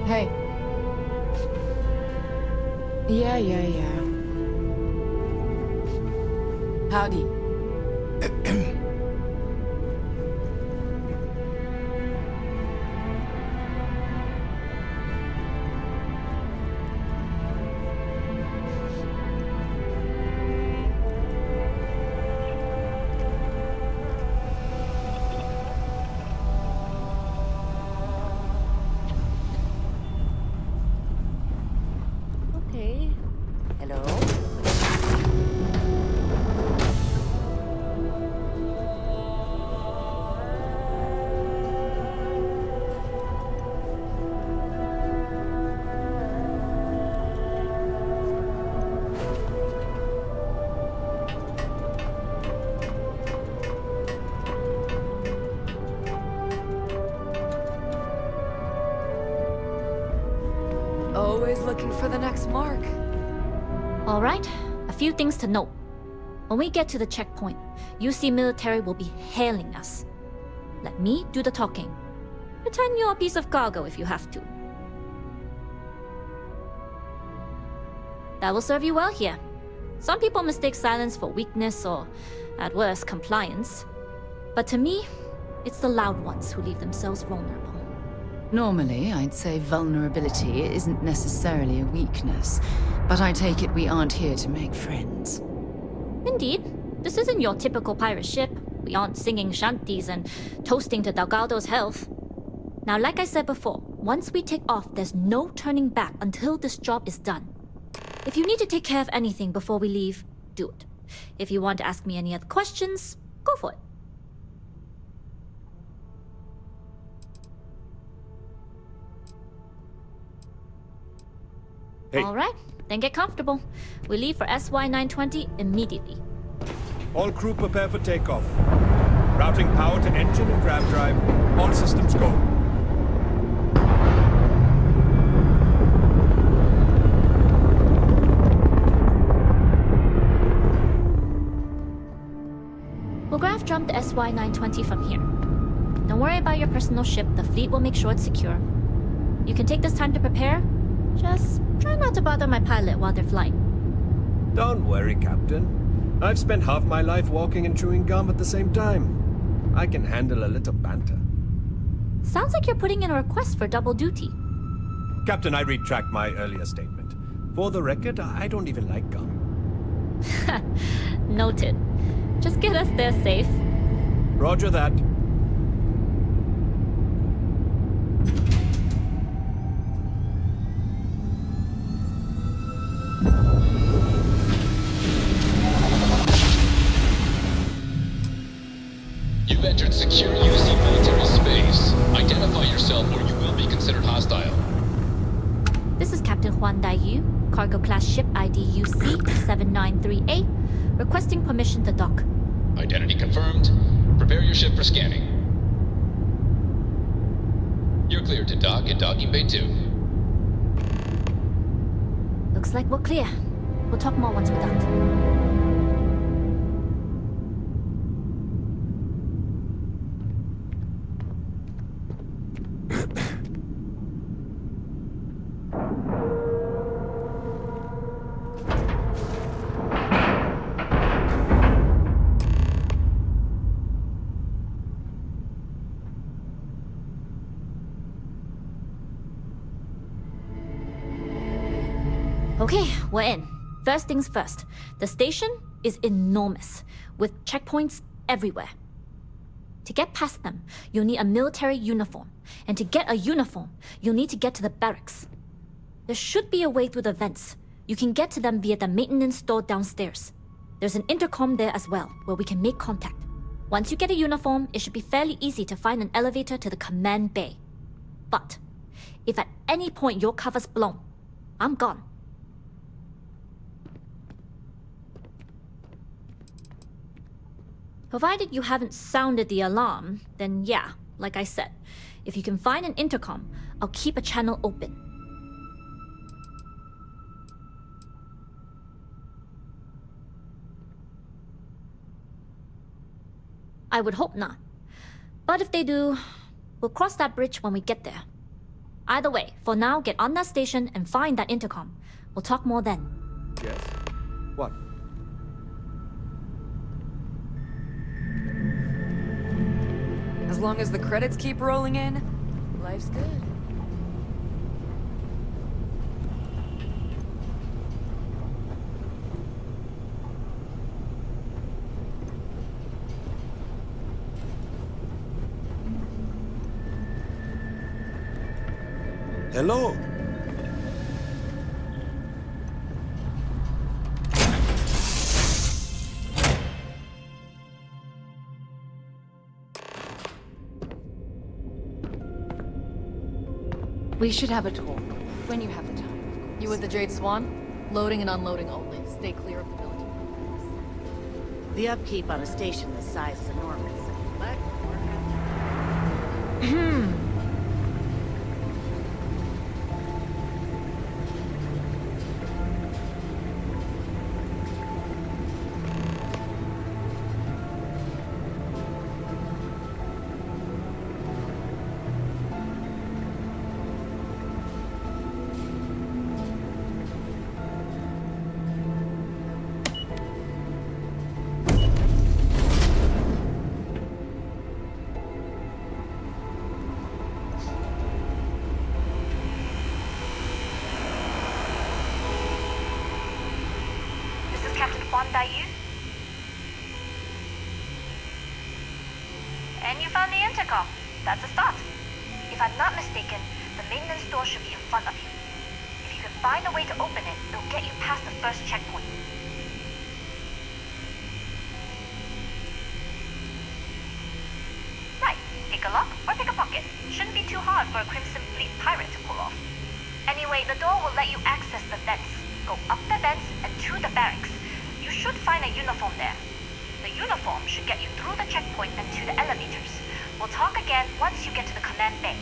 Hey. Yeah. Howdy. Okay. Hello? Always looking for the next mark. All right, a few things to note. When we get to the checkpoint, UC military will be hailing us. Let me do the talking. Pretend you're a piece of cargo if you have to. That will serve you well here. Some people mistake silence for weakness or, at worst, compliance. But to me, it's the loud ones who leave themselves vulnerable. Normally, I'd say vulnerability isn't necessarily a weakness, but I take it we aren't here to make friends. Indeed. This isn't your typical pirate ship. We aren't singing shanties and toasting to Delgado's health. Now, like I said before, once we take off, there's no turning back until this job is done. If you need to take care of anything before we leave, do it. If you want to ask me any other questions, go for it. Hey. All right, then get comfortable. We leave for SY-920 immediately. All crew prepare for takeoff. Routing power to engine and grav drive. All systems go. We'll grav jump the SY-920 from here. Don't worry about your personal ship. The fleet will make sure it's secure. You can take this time to prepare. Just try not to bother my pilot while they're flying. Don't worry, Captain. I've spent half my life walking and chewing gum at the same time. I can handle a little banter. Sounds like you're putting in a request for double duty. Captain, I retract my earlier statement. For the record, I don't even like gum. Noted. Just get us there safe. Roger that. You've entered secure UC military space. Identify yourself or you will be considered hostile. This is Captain Huan Daiyu, cargo class ship ID UC-793A, requesting permission to dock. Identity confirmed. Prepare your ship for scanning. You're cleared to dock in docking bay 2. Looks like we're clear. We'll talk more once we're docked. Okay, we're in. First things first. The station is enormous, with checkpoints everywhere. To get past them, you'll need a military uniform. And to get a uniform, you'll need to get to the barracks. There should be a way through the vents. You can get to them via the maintenance store downstairs. There's an intercom there as well, where we can make contact. Once you get a uniform, it should be fairly easy to find an elevator to the command bay. But if at any point your cover's blown, I'm gone. Provided you haven't sounded the alarm, then yeah, like I said, if you can find an intercom, I'll keep a channel open. I would hope not. But if they do, we'll cross that bridge when we get there. Either way, for now, get on that station and find that intercom. We'll talk more then. Yes? What? As long as the credits keep rolling in, life's good. Hello? We should have a talk. When you have the time, of course. You with the Jade Swan? Loading and unloading only. Stay clear of the military. The upkeep on a station this size is enormous. But This is Captain Huan Daiyu. And you found the intercom. That's a start. If I'm not mistaken, the maintenance door should be in front of you. If you can find a way to open it, it'll get you past the first checkpoint. Right. Pick a lock or pick a pocket. Shouldn't be too hard for a Crimson Fleet pirate to pull off. Anyway, the door will let you access the vents. Go up the vents and to the barracks. You should find a uniform there. The uniform should get you through the checkpoint and to the elevators. We'll talk again once you get to the command bay.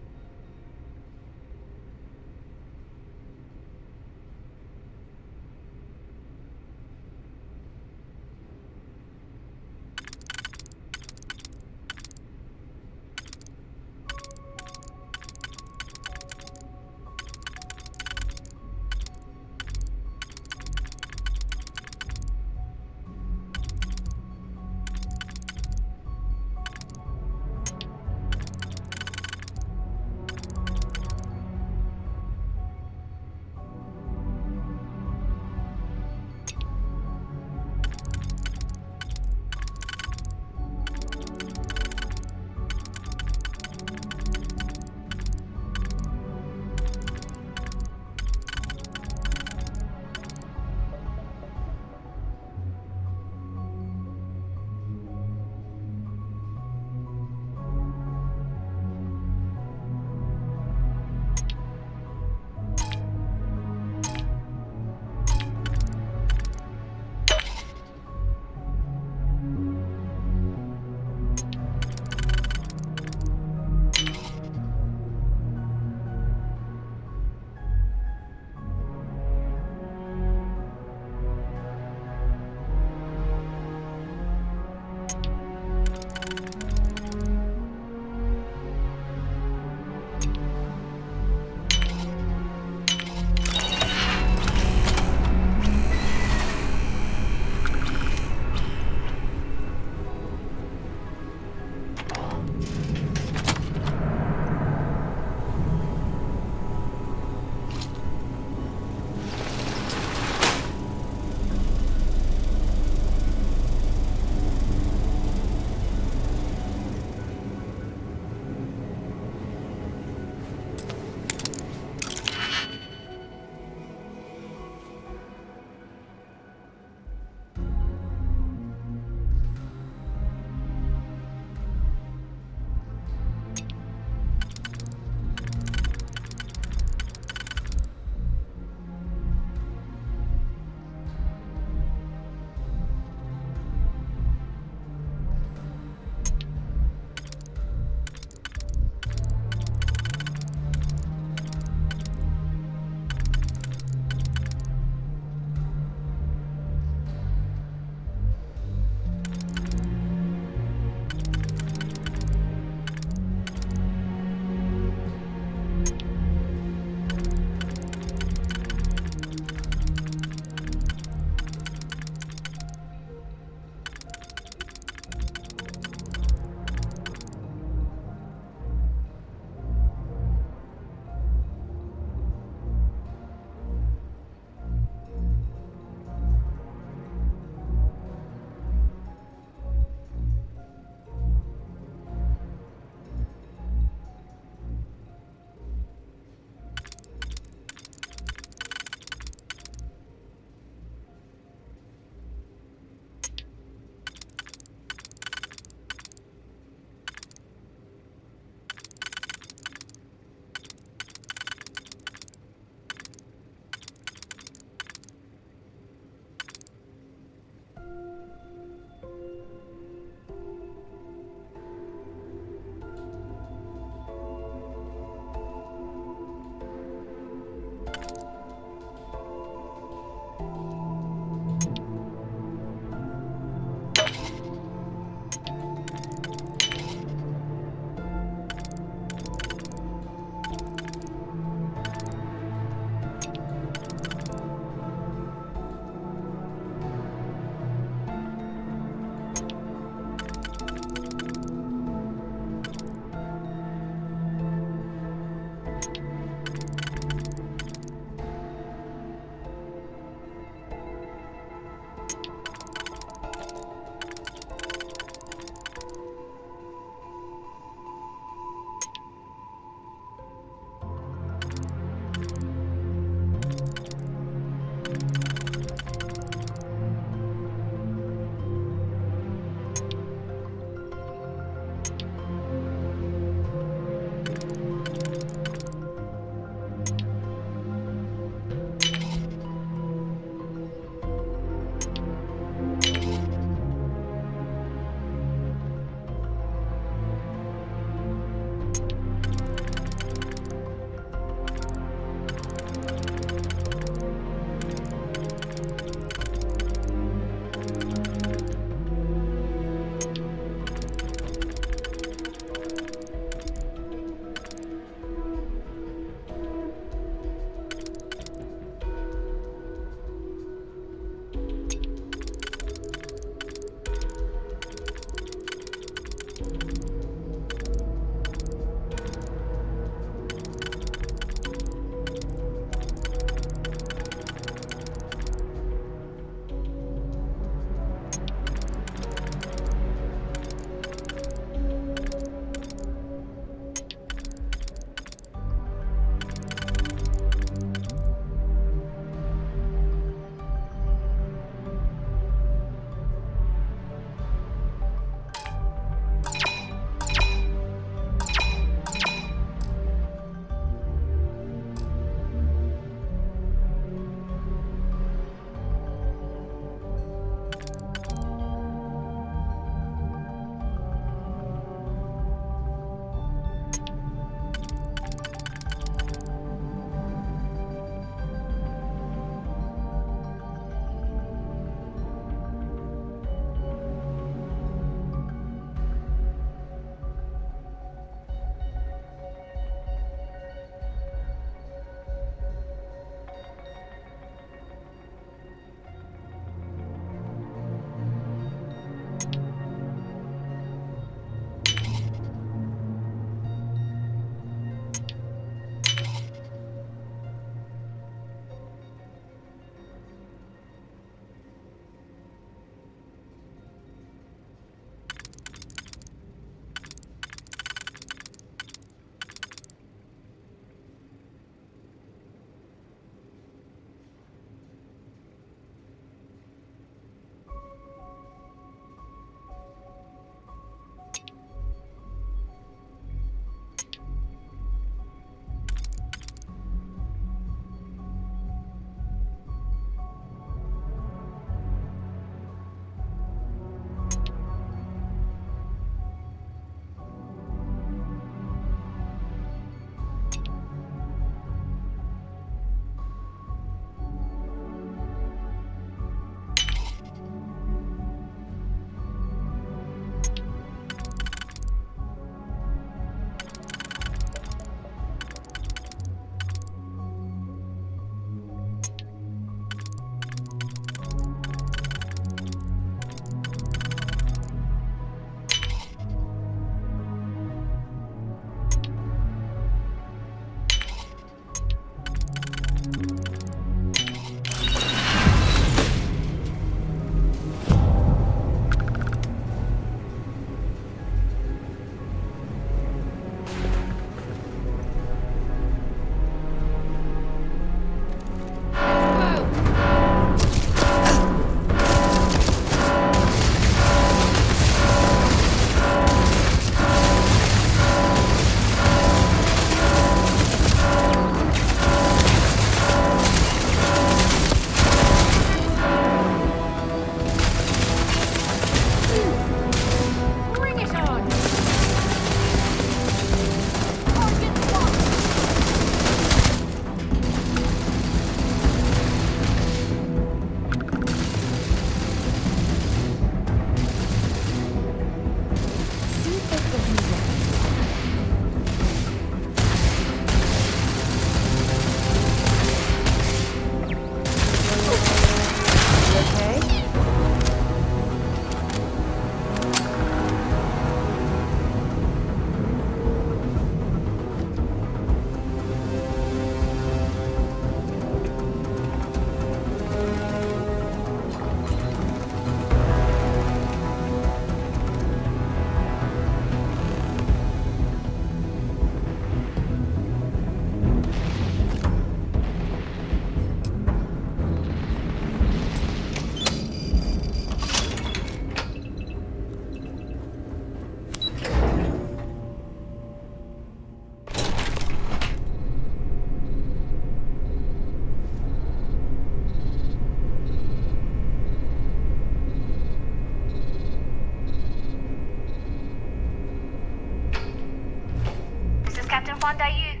Captain Huan Daiyu.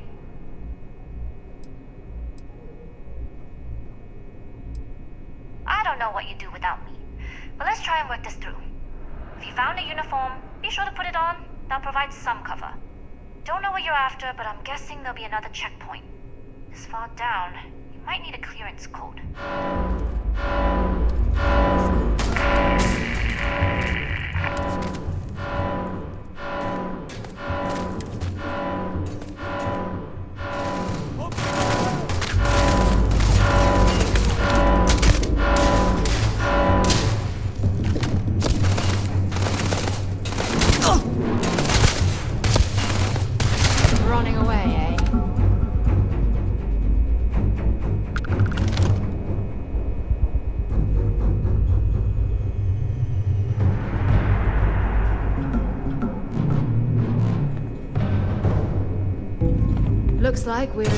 I don't know what you'd do without me, but let's try and work this through. If you found a uniform, be sure to put it on. That'll provide some cover. Don't know what you're after, but I'm guessing there'll be another checkpoint. This far down, you might need a clearance code. Running away, eh? Looks like we're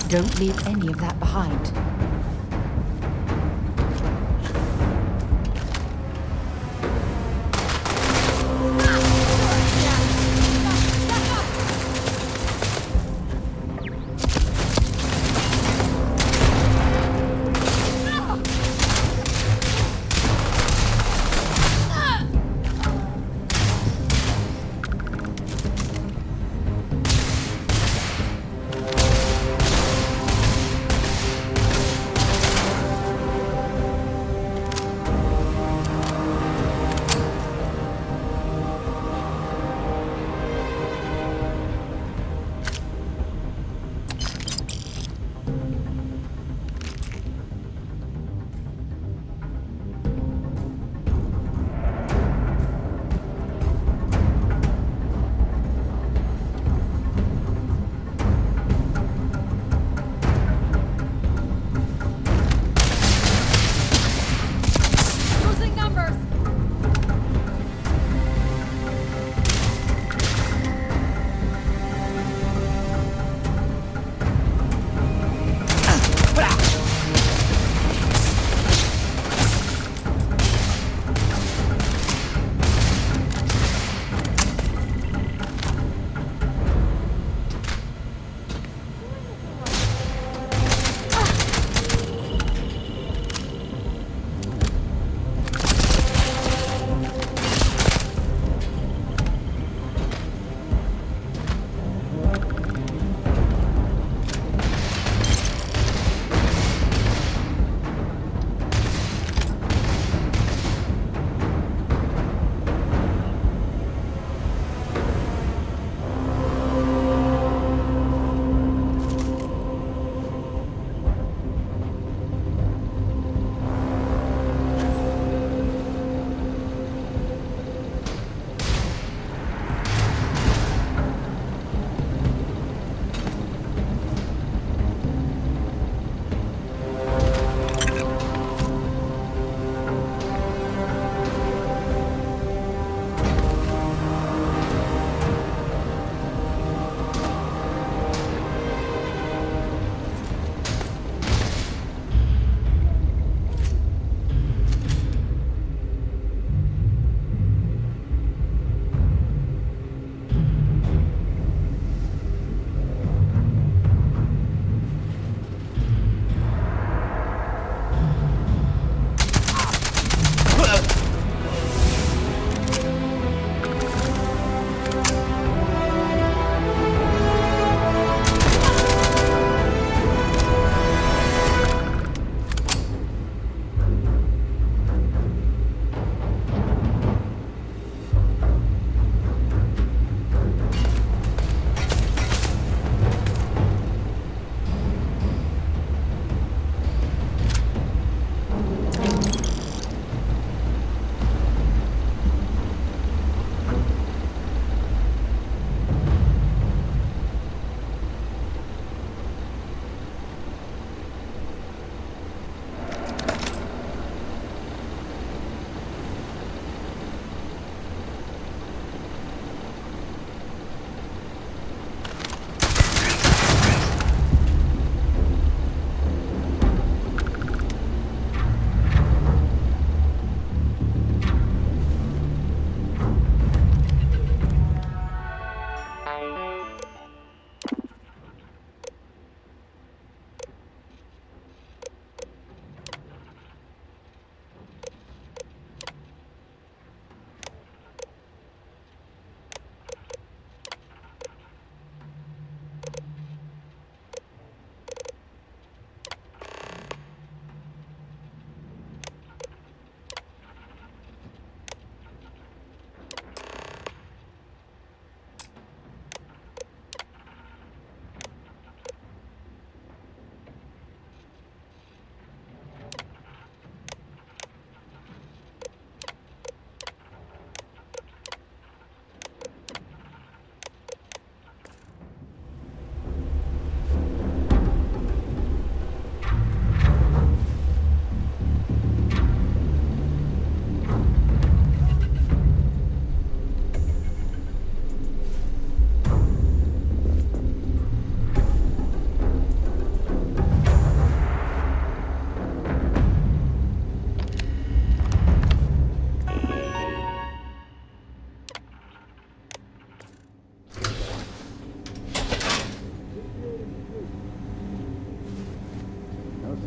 Don't leave any of that behind.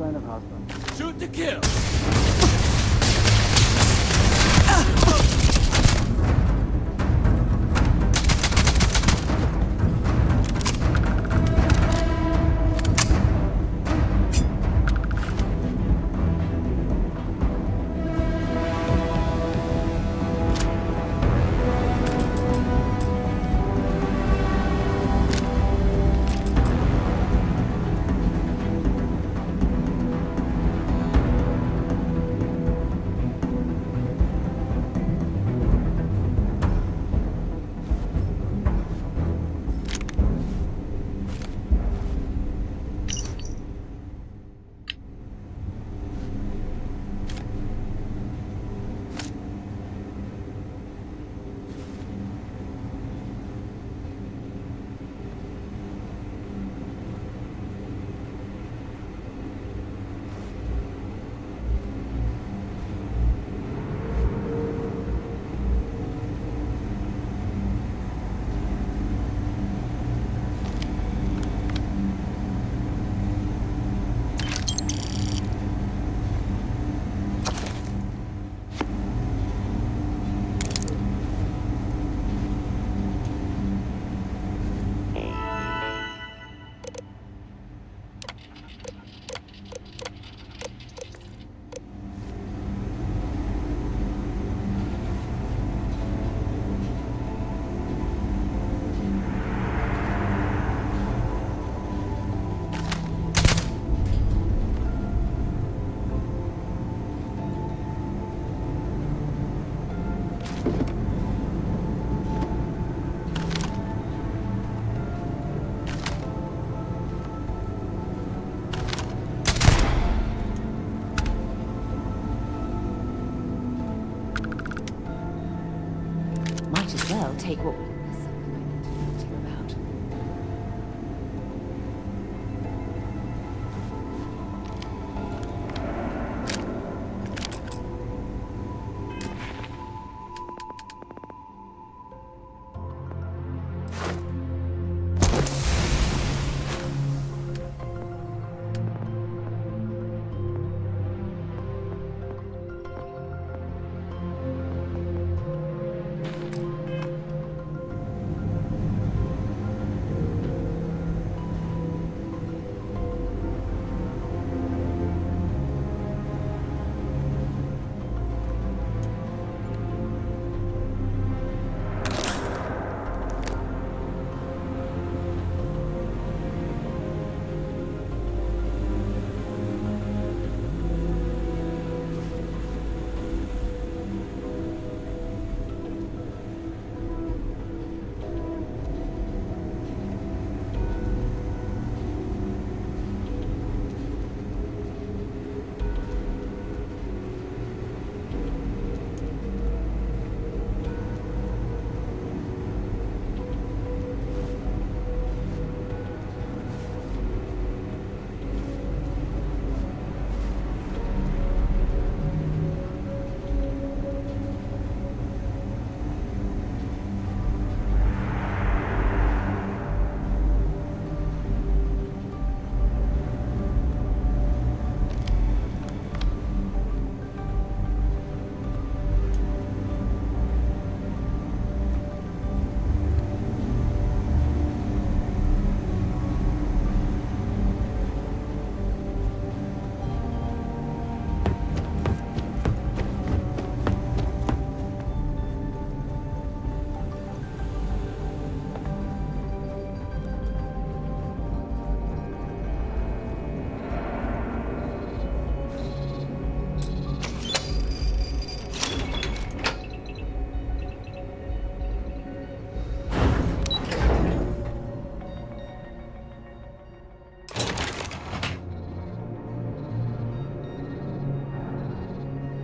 sign of hostile. Shoot to kill! Might as well take what we... There's something I need to talk to you about.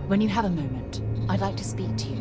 When you have a moment, I'd like to speak to you.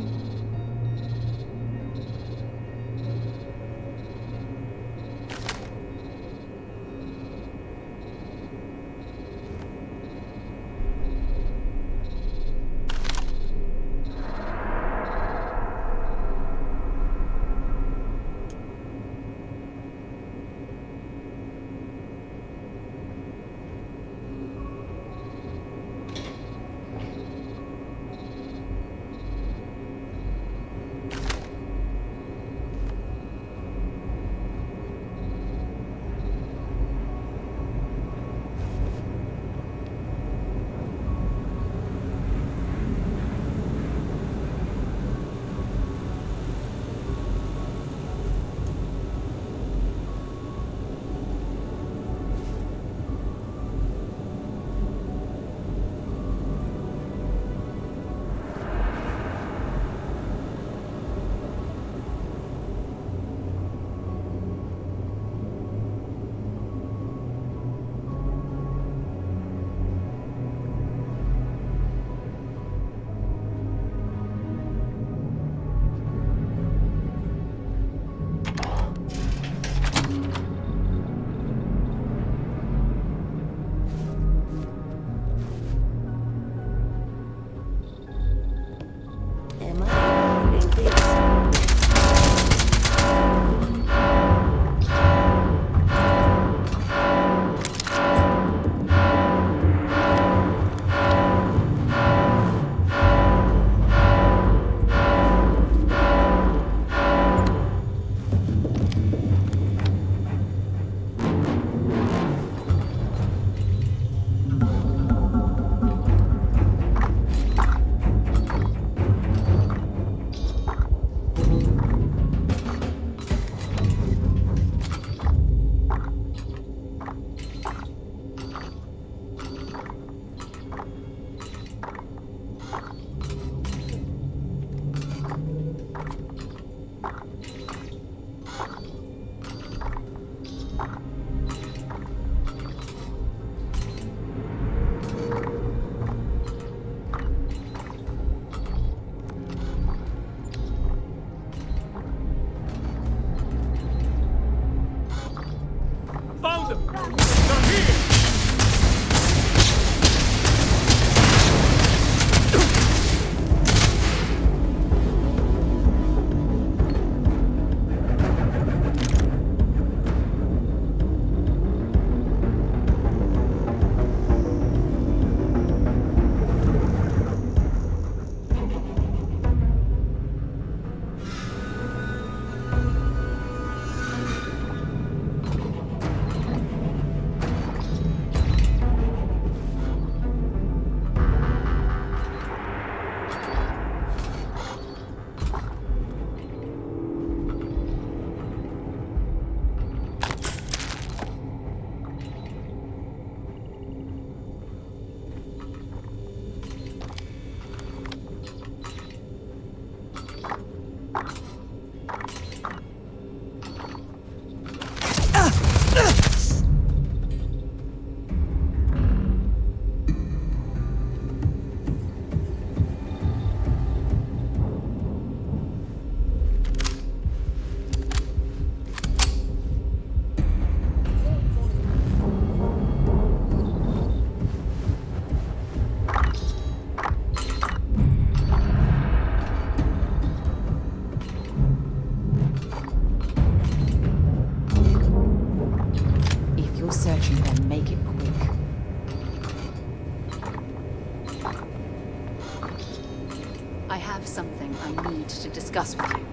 discuss with you.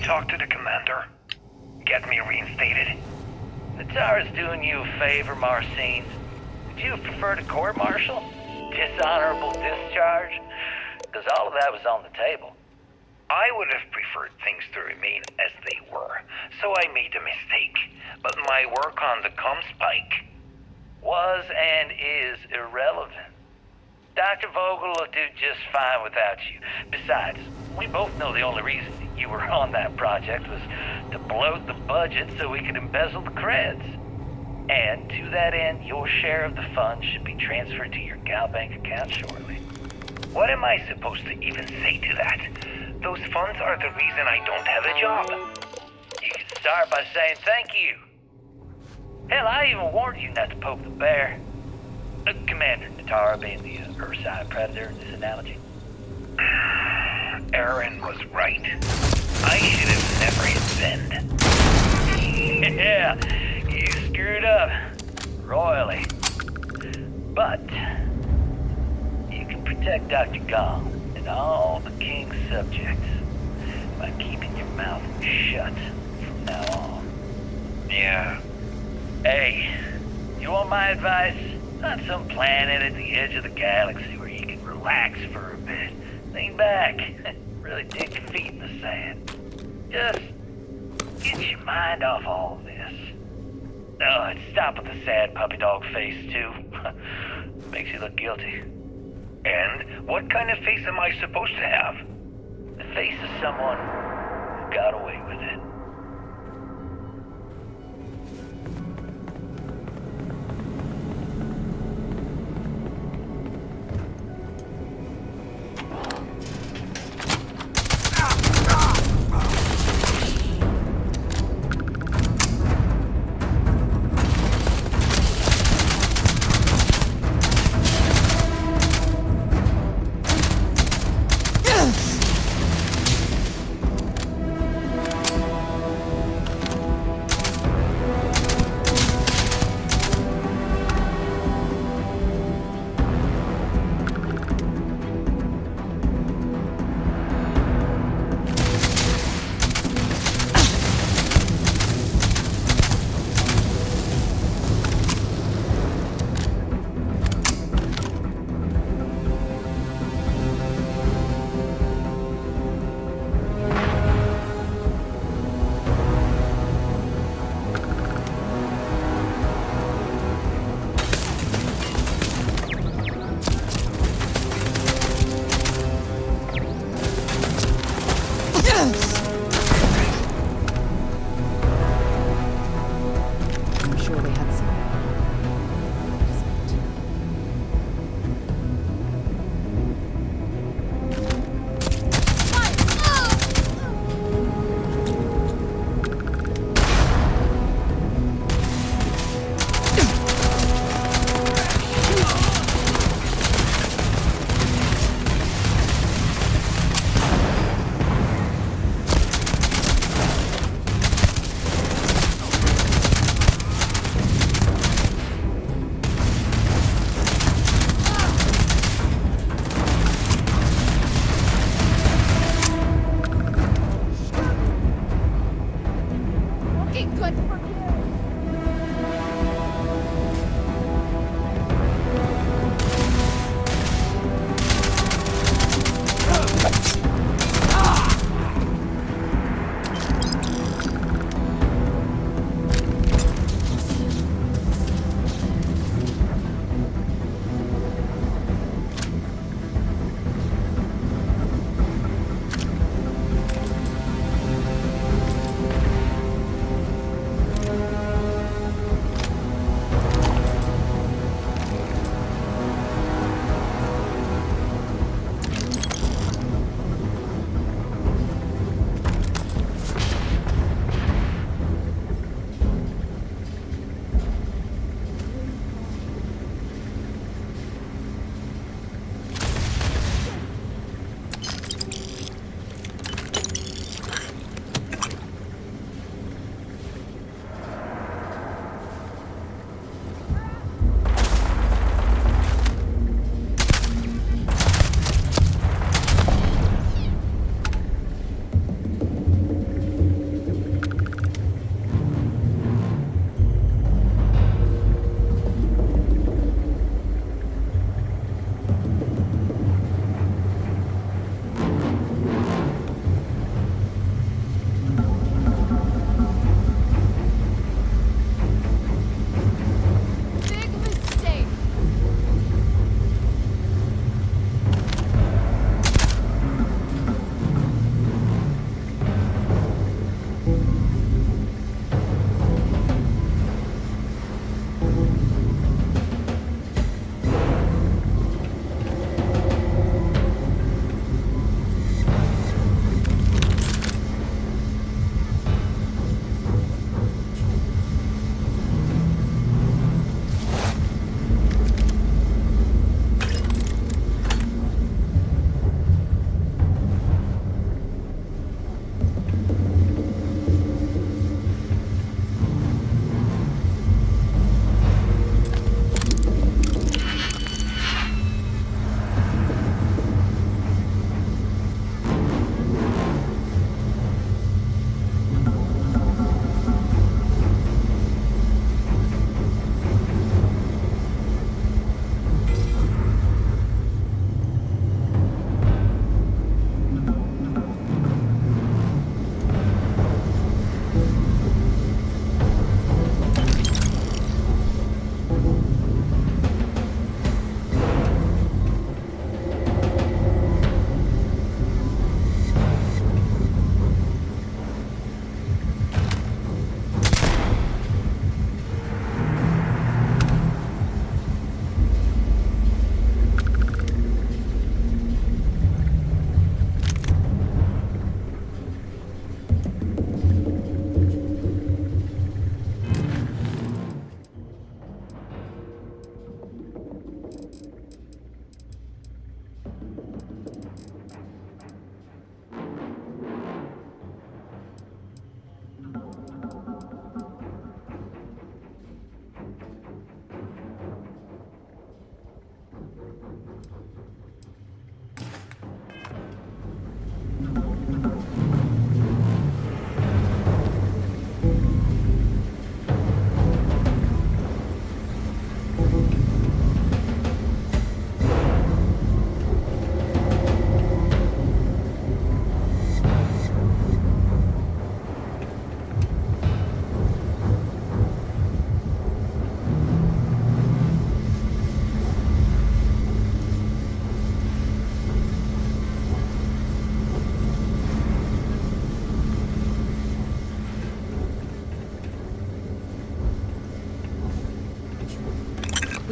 Talk to the commander. Get me reinstated. The Tsar's doing you a favor, Marcine. Would you have preferred a court-martial? Dishonorable discharge? Because all of that was on the table. I would have preferred things to remain as they were, so I made a mistake. But my work on the Comspike was and is irrelevant. Dr. Vogel will do just fine without you. Besides, we both know the only reason you were on that project was to bloat the budget so we could embezzle the creds. And to that end, your share of the funds should be transferred to your GalBank account shortly. What am I supposed to even say to that? Those funds are the reason I don't have a job. You can start by saying thank you. Hell, I even warned you not to poke the bear. Commander Natara being the Ursine Predator in this analogy. Aaron was right. I should have never hit send. Yeah, you screwed up. Royally. But you can protect Dr. Gong and all the King's subjects by keeping your mouth shut from now on. Yeah. Hey, you want my advice? On some planet at the edge of the galaxy where you can relax for a bit. Lean back. Really dig your feet in the sand. Just get your mind off all of this. Oh, and stop with the sad puppy dog face, too. Makes you look guilty. And what kind of face am I supposed to have? face of someone who got away with it.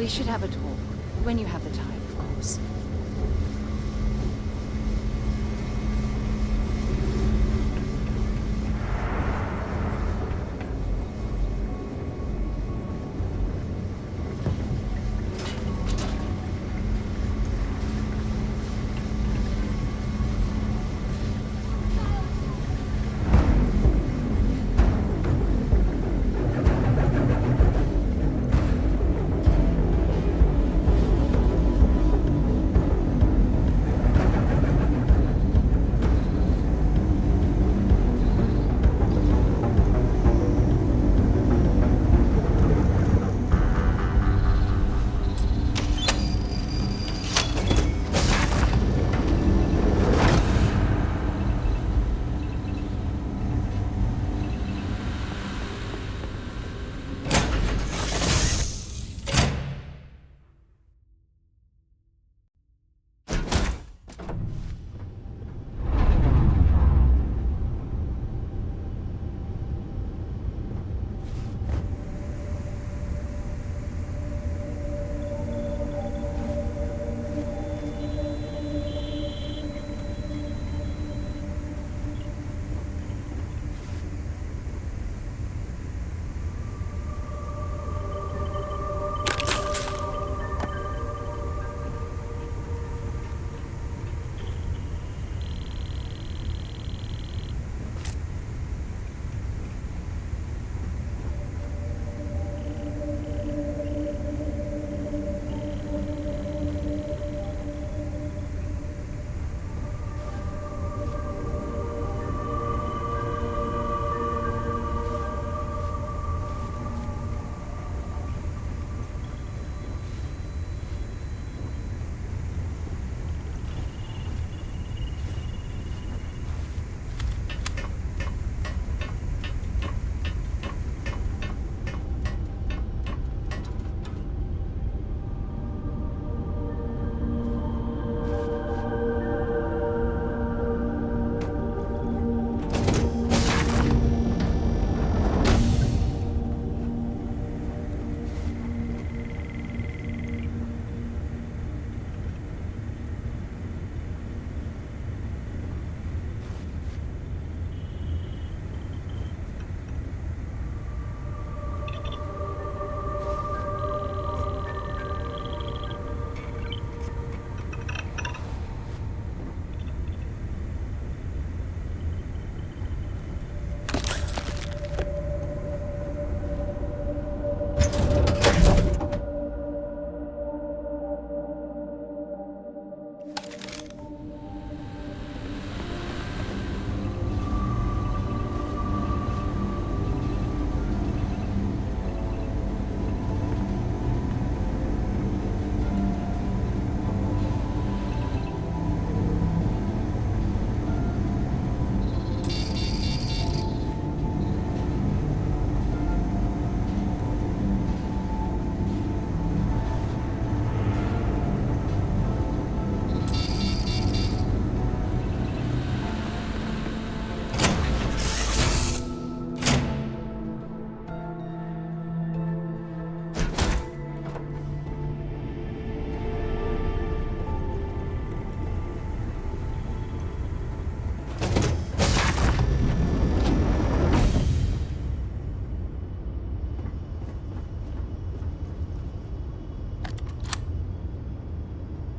We should have a talk. When you have the time, of course.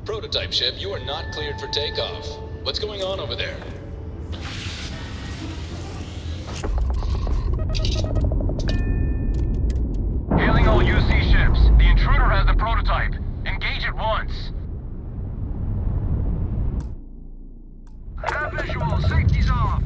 Prototype ship, you are not cleared for takeoff. What's going on over there? Hailing all UC ships. The intruder has the prototype. Engage at once. Have visual. Safety's off.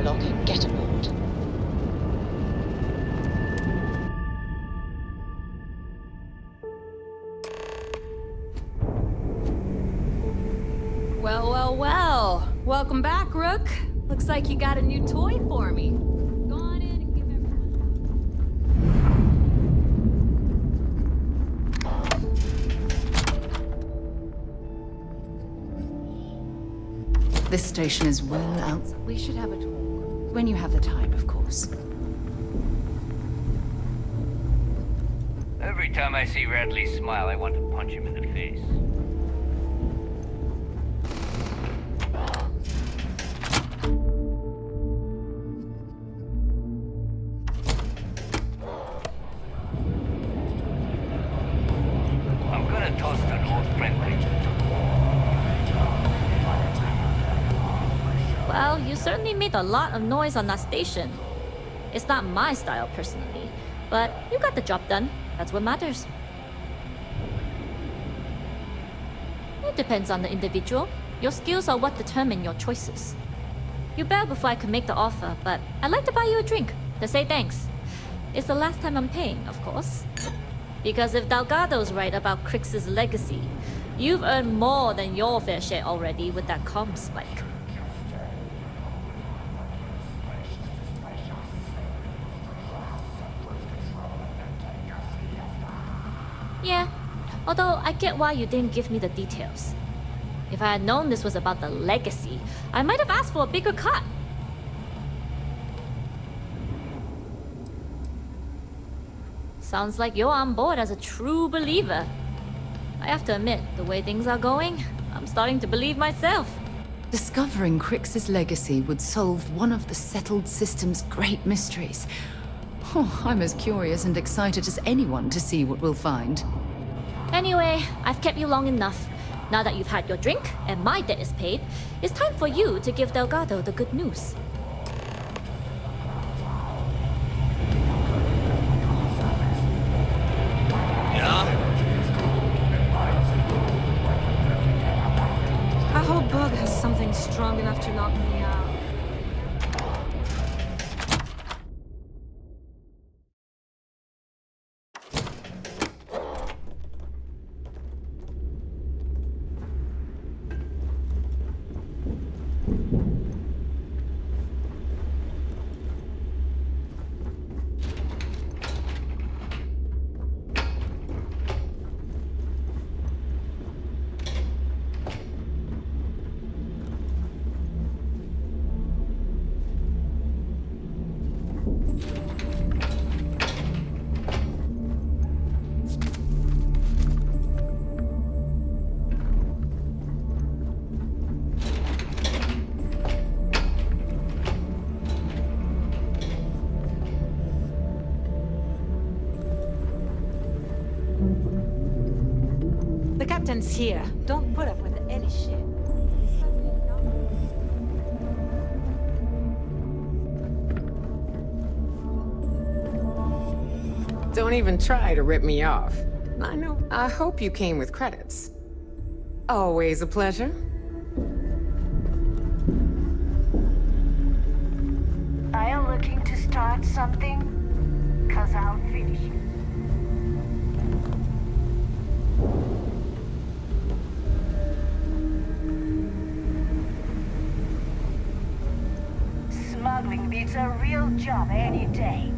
airlock and get aboard. Well, well, well. Welcome back, Rook. Looks like you got a new toy for me. Go on in and give everyone... This station is well out. We should have a talk. When you have the time, of course. Every time I see Radley smile, I want to punch him in the face. I'm gonna toast an old friendly. Well, you certainly made a lot of noise on that station. It's not my style personally, but you got the job done. That's what matters. It depends on the individual. Your skills are what determine your choices. You bailed before I could make the offer, but I'd like to buy you a drink to say thanks. It's the last time I'm paying, of course. Because if Delgado's right about Crix's legacy, you've earned more than your fair share already with that comm spike. Yeah, although I get why you didn't give me the details. If I had known this was about the legacy, I might have asked for a bigger cut. Sounds like you're on board as a true believer. I have to admit, the way things are going, I'm starting to believe myself. Discovering Crix's legacy would solve one of the settled system's great mysteries. Oh, I'm as curious and excited as anyone to see what we'll find. Anyway, I've kept you long enough. Now that you've had your drink and my debt is paid, it's time for you to give Delgado the good news. Yeah? I hope Bug has something strong enough to knock me out. The captain's here. Don't put up with any shit. Don't even try to rip me off. I hope you came with credits. Always a pleasure. Are you looking to start something? 'Cause I'll finish it. Smuggling beats a real job any day.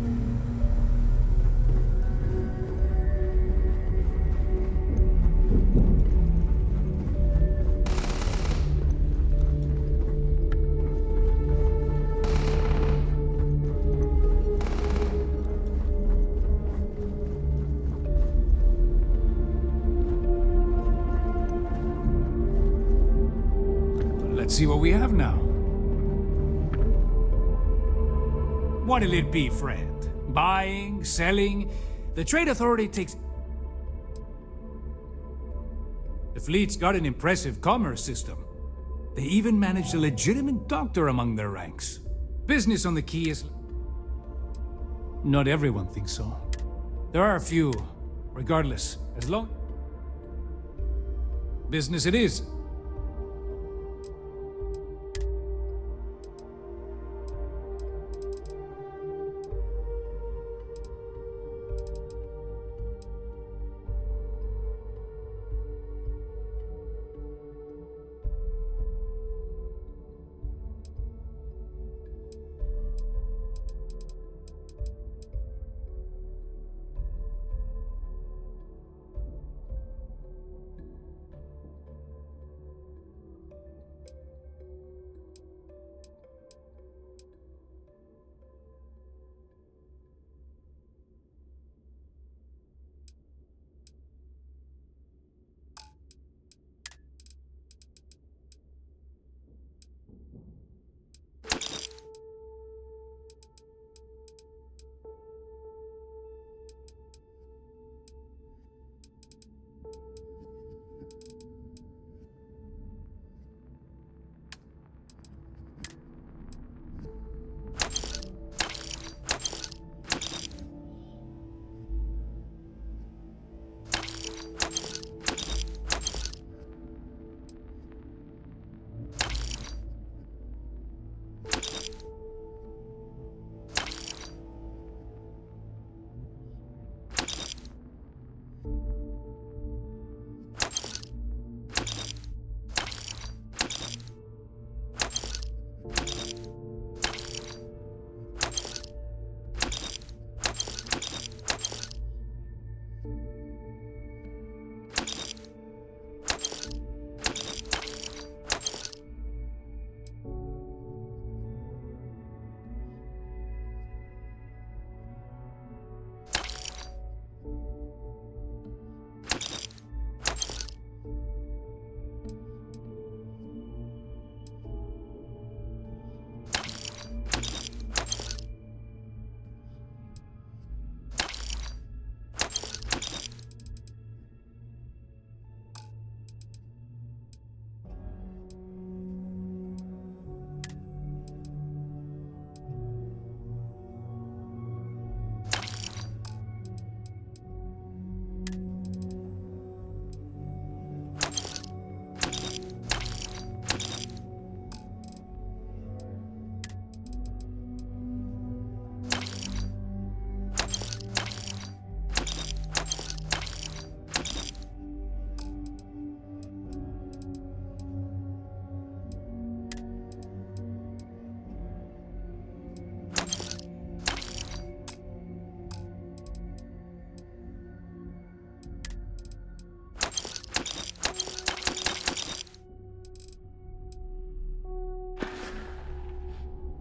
Let's see what we have now. What'll it be, friend? Buying, selling? The Trade Authority takes... The fleet's got an impressive commerce system. They even managed a legitimate doctor among their ranks. Business on the Key is... Not everyone thinks so. There are a few. Regardless, as long... Business it is.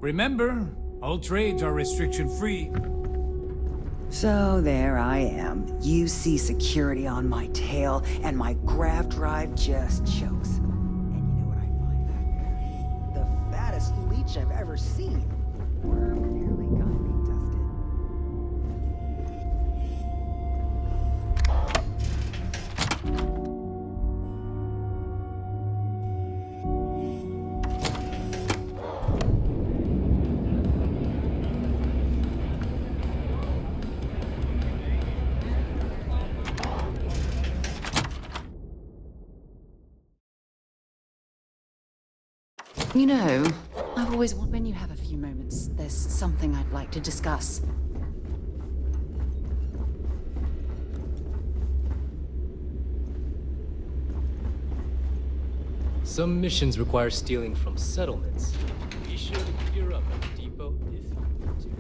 Remember, all trades are restriction-free. So there I am. UC security on my tail, and my grav drive just chokes. And you know what I find back there? The fattest leech I've ever seen. Worm nearly got me dusted. You know, I've always wanted, when you have a few moments, there's something I'd like to discuss. Some missions require stealing from settlements. Be sure to gear up at the depot if you need to.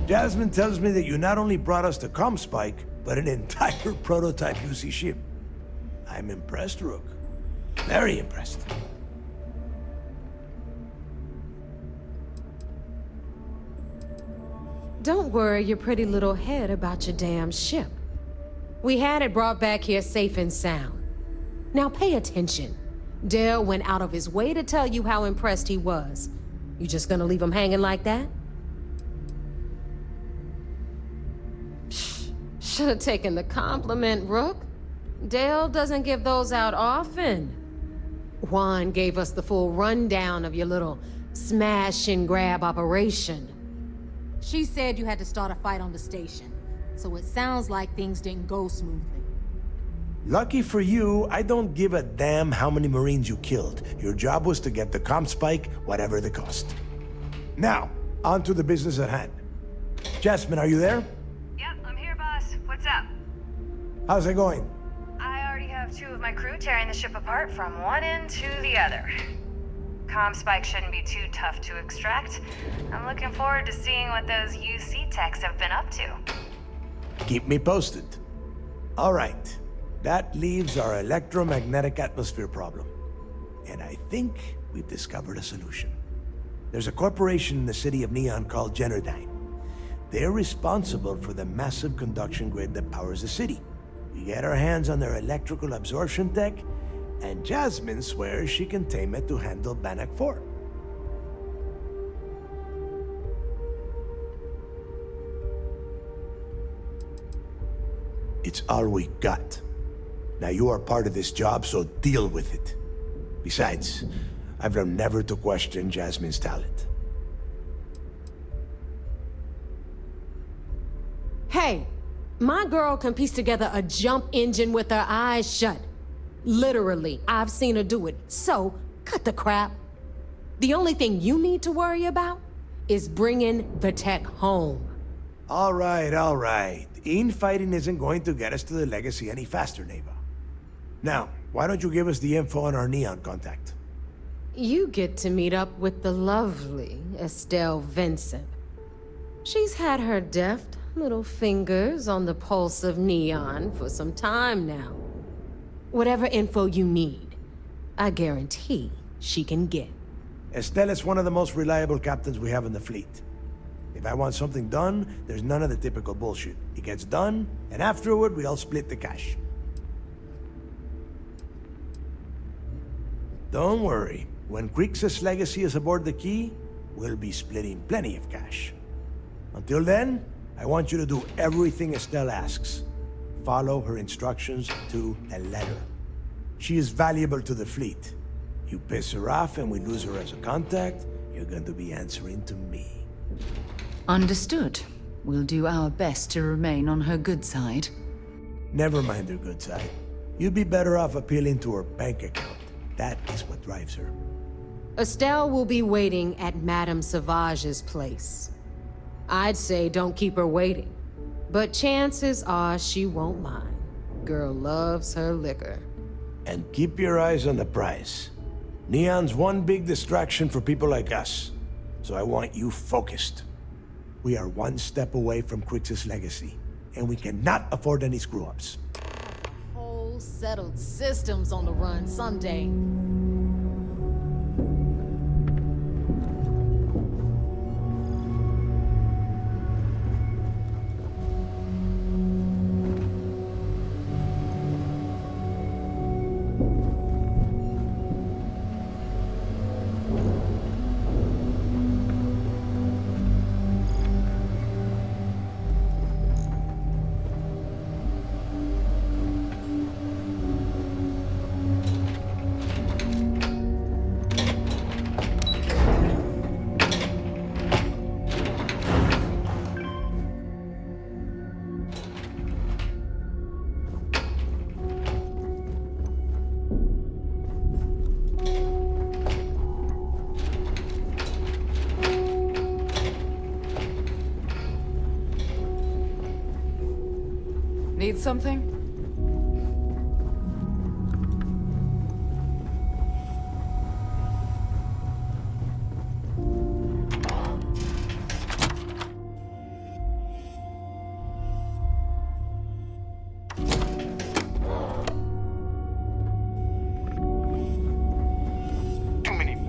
Jasmine tells me that you not only brought us the ComSpike, but an entire prototype UC ship. I'm impressed, Rook. Very impressed. Don't worry your pretty little head about your damn ship. We had it brought back here safe and sound. Now pay attention. Dale went out of his way to tell you how impressed he was. You just gonna leave him hanging like that? Should have taken the compliment, Rook. Dale doesn't give those out often. Juan gave us the full rundown of your little smash and grab operation. She said you had to start a fight on the station, so it sounds like things didn't go smoothly. Lucky for you, I don't give a damn how many Marines you killed. Your job was to get the ComSpike, whatever the cost. Now, on to the business at hand. Jasmine, are you there? What's up? How's it going? I already have 2 of my crew tearing the ship apart from one end to the other. ComSpike shouldn't be too tough to extract. I'm looking forward to seeing what those UC techs have been up to. Keep me posted. All right. That leaves our electromagnetic atmosphere problem. And I think we've discovered a solution. There's a corporation in the city of Neon called Generdyne. They're responsible for the massive conduction grid that powers the city. We get our hands on their electrical absorption tech, and Jasmine swears she can tame it to handle Bannock 4. It's all we got. Now you are part of this job, so deal with it. Besides, I've learned never to question Jasmine's talent. Hey, my girl can piece together a jump engine with her eyes shut. Literally, I've seen her do it, so cut the crap. The only thing you need to worry about is bringing the tech home. All right. Infighting isn't going to get us to the Legacy any faster, Neva. Now, why don't you give us the info on our Neon contact? You get to meet up with the lovely Estelle Vincent. She's had her deft little fingers on the pulse of Neon for some time now. Whatever info you need, I guarantee she can get. Estelle is one of the most reliable captains we have in the fleet. If I want something done, there's none of the typical bullshit. It gets done, and afterward, we all split the cash. Don't worry. When Creeks' legacy is aboard the Key, we'll be splitting plenty of cash. Until then, I want you to do everything Estelle asks. Follow her instructions to a letter. She is valuable to the fleet. You piss her off and we lose her as a contact, you're going to be answering to me. Understood. We'll do our best to remain on her good side. Never mind her good side. You'd be better off appealing to her bank account. That is what drives her. Estelle will be waiting at Madame Savage's place. I'd say don't keep her waiting, but chances are she won't mind. That girl loves her liquor. And keep your eyes on the prize. Neon's one big distraction for people like us. So I want you focused. We are one step away from Crixus' legacy, and we cannot afford any screw-ups. Whole settled systems on the run someday. Need something?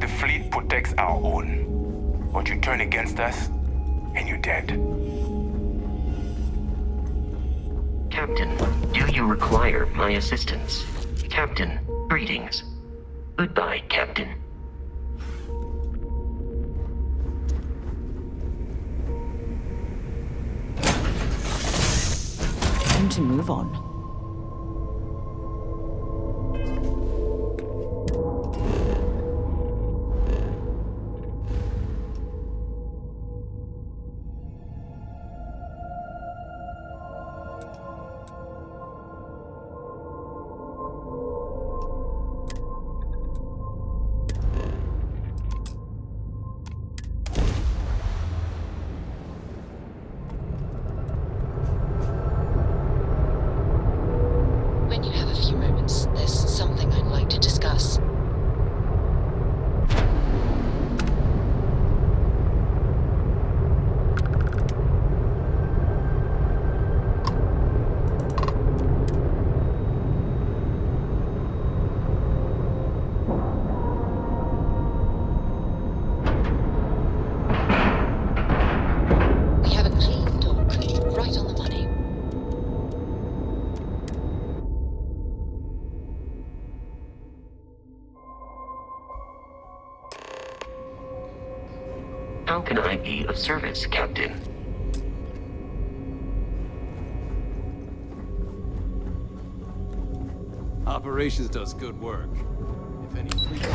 The fleet protects our own. But you turn against us, and you're dead. Captain, do you require my assistance? Captain, greetings. Goodbye, Captain. Time to move on. When you have a few moments, there's something I'd like to discuss. We have a clean talk, right on the money. How can I be of service, Captain? Operations does good work. If any fleet...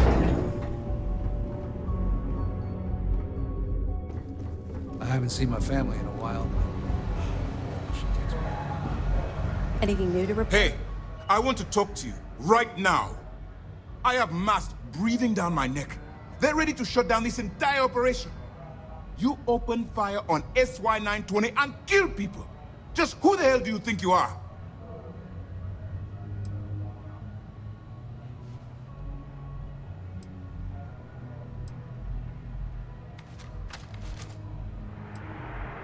I haven't seen my family in a while. Anything new to report? Hey, I want to talk to you right now. I have masks breathing down my neck. They're ready to shut down this entire operation. You opened fire on SY-920 and killed people. Just who the hell do you think you are?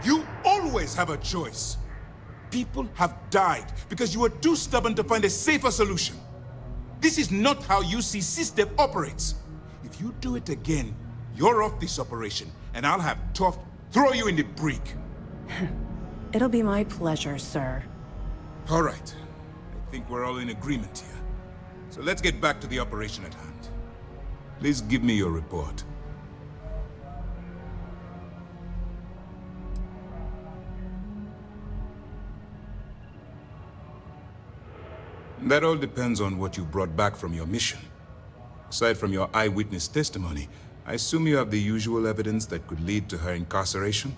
You always have a choice. People have died because you were too stubborn to find a safer solution. This is not how UC system operates. If you do it again, you're off this operation, and I'll have Toft throw you in the brig. It'll be my pleasure, sir. All right. I think we're all in agreement here. So let's get back to the operation at hand. Please give me your report. That all depends on what you brought back from your mission. Aside from your eyewitness testimony, I assume you have the usual evidence that could lead to her incarceration?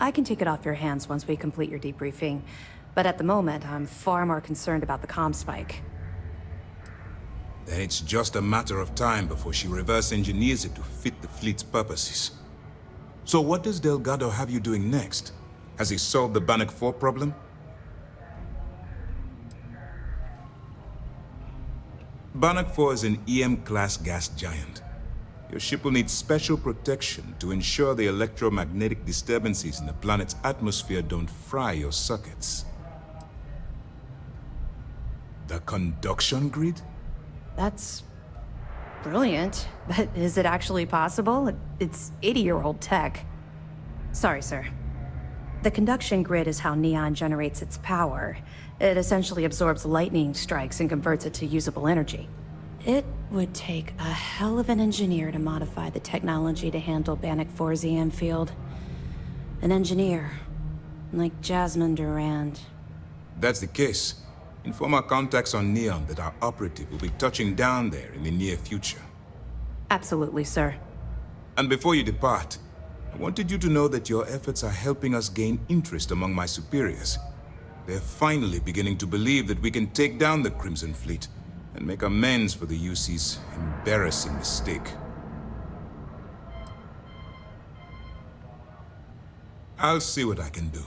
I can take it off your hands once we complete your debriefing, but at the moment, I'm far more concerned about the comm spike. Then it's just a matter of time before she reverse engineers it to fit the fleet's purposes. So what does Delgado have you doing next? Has he solved the Bannock 4 problem? Bannock 4 is an EM-class gas giant. Your ship will need special protection to ensure the electromagnetic disturbances in the planet's atmosphere don't fry your circuits. The conduction grid? That's brilliant, but is it actually possible? It's 80-year-old tech. Sorry, sir. The conduction grid is how Neon generates its power. It essentially absorbs lightning strikes and converts it to usable energy. It would take a hell of an engineer to modify the technology to handle Bannock 4's EM field. An engineer, like Jasmine Durand. That's the case. Inform our contacts on Neon that our operative will be touching down there in the near future. Absolutely, sir. And before you depart, I wanted you to know that your efforts are helping us gain interest among my superiors. They're finally beginning to believe that we can take down the Crimson Fleet and make amends for the UC's embarrassing mistake. I'll see what I can do.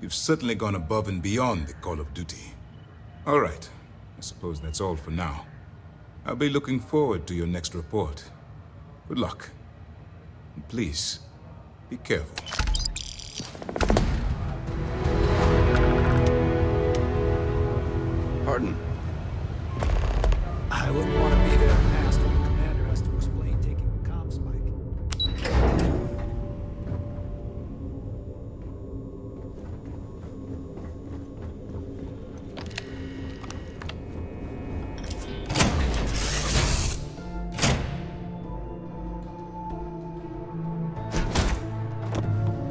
You've certainly gone above and beyond the call of duty. All right, I suppose that's all for now. I'll be looking forward to your next report. Good luck. And please, be careful. Pardon? I wouldn't want to be there and asked when the commander has to explain taking the comm spike.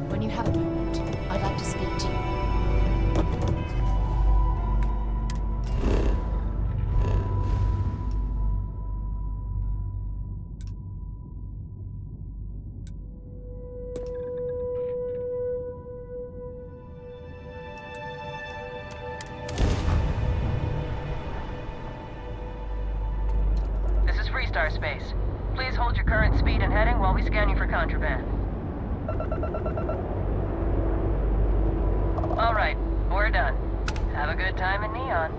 When you have a moment, I'd like to speak to you. This is Freestar Space. Please hold your current speed and heading while we scan you for contraband. All right, we're done. Have a good time in Neon.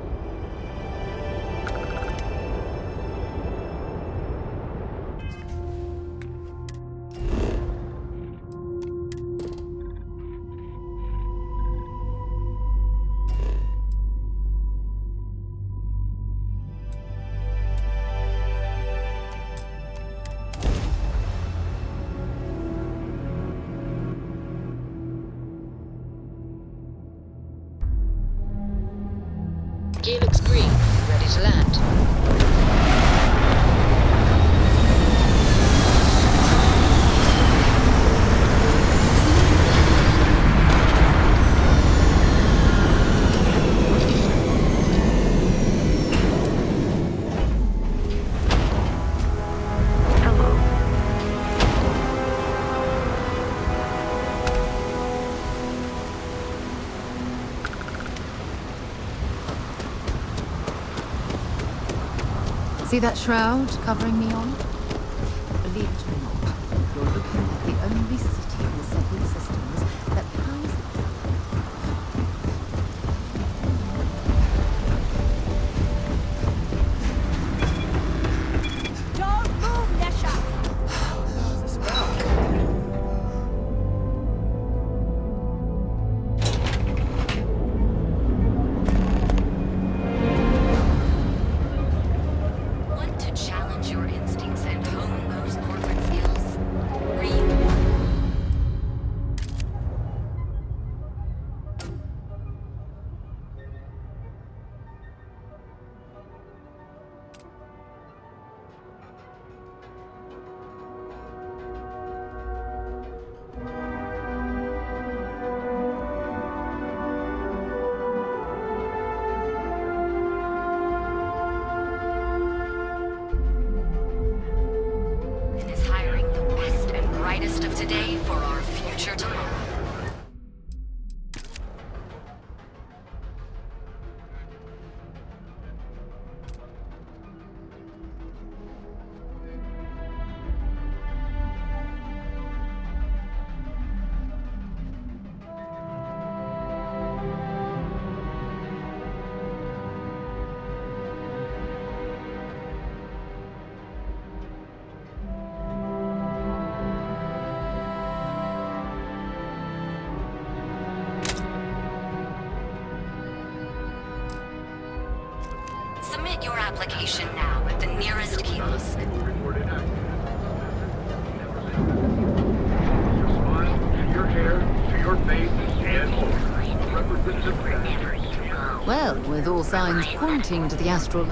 Gear looks green. Ready to land. See that shroud covering Neon? Believe it or not, you're looking at the only city in the settled systems that powers Don't move, Nesha! Want to challenge your instincts and hone those corporate skills? Read. Is hiring the best and brightest of today for our future tomorrow. Submit your application now at the nearest kiosk. Well, with all signs pointing to the astral...